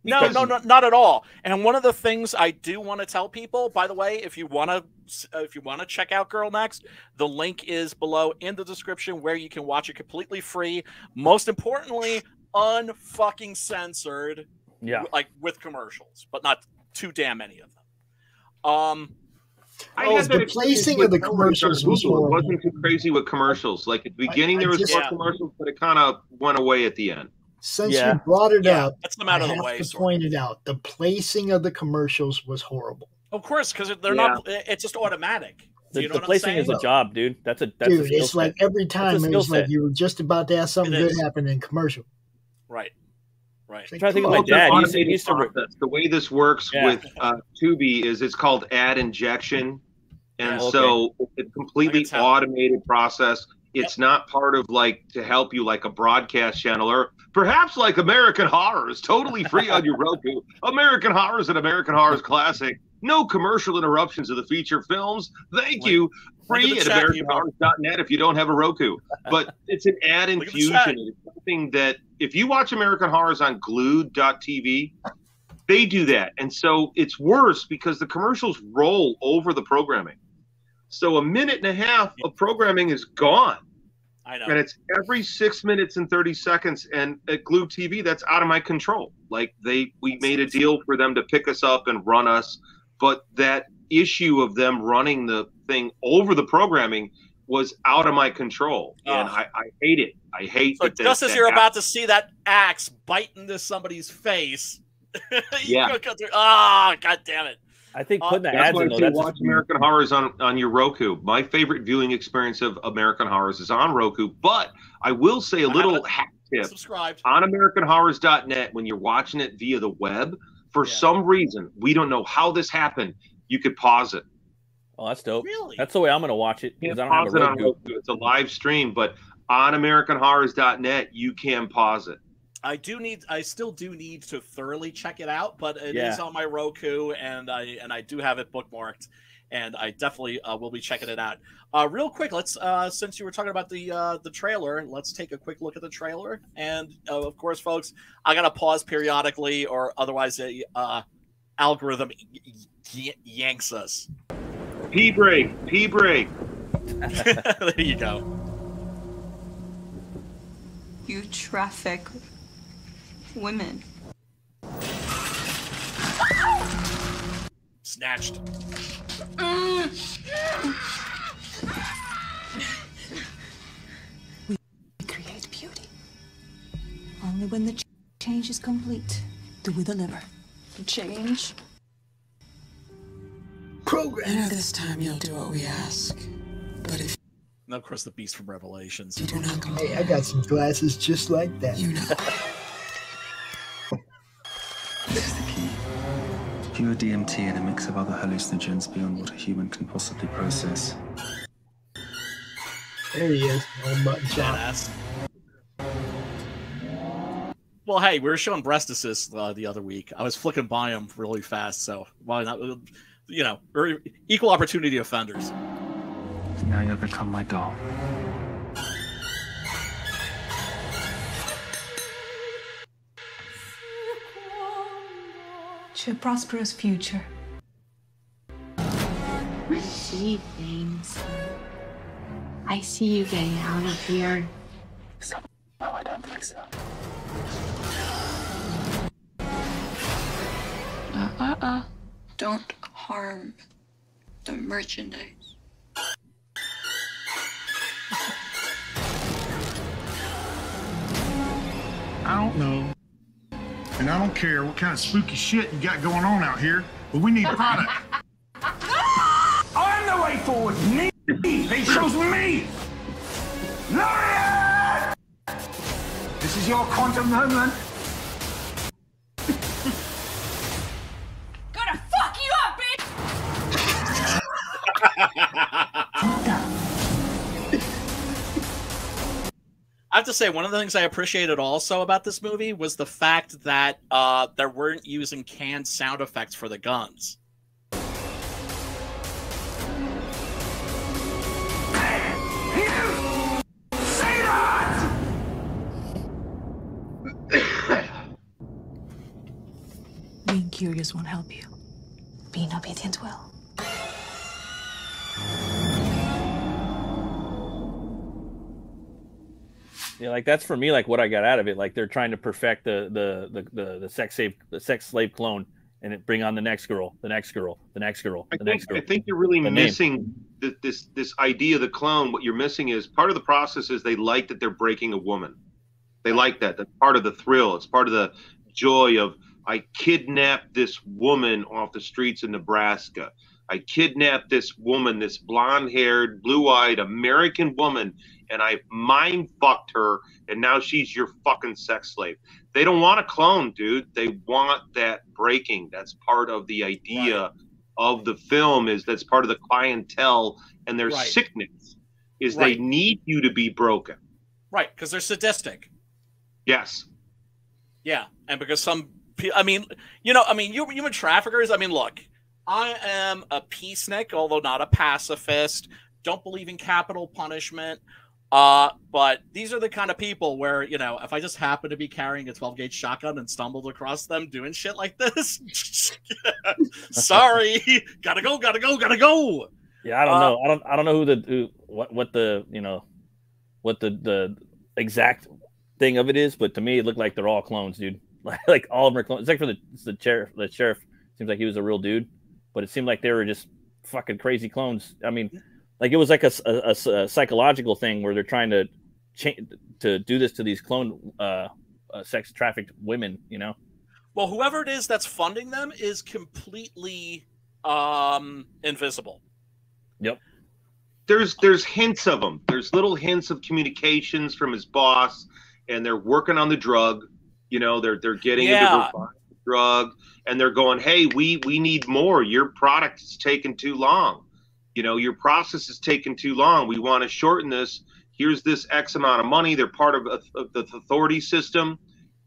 Speaker 1: No, not at all. And one of the things I do want to tell people, by the way, if you want to check out Girl Next, the link is below in the description where you can watch it completely free. Most importantly, unfucking censored.
Speaker 2: Yeah,
Speaker 1: like with commercials, but not too damn many of them.
Speaker 4: The placing of the commercials was horrible.
Speaker 8: It wasn't too crazy with commercials. Like at the beginning, there was more commercials, but it kind of went away at the end.
Speaker 4: Since you brought it up,
Speaker 1: that's them out of the way.
Speaker 4: I have to point it out. The placing of the commercials was horrible.
Speaker 1: Of course, because they're not. It's just automatic.
Speaker 2: The placing is a job, dude. That's a
Speaker 4: it's like every time it was like you were just about to have something good happen in commercial.
Speaker 1: Right. Right.
Speaker 2: I'm trying to think of my dad. He used to
Speaker 8: the way this works with Tubi is it's called ad injection, and so it's a completely automated process. It's not part of like to help you like a broadcast channel or perhaps like American Horror is totally free on your Roku. American Horror is an American Horror classic. No commercial interruptions of the feature films. Thank you. Free at AmericanHorror.net if you don't have a Roku. But it's an ad infusion. It's something that if you watch American Horrors on glued.tv, they do that. And so it's worse because the commercials roll over the programming. So a minute and a half of programming is gone.
Speaker 1: I know.
Speaker 8: And it's every 6 minutes and 30 seconds. And at Glued TV, that's out of my control. Like we made a deal for them to pick us up and run us. But that issue of them running the thing over the programming was out of my control. And I hate it. I hate
Speaker 1: so just as you're about to see that axe bite into somebody's face, you go through, God damn it.
Speaker 2: I think putting the ads in,
Speaker 8: that's watch American Horrors on your Roku. My favorite viewing experience of American Horrors is on Roku, but I will say a little hack tip.
Speaker 1: Subscribed.
Speaker 8: On AmericanHorrors.net, when you're watching it via the web, for some reason, we don't know how this happened, you could pause it.
Speaker 2: Oh, that's dope.
Speaker 1: Really?
Speaker 2: That's the way I'm going to watch it.
Speaker 8: You can't pause it on Roku. It's a live stream, but on AmericanHorrors.net, you can pause it.
Speaker 1: I still do need to thoroughly check it out, but it is on my Roku, and I do have it bookmarked, and I definitely will be checking it out. Real quick, let's since you were talking about the trailer, let's take a quick look at the trailer. And of course, folks, I gotta pause periodically, or otherwise the algorithm yanks us.
Speaker 8: Pee break.
Speaker 1: There you go.
Speaker 9: You traffic women.
Speaker 1: Snatched.
Speaker 10: We create beauty. Only when the change is complete do we deliver.
Speaker 9: Change?
Speaker 10: Program. This time you'll do what we ask. But if
Speaker 1: and of course, the beast from Revelations.
Speaker 10: you do not comply,
Speaker 4: Hey, I got some glasses just like that.
Speaker 10: you know.
Speaker 11: This is the key. Pure DMT and a mix of other hallucinogens beyond what a human can possibly process.
Speaker 4: There he is. Old mutton chop.
Speaker 1: Badass. Well, hey, we were showing Breast Assist the other week. I was flicking by them really fast, so why not? You know, equal opportunity offenders.
Speaker 11: Now you'll become my doll.
Speaker 10: To a prosperous future.
Speaker 12: I see things. I see you getting out of here.
Speaker 11: No, I don't think so.
Speaker 9: Don't harm the merchandise.
Speaker 13: I don't know. And I don't care what kind of spooky shit you got going on out here, but we need product. I'm the way forward. Me. They chose me. Laurie! This is your quantum moment.
Speaker 10: Gonna fuck you up, bitch!
Speaker 1: I have to say, one of the things I appreciated also about this movie was the fact that they weren't using canned sound effects for the guns.
Speaker 13: You say
Speaker 10: curious won't help you. Being obedient will.
Speaker 2: Yeah, like that's for me, like what I got out of it. Like they're trying to perfect the sex slave clone, and it bring on the next girl, the next girl, the next girl, the next girl.
Speaker 8: I think you're really missing this idea of the clone. What you're missing is part of the process is they like that they're breaking a woman. They like that. That's part of the thrill. It's part of the joy of, I kidnapped this woman off the streets of Nebraska. I kidnapped this woman, this blonde-haired, blue-eyed American woman, and I mind-fucked her, and now she's your fucking sex slave. They don't want a clone, dude. They want that breaking. That's part of the idea of the film, is that's part of the clientele and their sickness, is they need you to be broken.
Speaker 1: Right, because they're sadistic.
Speaker 8: Yes.
Speaker 1: Yeah, and because some people, I mean, human traffickers, I mean, look, I am a peacenik, although not a pacifist. Don't believe in capital punishment. But these are the kind of people where, if I just happen to be carrying a 12-gauge shotgun and stumbled across them doing shit like this, sorry, gotta go.
Speaker 2: Yeah, I don't know. I don't know what the exact thing of it is, but to me, it looked like they're all clones, dude. Like all of them are clones. Except for the sheriff. The sheriff seems like he was a real dude, but it seemed like they were just fucking crazy clones. I mean, like it was like a psychological thing where they're trying to do this to these clone sex trafficked women.
Speaker 1: Well, whoever it is that's funding them is completely invisible.
Speaker 2: Yep.
Speaker 8: There's hints of them. There's little hints of communications from his boss, and they're working on the drug. They're getting into the drug, and they're going, hey, we need more. Your product is taking too long. Your process is taking too long. We want to shorten this. Here's this X amount of money. They're part of the authority system,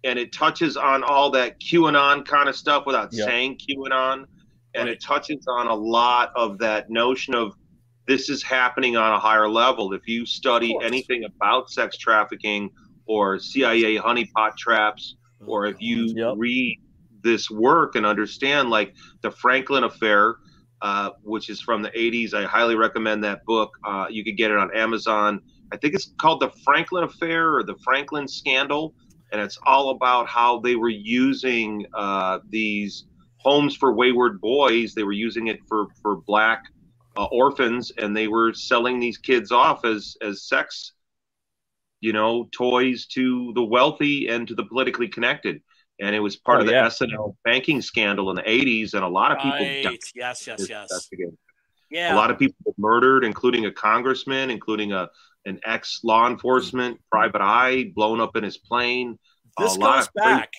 Speaker 8: and it touches on all that QAnon kind of stuff without saying QAnon, and it touches on a lot of that notion of this is happening on a higher level. If you study anything about sex trafficking or CIA honeypot traps, or if you read this work and understand, like the Franklin Affair, which is from the 80s, I highly recommend that book. You could get it on Amazon. I think it's called The Franklin Affair or The Franklin Scandal, and it's all about how they were using these homes for wayward boys. They were using it for black orphans, and they were selling these kids off as sex toys to the wealthy and to the politically connected. And it was part of the SNL banking scandal in the 80s, and a lot of people died.
Speaker 1: Yes.
Speaker 8: Yeah. A lot of people were murdered, including a congressman, including an ex-law enforcement private eye blown up in his plane.
Speaker 1: This goes back.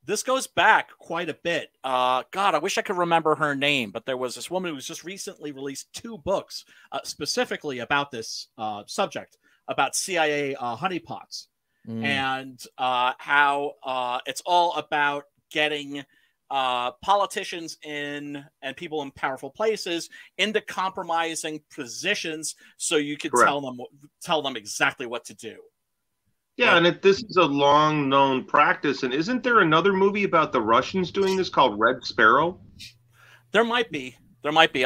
Speaker 1: This goes back quite a bit. God, I wish I could remember her name, but there was this woman who's just recently released 2 books specifically about this subject, about CIA honeypots, and how it's all about getting politicians and people in powerful places into compromising positions so you could tell them exactly what to do.
Speaker 8: Yeah, and this is a long-known practice. And isn't there another movie about the Russians doing this called Red Sparrow?
Speaker 1: There might be. I'm
Speaker 8: pretty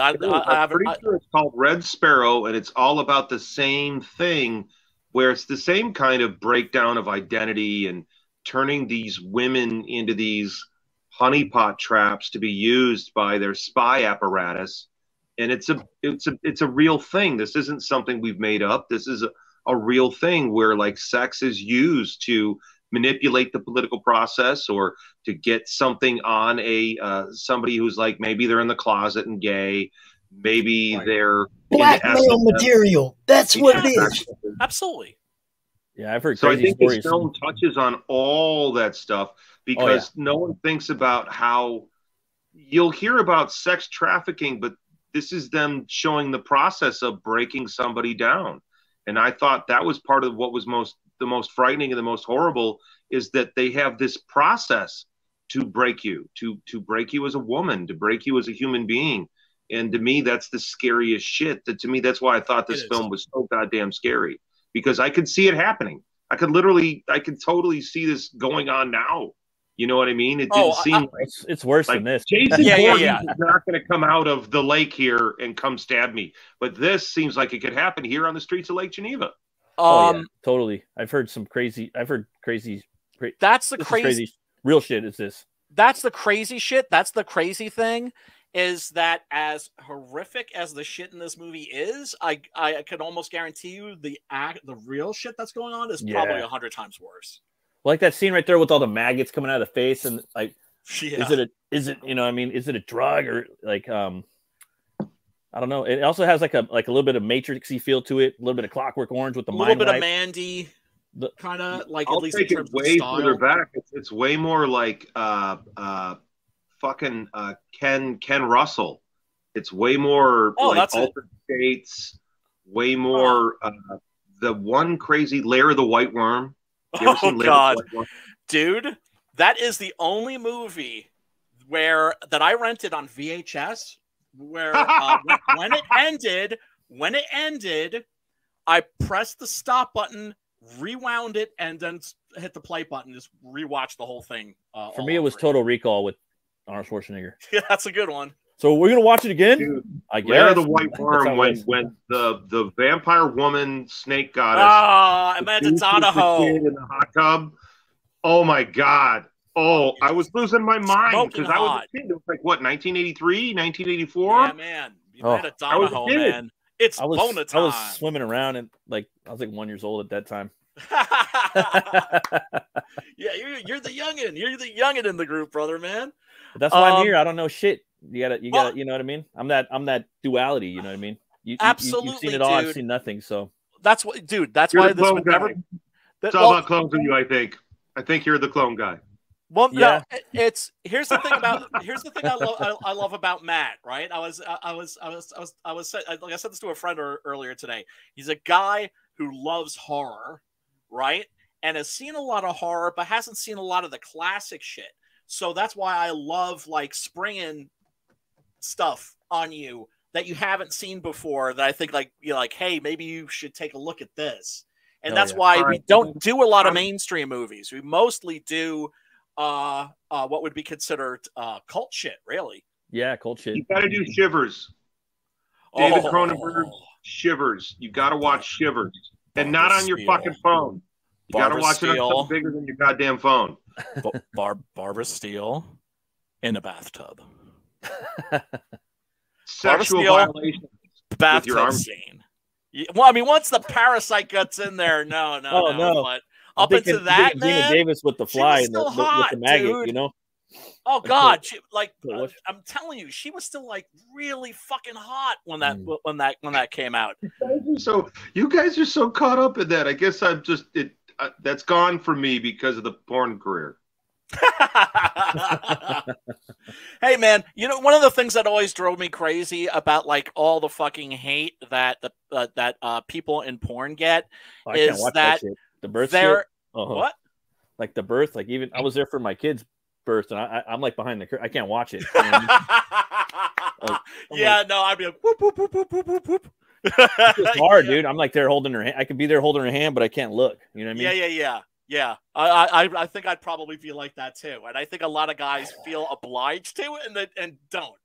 Speaker 8: sure it's called Red Sparrow, and it's all about the same thing, where it's the same kind of breakdown of identity and turning these women into these honeypot traps to be used by their spy apparatus. And it's a real thing. This isn't something we've made up. This is a real thing where, like, sex is used to manipulate the political process or to get something on somebody who's, like, maybe they're in the closet and gay, maybe they're
Speaker 4: blackmail material. That's what it is.
Speaker 1: Absolutely.
Speaker 2: Yeah, I've heard
Speaker 8: so
Speaker 2: crazy
Speaker 8: I think
Speaker 2: stories.
Speaker 8: This film touches on all that stuff because no one thinks about how you'll hear about sex trafficking, but this is them showing the process of breaking somebody down. And I thought that was part of what was the most frightening and the most horrible, is that they have this process to break you, to break you as a woman, to break you as a human being. And to me, that's the scariest shit. To me, that's why I thought this film was so goddamn scary, because I could see it happening. I could totally see this going on now. You know what I mean? It didn't seem like
Speaker 2: it's worse than this.
Speaker 8: Jason Voorhees is not going to come out of the lake here and come stab me. But this seems like it could happen here on the streets of Lake Geneva.
Speaker 2: Yeah, totally. I've heard crazy.
Speaker 1: That's the crazy
Speaker 2: real shit. Is this?
Speaker 1: That's the crazy shit. That's the crazy thing. Is that as horrific as the shit in this movie is, I could almost guarantee you the real shit that's going on is probably 100 times worse.
Speaker 2: Like that scene right there with all the maggots coming out of the face, and like, is it you know, I mean, is it a drug or like I don't know. It also has like a little bit of Matrixy feel to it, a little bit of Clockwork Orange with the
Speaker 1: little bit of Mandy, kind of like
Speaker 8: I'll
Speaker 1: at least
Speaker 8: take
Speaker 1: in terms
Speaker 8: it way
Speaker 1: of style.
Speaker 8: further back. It's way more like fucking Ken Russell. It's way more like Altered States. Way more the one crazy Lair of the White Worm.
Speaker 1: Oh God, dude, that is the only movie that I rented on VHS where when it ended, I pressed the stop button, rewound it, and then hit the play button. Just rewatch the whole thing.
Speaker 2: For me, it was Total Recall with Arnold Schwarzenegger.
Speaker 1: Yeah, that's a good one.
Speaker 2: So we're gonna watch it again.
Speaker 8: Dude,
Speaker 2: I guess.
Speaker 8: Lair of the White Worm when the vampire woman snake goddess.
Speaker 1: Oh, Amanda Donahoe
Speaker 8: in the hot tub. Oh my God. Oh, I was losing my mind because I was a kid. It was like what, 1983, 1984?
Speaker 1: Yeah, man. Amanda Donahoe, man. It's Bona time.
Speaker 2: I was swimming around and like I was like 1 year old at that time.
Speaker 1: Yeah, you're the youngin. You're the youngin in the group, brother, man.
Speaker 2: But that's why I'm here. I don't know shit. You gotta, you know what I mean? I'm that duality, you know what I mean?
Speaker 1: Absolutely,
Speaker 2: you've seen it all, I've seen nothing, so.
Speaker 1: That's what, dude, that's why this would never...
Speaker 8: It's all about clones of you, I think. I think you're the clone guy.
Speaker 1: Well, yeah. No, here's the thing I love about Matt, right? Like I said this to a friend earlier today. He's a guy who loves horror, right? And has seen a lot of horror, but hasn't seen a lot of the classic shit. So that's why I love like springing stuff on you that you haven't seen before. That I think like you're like, hey, maybe you should take a look at this. And that's why we don't do a lot of mainstream movies. We mostly do what would be considered cult shit, really.
Speaker 2: Yeah, cult shit.
Speaker 8: You got to do Shivers. David Cronenberg, Shivers. You got to watch Shivers, and not on your fucking phone. You got to watch it on something bigger than your goddamn phone.
Speaker 1: Barbara Steele in a bathtub.
Speaker 8: Sexual violations.
Speaker 1: Bathtub scene. Well, I mean, once the parasite gets in there, no. But up into that, man,
Speaker 2: Gina Davis with the fly and with the maggot, dude. You know.
Speaker 1: Oh God, I'm telling you, she was still like really fucking hot when that came out.
Speaker 8: So you guys are so caught up in that. I guess I'm just that's gone for me because of the porn career.
Speaker 1: Hey man, you know, one of the things that always drove me crazy about like all the fucking hate that people in porn get is that
Speaker 2: the birth shit.
Speaker 1: What?
Speaker 2: Like the birth, like even I was there for my kid's birth, and I'm like behind the curtain. I can't watch it.
Speaker 1: I'd be like whoop whoop whoop whoop whoop whoop.
Speaker 2: It's hard, dude. I'm like there holding her hand. I could be there holding her hand, but I can't look. You know what I mean?
Speaker 1: Yeah. I think I'd probably feel like that too, and I think a lot of guys feel obliged to it, and don't.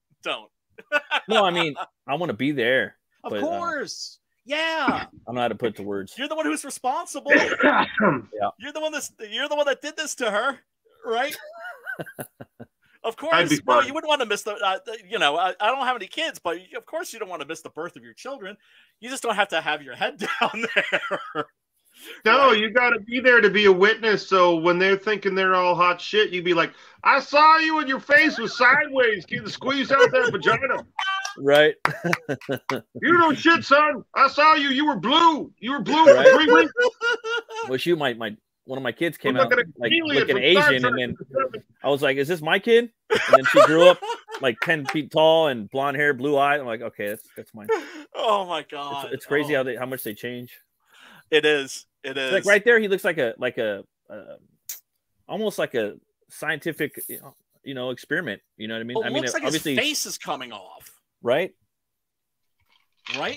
Speaker 2: No, I mean I want to be there.
Speaker 1: Of course. Yeah.
Speaker 2: I don't know how to put it to words.
Speaker 1: You're the one who's responsible. Yeah. You're the one that did this to her, right? Of course. No, you wouldn't want to miss the. I don't have any kids, but of course you don't want to miss the birth of your children. You just don't have to have your head down there.
Speaker 8: No, you got to be there to be a witness. So when they're thinking they're all hot shit, you'd be like, "I saw you and your face was sideways. Get the squeeze out that vagina."
Speaker 2: Right.
Speaker 8: You don't shit, son. I saw you. You were blue. You were blue for 3 weeks.
Speaker 2: Well, one of my kids came out like looking Asian, and then I was like, "Is this my kid?" And then she grew up like 10 feet tall and blonde hair, blue eyes. I'm like, "Okay, that's mine."
Speaker 1: Oh my God,
Speaker 2: it's crazy how much they change.
Speaker 1: It is.
Speaker 2: Like right there, he looks like a almost like a scientific experiment. You know what I mean?
Speaker 1: Well, it looks like
Speaker 2: obviously
Speaker 1: his face is coming off.
Speaker 2: Right.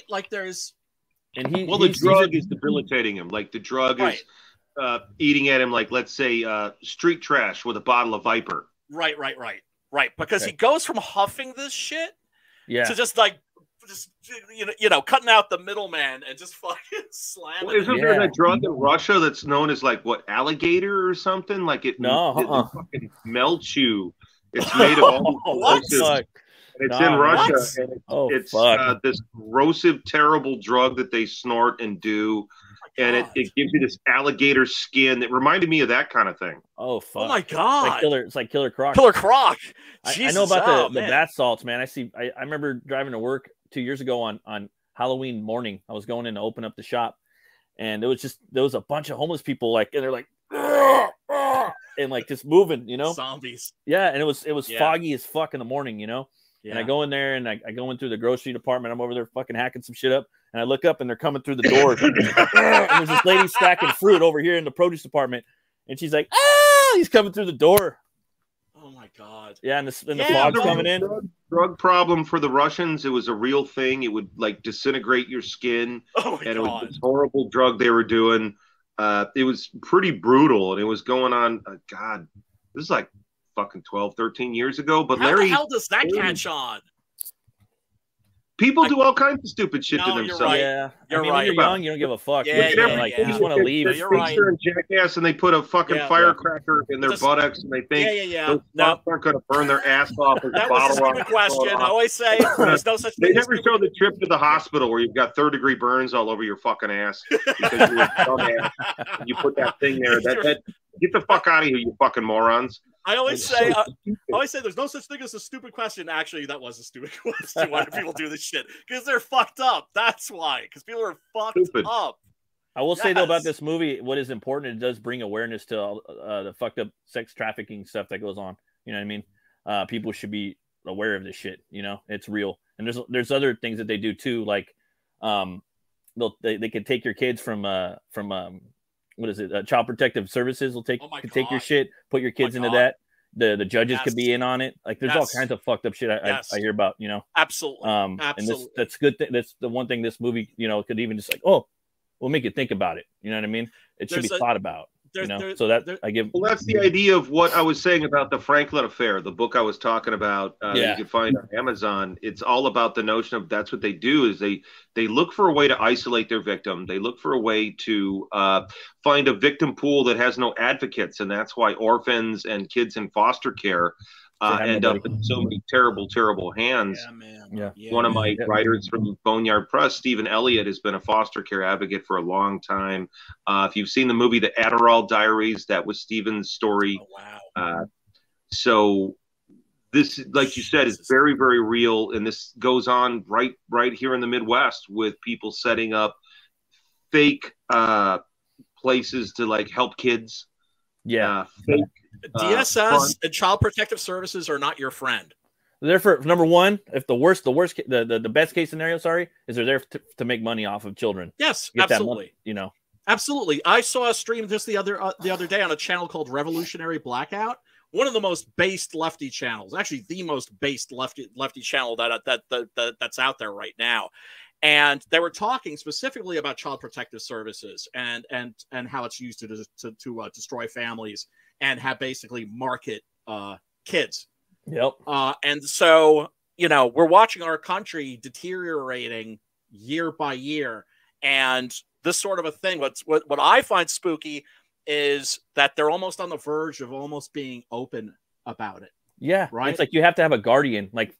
Speaker 1: Like there's.
Speaker 2: And
Speaker 8: the drug is debilitating him. Like the drug is eating at him like, let's say, street trash with a bottle of Viper.
Speaker 1: Right. Because he goes from huffing this shit to just like, cutting out the middleman and just fucking slamming.
Speaker 8: Well, isn't there that drug in Russia that's known as like what, alligator or something? Like it fucking melts you. It's made of all it's in Russia, and it's this corrosive, terrible drug that they snort and do, and it gives you this alligator skin that reminded me of that kind of thing.
Speaker 2: Oh fuck!
Speaker 1: Oh my god!
Speaker 2: It's like Killer Croc.
Speaker 1: Killer Croc.
Speaker 2: I know about the bath salts, man. I remember driving to work 2 years ago on Halloween morning. I was going in to open up the shop, and there was a bunch of homeless people and they're like. And like just moving,
Speaker 1: zombies.
Speaker 2: Yeah, and it was foggy as fuck in the morning, Yeah. And I go in there and I go in through the grocery department. I'm over there fucking hacking some shit up, and I look up and they're coming through the door. And there's this lady stacking fruit over here in the produce department, and she's like, he's coming through the door.
Speaker 1: Oh my god!
Speaker 2: Yeah, and the fog's coming in.
Speaker 8: Drug problem for the Russians. It was a real thing. It would like disintegrate your skin.
Speaker 1: Oh my god!
Speaker 8: It was this horrible drug they were doing. It was pretty brutal, and it was going on. God, this is like fucking 12, 13 years ago. But
Speaker 1: how the hell does that catch on?
Speaker 8: People do all kinds of stupid shit to themselves.
Speaker 1: Right.
Speaker 2: Yeah,
Speaker 1: you're
Speaker 2: when you're young, you don't give a fuck.
Speaker 1: Yeah,
Speaker 2: you just want to leave.
Speaker 8: You're right. And jackass, and they put a fucking firecracker in their buttocks, and they think those cops aren't going to burn their ass off.
Speaker 1: That was a stupid question. I always say there's no such thing.
Speaker 8: They never show the trip to the hospital where you've got third-degree burns all over your fucking ass because you were a dumbass. You put that thing there. Get the fuck out of here, you fucking morons.
Speaker 1: I always say there's no such thing as a stupid question. Actually, that was a stupid question. Why do people do this shit? Because they're fucked up. That's why. Because people are fucked up.
Speaker 2: I will say though about this movie, what is important, it does bring awareness to all the fucked up sex trafficking stuff that goes on. You know what I mean? People should be aware of this shit. It's real. And there's other things that they do too, like they can take your kids from what is it? Child Protective Services will take your shit, put your kids into that. The judges could be in on it. Like there's all kinds of fucked up shit I hear about.
Speaker 1: Absolutely.
Speaker 2: And that's good. That's the one thing this movie, could even just like, we'll make you think about it. You know what I mean? It should be thought about. So that I give.
Speaker 8: Well, that's the idea of what I was saying about the Franklin Affair, the book I was talking about. You can find on Amazon. It's all about the notion of that's what they do is they look for a way to isolate their victim. They look for a way to find a victim pool that has no advocates, and that's why orphans and kids in foster care end up in so many terrible, terrible hands.
Speaker 1: Yeah, man.
Speaker 2: Yeah.
Speaker 8: One of my writers from Boneyard Press, Stephen Elliott, has been a foster care advocate for a long time. If you've seen the movie The Adderall Diaries, that was Stephen's story.
Speaker 1: Oh, wow.
Speaker 8: So this, like you said, is very, very real, and this goes on right here in the Midwest with people setting up fake places to like help kids.
Speaker 2: Yeah.
Speaker 8: Fake
Speaker 1: DSS and Child Protective Services are not your friend.
Speaker 2: They're for number one. If the best case scenario, is they're there to make money off of children.
Speaker 1: Yes, absolutely.
Speaker 2: Money,
Speaker 1: absolutely. I saw a stream just the other day on a channel called Revolutionary Blackout. One of the most based lefty channels, actually the most based lefty channel that's out there right now. And they were talking specifically about Child Protective Services and how it's used to destroy families and have basically market kids.
Speaker 2: Yep.
Speaker 1: And so, we're watching our country deteriorating year by year. And this sort of a thing, what I find spooky is that they're almost on the verge of almost being open about it.
Speaker 2: Yeah.
Speaker 1: Right.
Speaker 2: It's like you have to have a guardian, like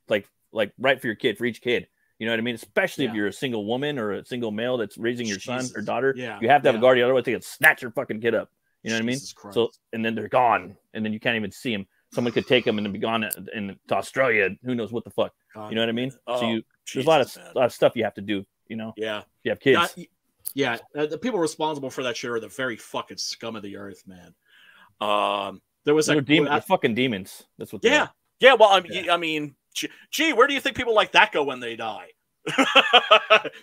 Speaker 2: right for your kid, for each kid. You know what I mean? Especially if you're a single woman or a single male that's raising your son or daughter.
Speaker 1: Yeah.
Speaker 2: You have to have a guardian. Otherwise, they can snatch your fucking kid up. You know what I mean?
Speaker 1: Christ.
Speaker 2: So, and then they're gone. And then you can't even see them. Someone could take them and then be gone to Australia. Who knows what the fuck? You know what I mean? So there's a lot of stuff you have to do,
Speaker 1: Yeah.
Speaker 2: You have kids.
Speaker 1: The people responsible for that shit are the very fucking scum of the earth, man. There was
Speaker 2: they're fucking demons. That's what they are.
Speaker 1: Yeah, well, I mean, gee, where do you think people like that go when they die?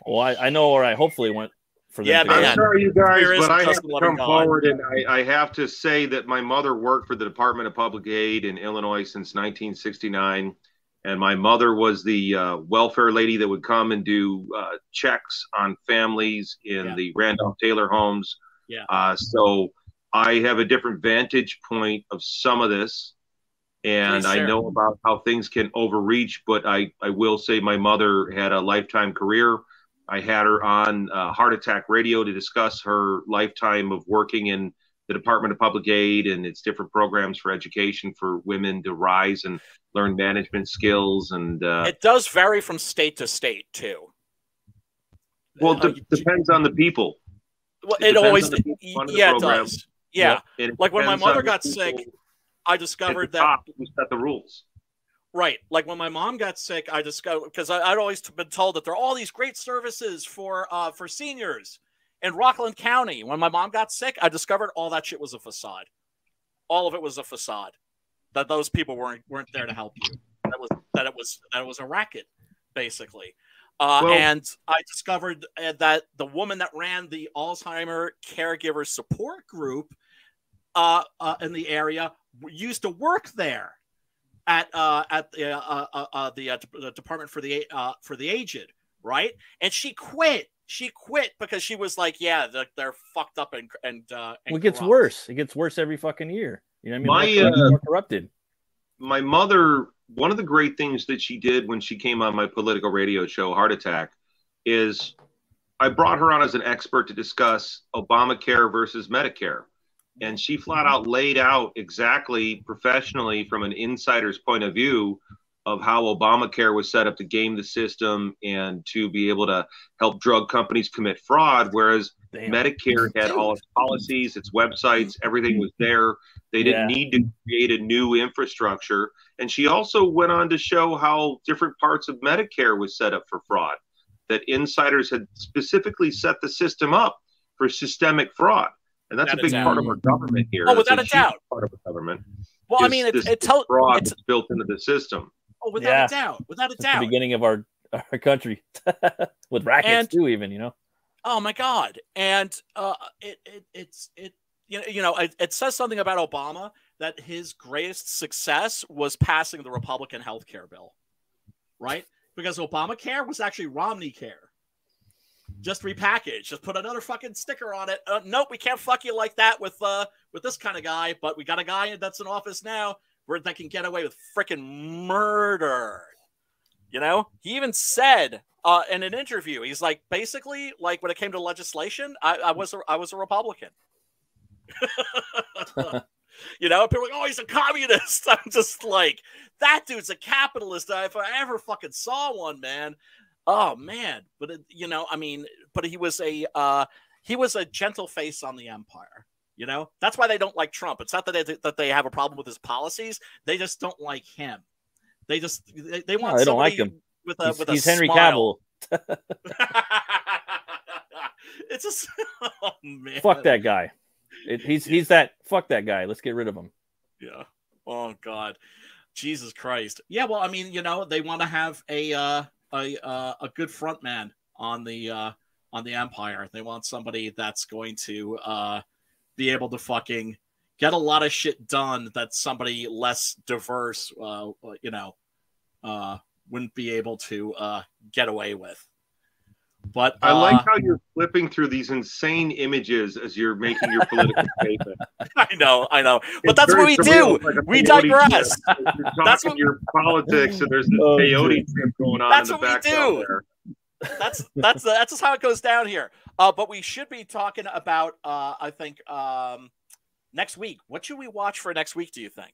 Speaker 2: Well, I know where I hopefully went for them.
Speaker 1: Yeah, man.
Speaker 8: I'm sorry, you guys, but I have to come forward and I have to say that my mother worked for the Department of Public Aid in Illinois since 1969. And my mother was the welfare lady that would come and do checks on families in the Randolph Taylor homes.
Speaker 1: Yeah.
Speaker 8: So I have a different vantage point of some of this, and I know about how things can overreach, but I will say my mother had a lifetime career. I had her on Heart Attack Radio to discuss her lifetime of working in the Department of Public Aid and its different programs for education for women to rise and learn management skills. And
Speaker 1: it does vary from state to state too.
Speaker 8: Well, depends on the people.
Speaker 1: Well, it always, yeah, it does. Yeah, like when my mother got sick, I discovered that
Speaker 8: we set the rules.
Speaker 1: Right, like when my mom got sick, I discovered, because I'd always been told that there are all these great services for seniors in Rockland County. When my mom got sick, I discovered all that shit was a facade. All of it was a facade. That those people weren't there to help you. That it was a racket, basically. And I discovered that the woman that ran the Alzheimer caregiver support group in the area used to work there at the Department for the Aged, right? And she quit. She quit because she was like, "Yeah, they're fucked up and
Speaker 2: it gets worse. It gets worse every fucking year. You know what I mean? More corrupted."
Speaker 8: My mother, one of the great things that she did when she came on my political radio show, Heart Attack, is I brought her on as an expert to discuss Obamacare versus Medicare. And she flat out laid out exactly professionally from an insider's point of view of how Obamacare was set up to game the system and to be able to help drug companies commit fraud, whereas Medicare had all its policies, its websites, everything was there. They didn't need to create a new infrastructure. And she also went on to show how different parts of Medicare was set up for fraud, that insiders had specifically set the system up for systemic fraud. And that's a big part of our government here.
Speaker 1: Oh, without a doubt.
Speaker 8: Part of the government.
Speaker 1: Well, I mean, it's
Speaker 8: fraud that's built into the system.
Speaker 1: Oh, without a doubt. Without a doubt.
Speaker 2: The beginning of our country with rackets too, even, you know.
Speaker 1: Oh my God! And it says something about Obama that his greatest success was passing the Republican health care bill, right? Because Obamacare was actually Romney care. Just repackaged. Just put another fucking sticker on it. Nope, we can't fuck you like that with this kind of guy. But we got a guy that's in office now that can get away with freaking murder. You know, he even said in an interview, he's like, basically, like when it came to legislation, I was a Republican. You know, people are like, oh, he's a communist. I'm just like, that dude's a capitalist. If I ever fucking saw one, man. Oh man, but you know, I mean, but he was a gentle face on the empire. You know, that's why they don't like Trump. It's not that they have a problem with his policies; they just don't like him. They want.
Speaker 2: They don't like him. He's Henry Cavill.
Speaker 1: It's just, oh man,
Speaker 2: fuck that guy. He's that. Fuck that guy. Let's get rid of him.
Speaker 1: Yeah. Oh God, Jesus Christ. Yeah. Well, I mean, you know, they want to have a good front man on the empire. They want somebody that's going to be able to fucking get a lot of shit done that somebody less diverse, wouldn't be able to get away with. But
Speaker 8: I like how you're flipping through these insane images as you're making your political statement.
Speaker 1: I know. But that's what we do. Like we digress.
Speaker 8: That's what your politics, and there's this peyote trip going on in the background there.
Speaker 1: That's just how it goes down here. But we should be talking about, I think, next week. What should we watch for next week, do you think?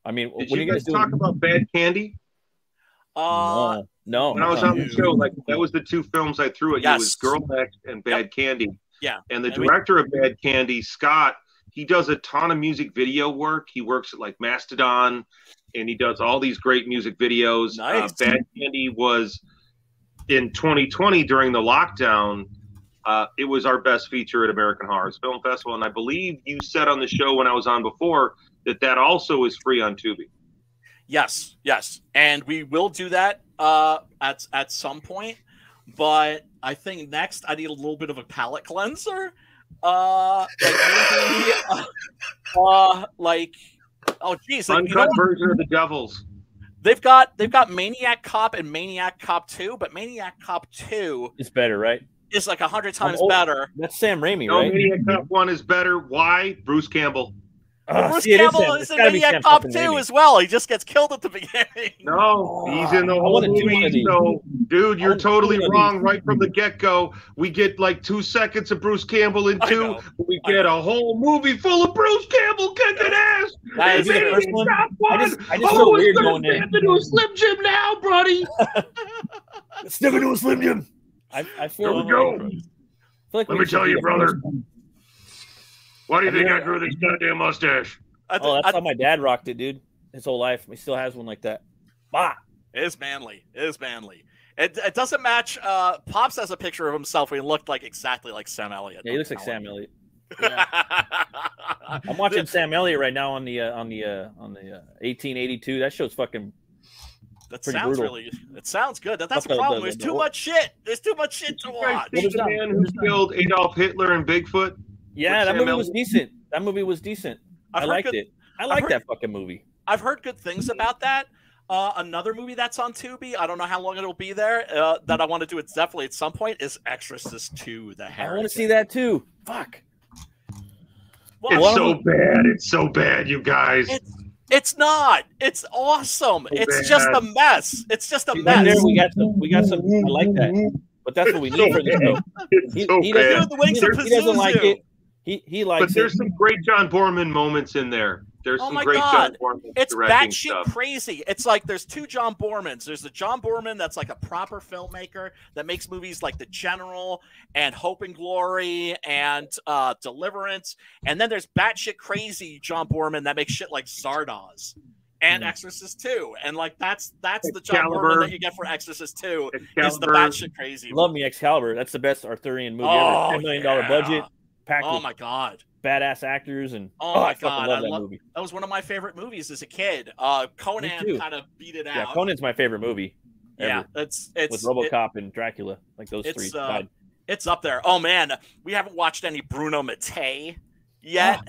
Speaker 2: I mean,
Speaker 8: did you guys talk about Bad Candy?
Speaker 2: No.
Speaker 8: When I was on the show, like that was the two films I threw at you. It was Girl Next and Bad Candy.
Speaker 1: Yeah.
Speaker 8: And the director of Bad Candy, Scott, he does a ton of music video work. He works at like Mastodon, and he does all these great music videos.
Speaker 1: Nice.
Speaker 8: Bad Candy was in 2020 during the lockdown. It was our best feature at American Horror Film Festival, and I believe you said on the show when I was on before that also is free on Tubi.
Speaker 1: Yes, and we will do that at some point. But I think next I need a little bit of a palate cleanser. Like oh geez,
Speaker 8: uncut version of The Devils.
Speaker 1: They've got Maniac Cop and Maniac Cop 2, but Maniac Cop 2
Speaker 2: is better, right?
Speaker 1: is like 100 times better.
Speaker 2: That's Sam Raimi,
Speaker 8: no,
Speaker 2: right?
Speaker 8: Maniac Cop 1 is better. Why? Bruce Campbell.
Speaker 1: Bruce Campbell is in Maniac Cop 2 as well. He just gets killed at the beginning.
Speaker 8: No, he's in the whole movie. So, dude, you're totally wrong right from the get-go. We get like 2 seconds of Bruce Campbell in 2. We get a whole movie full of Bruce Campell kicking ass.
Speaker 2: Guys, the first one, I just feel
Speaker 8: Oh,
Speaker 2: weird
Speaker 8: it's
Speaker 2: going in.
Speaker 8: step into a Slim Jim now, buddy.
Speaker 2: Step into a Slim Jim. I feel.
Speaker 8: Here we go.
Speaker 2: Like
Speaker 8: Let me tell you, brother. Why do you think I grew this goddamn mustache?
Speaker 2: Oh, that's how my dad rocked it, dude. His whole life. He still has one like that. Bah.
Speaker 1: It is manly. It is manly. It doesn't match. Pops has a picture of himself where he looked like exactly like Sam Elliott.
Speaker 2: Yeah, he looks like Sam Elliott. Yeah. I'm watching Sam Elliott right now on the 1882. That show's fucking.
Speaker 1: That
Speaker 2: pretty
Speaker 1: sounds
Speaker 2: brutal.
Speaker 1: really. It sounds good. That's the problem. There's too much shit. There's too much shit to watch.
Speaker 8: The man who killed Adolf Hitler and Bigfoot.
Speaker 2: Yeah, that movie was decent. That movie was decent. I liked it. I like that fucking movie.
Speaker 1: I've heard good things about that. Another movie that's on Tubi, I don't know how long it'll be there, that I want to do it definitely at some point, is Exorcist 2, The Heretic.
Speaker 2: I want to see that too. Fuck.
Speaker 8: It's so bad. It's so bad, you guys.
Speaker 1: It's not. It's awesome. It's just a mess. It's just a mess.
Speaker 2: There, we got some. I like that. But that's what we need for this show. He doesn't like it. He likes it.
Speaker 8: But there's some great John Borman moments in there. There's some great John Borman
Speaker 1: It's
Speaker 8: directing
Speaker 1: batshit
Speaker 8: stuff.
Speaker 1: crazy. It's like there's two John Bormans. There's the John Borman that's like a proper filmmaker that makes movies like The General and Hope and Glory and Deliverance. And then there's batshit crazy John Borman that makes shit like Zardoz and Exorcist 2. And like that's the John Borman that you get for Exorcist 2 is the batshit crazy.
Speaker 2: Love me Excalibur. That's the best Arthurian movie ever. $10 million budget.
Speaker 1: Oh my god.
Speaker 2: Badass actors and
Speaker 1: my god,
Speaker 2: love that movie.
Speaker 1: That was one of my favorite movies as a kid. Conan kind of beat it out.
Speaker 2: Yeah, Conan's my favorite movie.
Speaker 1: Yeah,
Speaker 2: ever.
Speaker 1: it's
Speaker 2: with RoboCop and Dracula, like those three.
Speaker 1: It's up there. Oh man, we haven't watched any Bruno Mattei yet.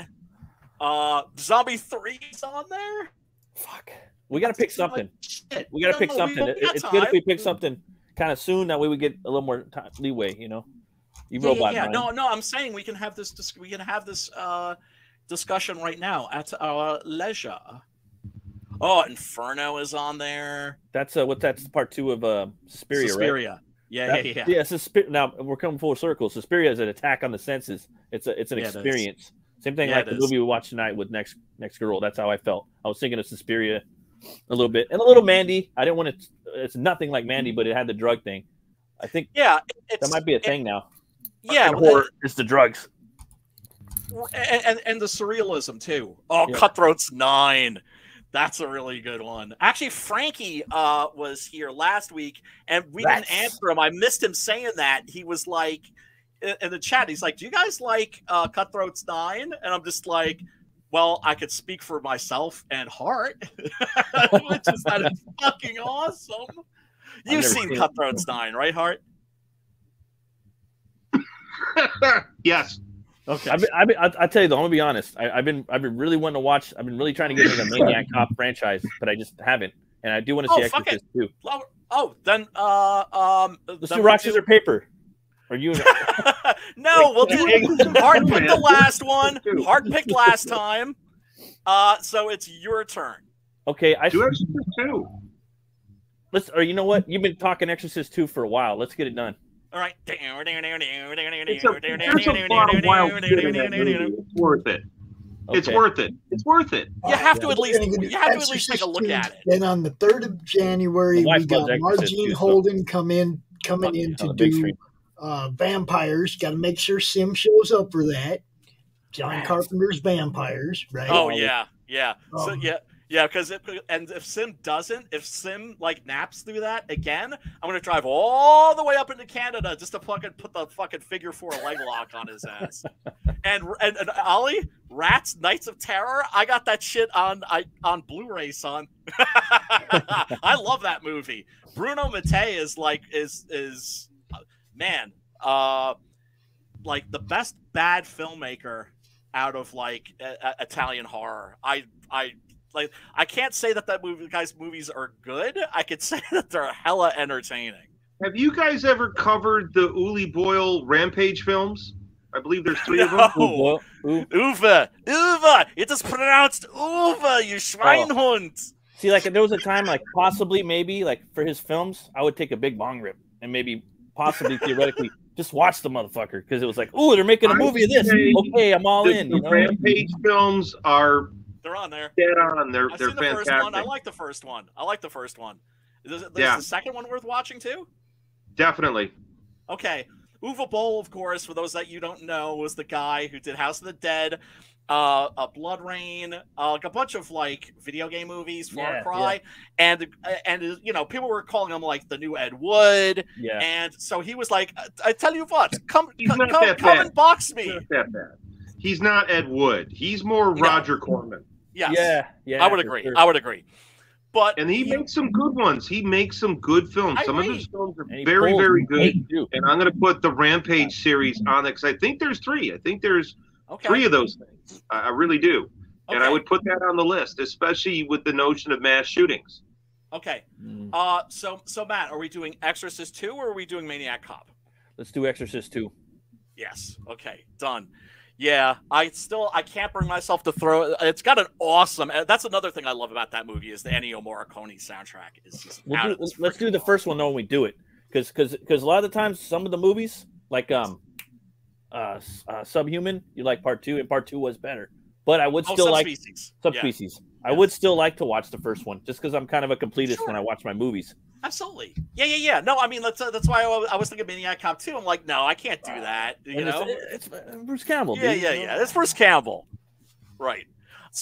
Speaker 1: Zombie 3's on there.
Speaker 2: Fuck, we got to pick something. We got to pick something. It's good if we pick something kind of soon. That way we get a little more leeway, you know.
Speaker 1: Yeah. No, I'm saying we can have this. We can have this discussion right now at our leisure. Oh, Inferno is on there.
Speaker 2: That's that's part 2 of Suspiria,
Speaker 1: Suspiria.
Speaker 2: Right?
Speaker 1: Yeah.
Speaker 2: Yeah, now we're coming full circle. Suspiria is an attack on the senses. It's an experience. Same thing like the movie we watched tonight with Next Girl. That's how I felt. I was thinking of Suspiria a little bit and a little Mandy. I didn't want to. It's nothing like Mandy, but it had the drug thing. I think that might be a thing now.
Speaker 1: Yeah,
Speaker 2: it's the drugs,
Speaker 1: and the surrealism too. Oh, yeah. Cutthroat's 9, that's a really good one. Actually, Frankie was here last week, and we didn't answer him. I missed him saying that. He was like in the chat. He's like, "Do you guys like Cutthroat's 9?" And I'm just like, "Well, I could speak for myself and Hart, which is that is fucking awesome." You've seen Cutthroat's 9, right, Hart?
Speaker 8: Yes.
Speaker 2: Okay. I'll tell you though. I'm gonna be honest. I've been really wanting to watch. I've been really trying to get into the Maniac Cop franchise, but I just haven't. And I do want to see Exorcist too.
Speaker 1: Oh, then
Speaker 2: let's do Rock Scissors Paper. Are you?
Speaker 1: No, we'll do. Hart picked the last one. Hart picked last time. So it's your turn.
Speaker 2: Okay, I
Speaker 8: do Exorcist 2.
Speaker 2: Or you know what? You've been talking Exorcist 2 for a while. Let's get it done.
Speaker 1: All right.
Speaker 8: It's worth it. It's worth it. It's worth it.
Speaker 1: You have to at least take a look at it.
Speaker 4: Then on the 3rd of January, we got Margene Holden coming in to do vampires. Got to make sure Sim shows up for that. John Carpenter's Vampires, right?
Speaker 1: Oh yeah. So yeah, because if Sim like naps through that again, I'm gonna drive all the way up into Canada just to fucking put the fucking figure 4 leg lock on his ass. and Ollie, Rats, Nights of Terror, I got that shit on Blu-ray, son. I love that movie. Bruno Mattei is man, like the best bad filmmaker out of like Italian horror. I can't say that guy's movies are good. I could say that they're hella entertaining.
Speaker 8: Have you guys ever covered the Uli Boyle Rampage films? I believe there's 3 of them.
Speaker 1: Uwe. It is pronounced Uwe, you Schweinhund.
Speaker 2: See, like there was a time, like possibly, maybe, like for his films, I would take a big bong rip and maybe, possibly, theoretically, just watch the motherfucker because it was like, oh, they're making a movie of this. Okay, I'm all in.
Speaker 8: The Rampage films
Speaker 1: they're on there.
Speaker 8: Dead on. They're
Speaker 1: fantastic. First one. I like the first one. Is the second one worth watching too?
Speaker 8: Definitely.
Speaker 1: Okay. Uwe Boll, of course, for those that you don't know, was the guy who did House of the Dead, Blood Rain, like a bunch of like video game movies, Far Cry, and you know, people were calling him like the new Ed Wood. Yeah. And so he was like, I tell you what, come and box me.
Speaker 8: He's not that bad. He's not Ed Wood. He's more Roger Corman.
Speaker 1: Yes. Yeah. I would agree.
Speaker 8: Sure.
Speaker 1: I would agree.
Speaker 8: And he makes some good ones. He makes some good films. Some of his films are very, very good. And I'm going to put the Rampage series on it because I think there's 3. I think there's 3 of those things. I really do. Okay. And I would put that on the list, especially with the notion of mass shootings.
Speaker 1: Okay. So Matt, are we doing Exorcist 2 or are we doing Maniac Cop?
Speaker 2: Let's do Exorcist 2.
Speaker 1: Yes. Okay. Done. Yeah, I can't bring myself to throw it. It's got an awesome. That's another thing I love about that movie is the Ennio Morricone soundtrack. Is just
Speaker 2: let's do the first one though when we do it, because a lot of the times some of the movies like Subhuman, you like part 2, and part 2 was better. But I would still like Subspecies. Yeah. I would still like to watch the first one just because I'm kind of a completist when I watch my movies.
Speaker 1: Absolutely. Yeah. No, I mean, that's why I was thinking Maniac Cop 2. I'm like, no, I can't do that. You know,
Speaker 2: it's Bruce Campbell.
Speaker 1: Yeah. It's Bruce Campbell. Right.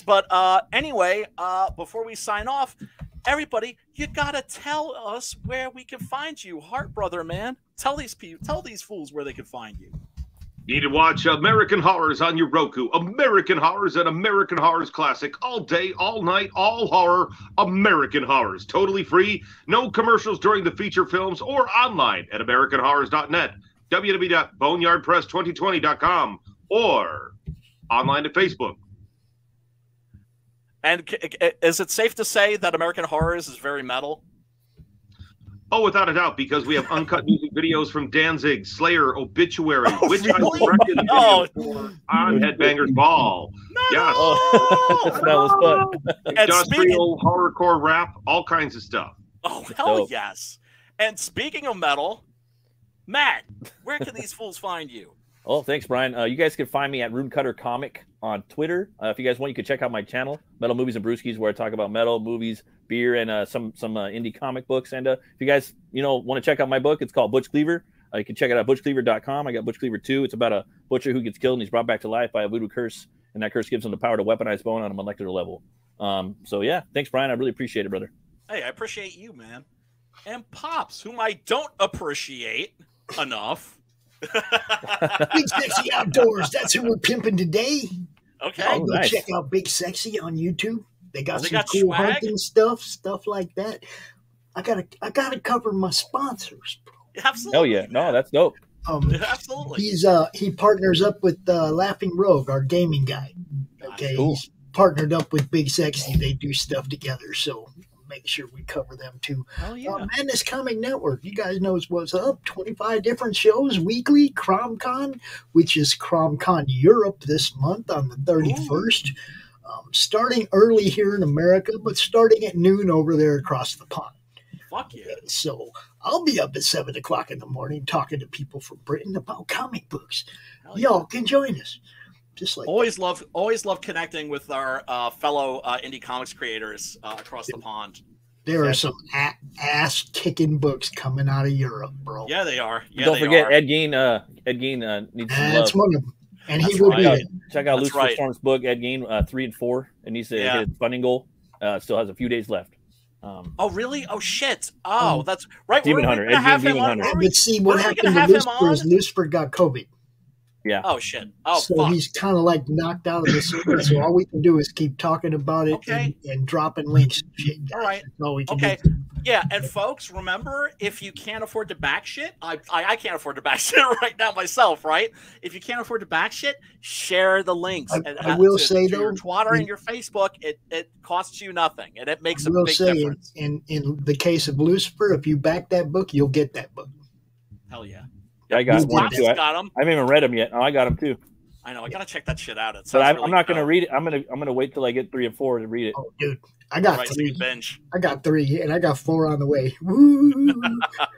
Speaker 1: But anyway, before we sign off, everybody, you gotta tell us where we can find you, Heart Brother, man. Tell these fools where they can find you.
Speaker 8: You need to watch American Horrors on your Roku. American Horrors and American Horrors Classic. All day, all night, all horror. American Horrors. Totally free. No commercials during the feature films or online at AmericanHorrors.net, www.boneyardpress2020.com, or online at Facebook.
Speaker 1: And is it safe to say that American Horrors is very metal?
Speaker 8: Oh, without a doubt, because we have uncut music videos from Danzig, Slayer, Obituary, which I directed the video for on Headbangers Ball.
Speaker 1: No!
Speaker 8: Yes.
Speaker 2: That was fun.
Speaker 8: Industrial, horrorcore rap, all kinds of stuff.
Speaker 1: Oh, hell yes. And speaking of metal, Matt, where can these fools find you?
Speaker 2: Oh, thanks, Brian. You guys can find me at Rune Cutter Comic on Twitter. If you guys want, you can check out my channel, Metal Movies and Brewskis, where I talk about metal, movies, beer, and some indie comic books. And if you guys want to check out my book, it's called Butch Cleaver. You can check it out at butchcleaver.com. I got Butch Cleaver 2. It's about a butcher who gets killed and he's brought back to life by a voodoo curse, and that curse gives him the power to weaponize bone on a molecular level. So yeah, thanks, Brian. I really appreciate it, brother.
Speaker 1: Hey, I appreciate you, man. And Pops, whom I don't appreciate enough.
Speaker 4: Big Sexy Outdoors. That's who we're pimping today.
Speaker 1: Okay.
Speaker 4: Go check out Big Sexy on YouTube. They got some cool hunting stuff like that. I gotta cover my sponsors, bro.
Speaker 1: Absolutely.
Speaker 2: Oh yeah, no, that's dope.
Speaker 1: Absolutely.
Speaker 4: He partners up with Laughing Rogue, our gaming guy. Okay, cool. He's partnered up with Big Sexy. They do stuff together, so make sure we cover them too.
Speaker 1: Oh yeah.
Speaker 4: Madness Comic Network. You guys know what's up. 25 different shows weekly. CromCon, which is CromCon Europe this month on the 31st. Starting early here in America, but starting at noon over there across the pond.
Speaker 1: Fuck yeah.
Speaker 4: So I'll be up at 7 o'clock in the morning talking to people from Britain about comic books. Y'all can join us. Just like
Speaker 1: always love connecting with our fellow indie comics creators across the pond.
Speaker 4: There are some ass-kicking books coming out of Europe, bro.
Speaker 1: Yeah, they are. Yeah,
Speaker 2: don't forget Ed Gein. Ed Gein needs some love.
Speaker 4: That's one of them. And he will be.
Speaker 2: Check out Lucifer Storm's book, Ed Gein 3 and 4. It needs to hit its funding goal. Still has a few days left.
Speaker 1: Oh really? Oh shit! Oh, that's right.
Speaker 2: Demon Hunter. Ed Gein, Demon Hunter.
Speaker 4: But see, what happened to Lucifer is Lucifer got COVID.
Speaker 2: Yeah.
Speaker 1: Oh shit. Oh,
Speaker 4: so
Speaker 1: fuck.
Speaker 4: He's kind of like knocked out of the circuit. So all we can do is keep talking about it and dropping links. And shit,
Speaker 1: all right.
Speaker 4: That's all we can
Speaker 1: do. Yeah, and folks, remember, if you can't afford to back shit, I can't afford to back shit right now myself, right? If you can't afford to back shit, share the links.
Speaker 4: I will say,
Speaker 1: to
Speaker 4: though,
Speaker 1: your Twitter and your Facebook, it costs you nothing, and it makes a big difference.
Speaker 4: In the case of Lucifer, if you back that book, you'll get that book.
Speaker 1: Hell yeah.
Speaker 2: I got one too. I
Speaker 1: got
Speaker 2: haven't even read them yet. Oh, I got them too.
Speaker 1: I know. I gotta check that shit out.
Speaker 2: But I'm not gonna read it. I'm gonna wait till I get 3 and 4 to read it.
Speaker 4: Oh, dude, I got
Speaker 1: right,
Speaker 4: 3.
Speaker 1: Binge.
Speaker 4: I got 3, and I got 4 on the way. Woo!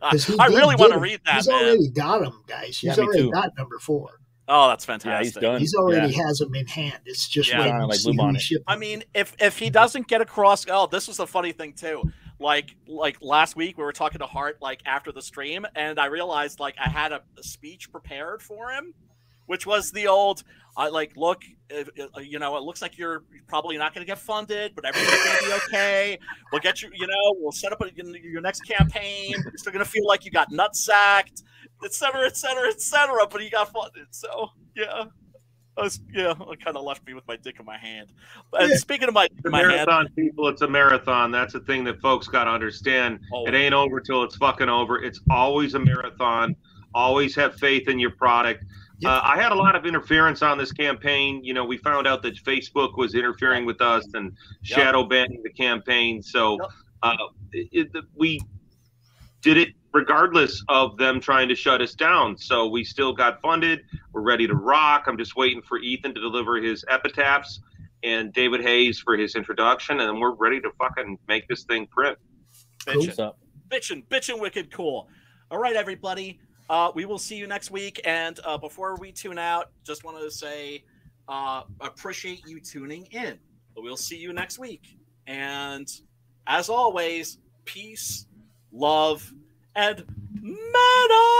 Speaker 1: I really want to read that.
Speaker 4: He's
Speaker 1: man.
Speaker 4: already got them, guys. He's already got number 4.
Speaker 1: Oh, that's fantastic.
Speaker 2: Yeah, he's done.
Speaker 4: He's already has them in hand. It's just waiting to see who he's shipping.
Speaker 1: I mean, if he doesn't get across, this was the funny thing too. Like last week we were talking to Hart like after the stream, and I realized like I had a speech prepared for him, which was the old look, you know, it looks like you're probably not going to get funded, but everything's going to be okay. We'll get you, you know, we'll set up your next campaign. You're still going to feel like you got nutsacked, et cetera, et cetera, et cetera, but he got funded. So yeah. It kind of left me with my dick in my hand. And speaking of my
Speaker 8: marathon, people, it's a marathon. That's the thing that folks got to understand. It ain't over till it's fucking over. It's always a marathon. Always have faith in your product. I had a lot of interference on this campaign. You know, we found out that Facebook was interfering with us and shadow banning the campaign. So we did it regardless of them trying to shut us down. So we still got funded. We're ready to rock. I'm just waiting for Ethan to deliver his epitaphs and David Hayes for his introduction, and we're ready to fucking make this thing print.
Speaker 1: Bitchin' wicked cool. All right, everybody. We will see you next week. And before we tune out, just wanted to say appreciate you tuning in. We'll see you next week. And as always, peace, love, and metal.